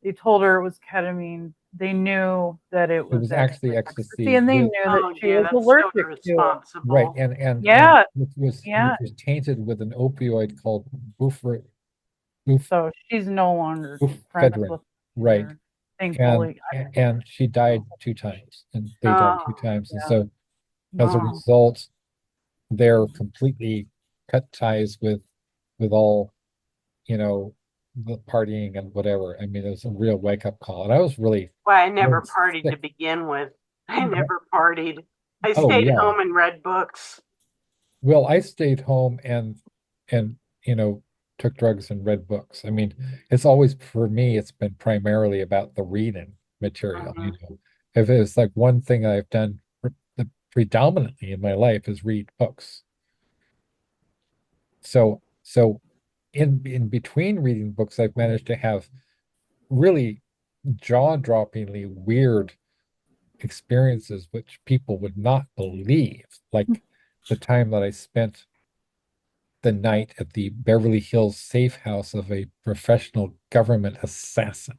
They told her it was ketamine. They knew that it it was was actually actually ecstasy, ecstasy and they with, knew that Oh she dear, was that's so allergic to it. right, irresponsible. and Yeah, which was yeah. which was tainted with an opioid called buffer buf So she's no longer friends bufedrin, with right? her. and Thankfully, and she died two times, and they died two Oh, times, and yeah. so as a No. result, they're completely cut ties with all, you know, the partying and whatever. I mean, it was a real wake up call, and I was really, why I really never partied to sick. begin with. I never partied. I Oh stayed yeah. home and read books. Well, I stayed home and took drugs and read books. I mean, it's always, for me, it's been primarily about the reading material. Mhm. If it's like one thing I've done predominantly in my life is read books. So in between reading books, I've managed to have really jaw-droppingly weird experiences which people would not believe, like the time that I spent the night at the Beverly Hills safe house of a professional government assassin.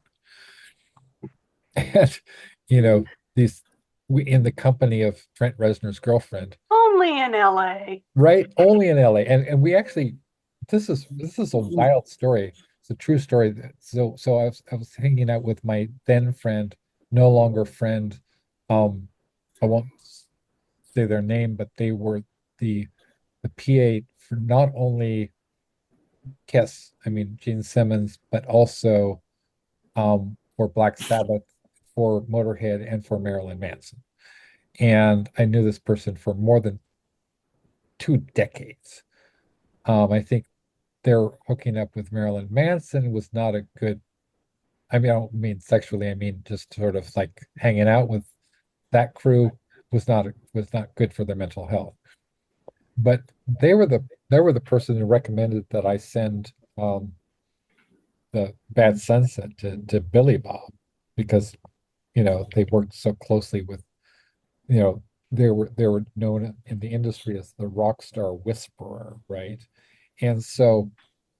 And, you know, these we in the company of Trent Reznor's girlfriend, Only in LA. right? Only in LA. And we actually, this is a wild story. It's a true story. So I was hanging out with my then friend, no longer friend. I won't say their name, but they were the PA for not only Kiss, I mean Gene Simmons, but also for Black Sabbath, for Motorhead, and for Marilyn Manson. And I knew this person for more than 2 decades. I think their hooking up with Marilyn Manson was not a good, I mean, I don't mean sexually, I mean just sort of like hanging out with that crew was not good for their mental health. But they were the person who recommended that I send the Bad Sunset to Billy Bob, because they worked so closely with, you know they were known in the industry as the rock star whisperer, right? And so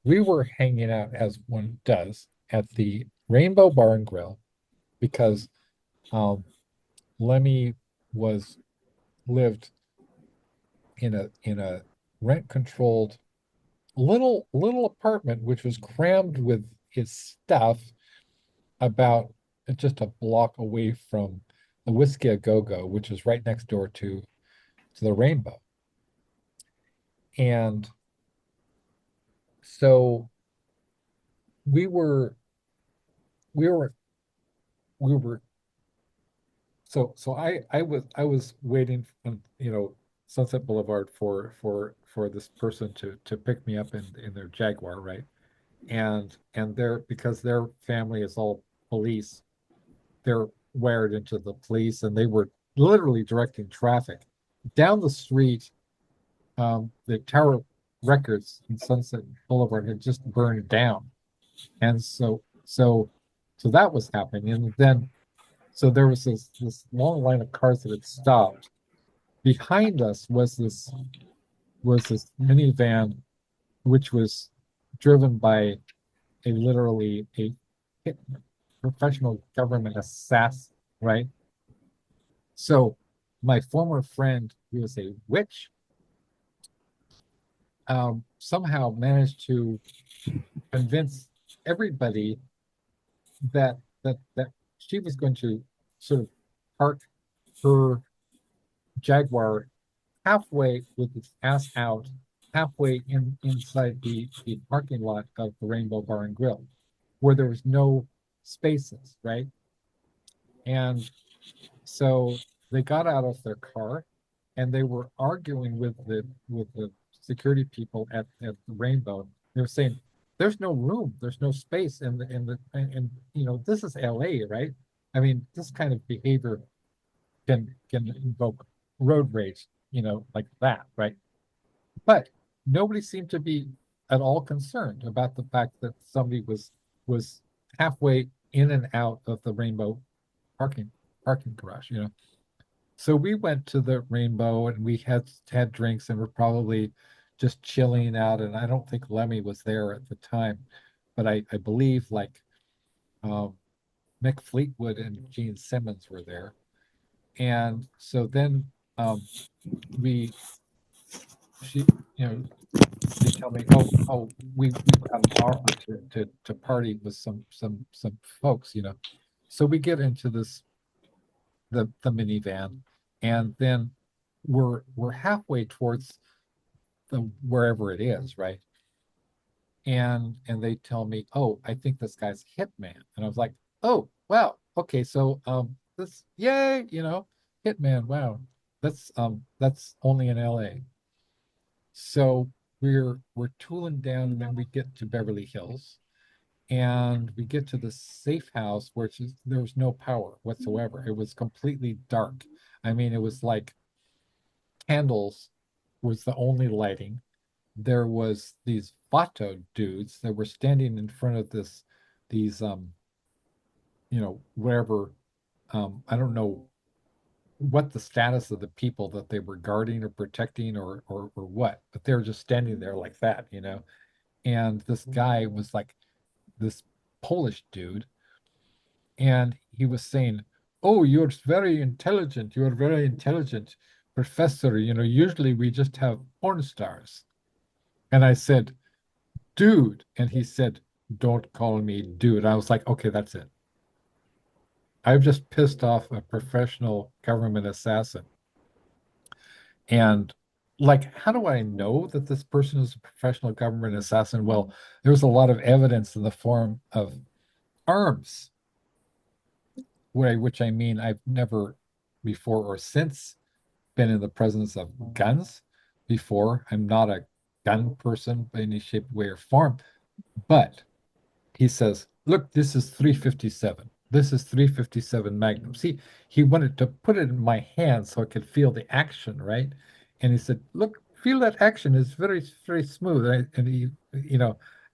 we were hanging out, as one does, at the Rainbow Bar and Grill, because um, Lemmy was lived in a rent controlled little apartment, which was crammed with his stuff, about just a block away from the Whiskey A Go Go, which is right next door to the Rainbow. And so we were we were we were So I was waiting on, Sunset Boulevard for this person to pick me up in their Jaguar, right? And they're because their family is all police, they're wired into the police, and they were literally directing traffic down the street. The Tower Records in Sunset Boulevard had just burned down, and so that was happening, and then so there was this long line of cars that had stopped. Behind us was this minivan, which was driven by literally a professional government assassin, right? So my former friend, who was a witch, somehow managed to convince everybody that she was going to sort of park her Jaguar halfway with its ass out, halfway inside the parking lot of the Rainbow Bar and Grill, where there was no spaces, right? And so they got out of their car and they were arguing with the security people at the Rainbow. They were saying, "There's no room, there's no space and this is LA, right? I mean, this kind of behavior can invoke road rage, like that, right?" But nobody seemed to be at all concerned about the fact that somebody was halfway in and out of the Rainbow parking parking garage. So we went to the Rainbow and we had drinks and we're probably just chilling out. And I don't think Lemmy was there at the time, but I believe like um, Mick Fleetwood and Gene Simmons were there. And so then we she they tell me, oh, we've got an offer to party with some folks. So we get into the minivan, and then we're halfway towards the wherever it is, right? And they tell me, oh, I think this guy's Hitman. And I was like, oh, wow, okay, so this, yay, Hitman, wow. That's only in LA. So we're tooling down, and then we get to Beverly Hills, and we get to the safe house, which is there was no power whatsoever. It was completely dark. I mean, it was like candles was the only lighting. There was these Vato dudes that were standing in front of these wherever, I don't know what the status of the people that they were guarding or protecting or what, but they were just standing there like that. And this guy was like this Polish dude, and he was saying, "Oh, you're very intelligent. You're very intelligent, professor. Usually we just have porn stars." And I said, "Dude," and he said, "Don't call me dude." I was like, "Okay, that's it. I've just pissed off a professional government assassin." And like, how do I know that this person is a professional government assassin? Well, there's a lot of evidence in the form of arms, which I mean, I've never before or since been in the presence of guns before. I'm not a gun person by any shape, way, or form. But he says, "Look, this is 357. This is 357 Magnum." See, he wanted to put it in my hand so I could feel the action, right? And he said, "Look, feel that action. It's very, very smooth."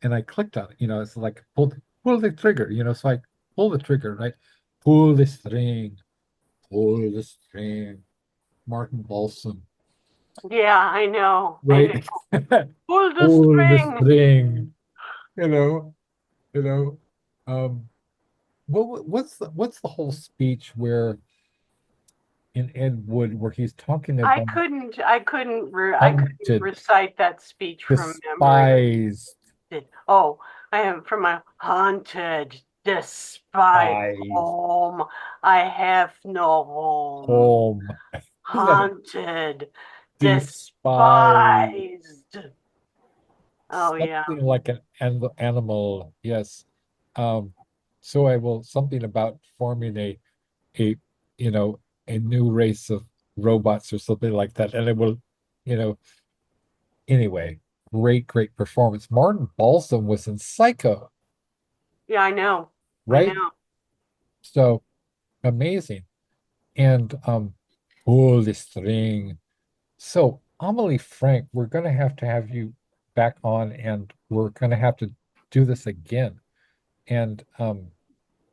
And I clicked on it. It's like pull the trigger. So I pull the trigger, right? Pull the string, pull the string. Martin Balsam, Yeah, I know. I know. right? Pull the Pull the string. string. You know, you know. Um, what's the whole speech where in Ed Wood where he's talking about I couldn't haunted, recite that speech from memory. despised, Oh, I am from a haunted, despised despised home. I have no home. home. Haunted, Despised. despised. Oh yeah. Something like an animal, yes. Um, so I will something about forming a a new race of robots or something like that. And it will, you know, anyway, great performance. Martin Balsam was in Psycho, Yeah, I know. I right? know. So amazing. And pull the string. So Amelie Frank, we're gonna have to have you back on, and we're gonna have to do this again. And The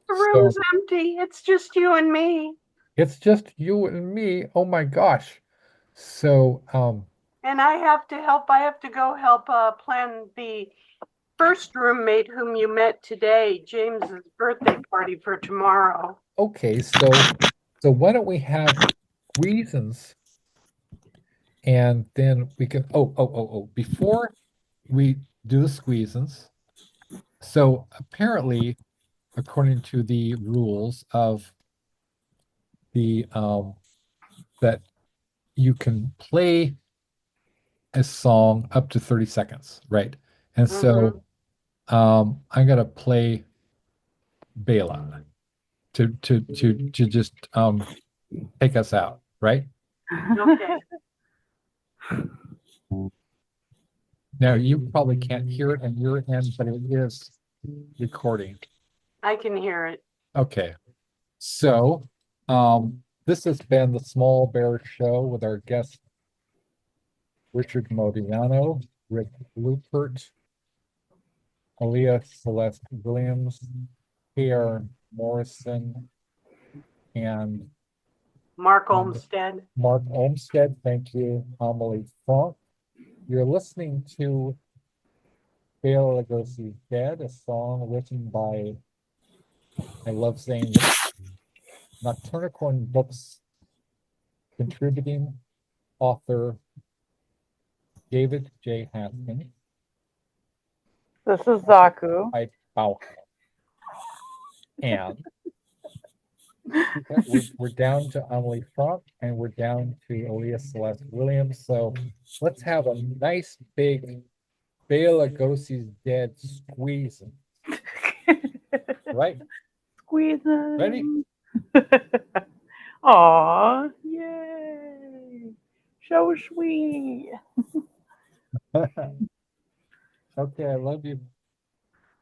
so room's empty. It's just you and me. it's just you and me. Oh my gosh. So And I have to help. I have to go help plan the first roommate whom you met today, James's birthday party for tomorrow. okay, so why don't we have reasons, and then we can before we do the squeezins. So apparently, according to the rules of the that you can play a song up to 30 seconds, right? And Mm-hmm. so I'm gonna play Bela to just take us out, right? Okay. Now you probably can't hear it on your end, but it is recording. I can hear it. Okay. So this has been the Small Bear Show with our guest Richard Modiano, Rick Rupert, Aaliyah Celeste Williams, Pierre Morrison, and Mark um, Olmsted. Mark Olmsted. Thank you, Amelie Frank. You're listening to Bela Lugosi's Dead, a song written by, I love saying this, Nocturnicorn Books contributing author David J. Haskins. This is Zaku. I Bauhaus. And we're down to Amelie Frank and we're down to Aaliyah Celeste Williams. So let's have a nice big Bela Lugosi's Dead squeeze. Right? Squeezing. Ready? Aw, yay. So sweet. Okay, I love you.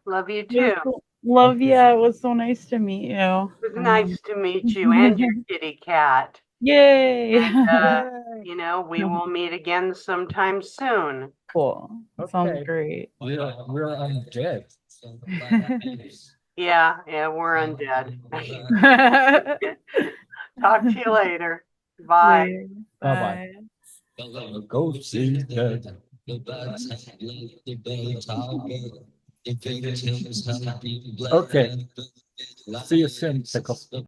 Love you It too. was love Okay. you. It was so nice to meet you. It was nice to meet you and your kitty cat. Yay. And, we will meet again sometime soon. Cool. Sounds Okay. great. We're undead. Yeah, we're undead. Talk to you later. Bye. Later. Bye-bye. Bye. The ghost is dead. The bats have left the bell tower. The victims have been bled. Okay. See you soon, Pickles.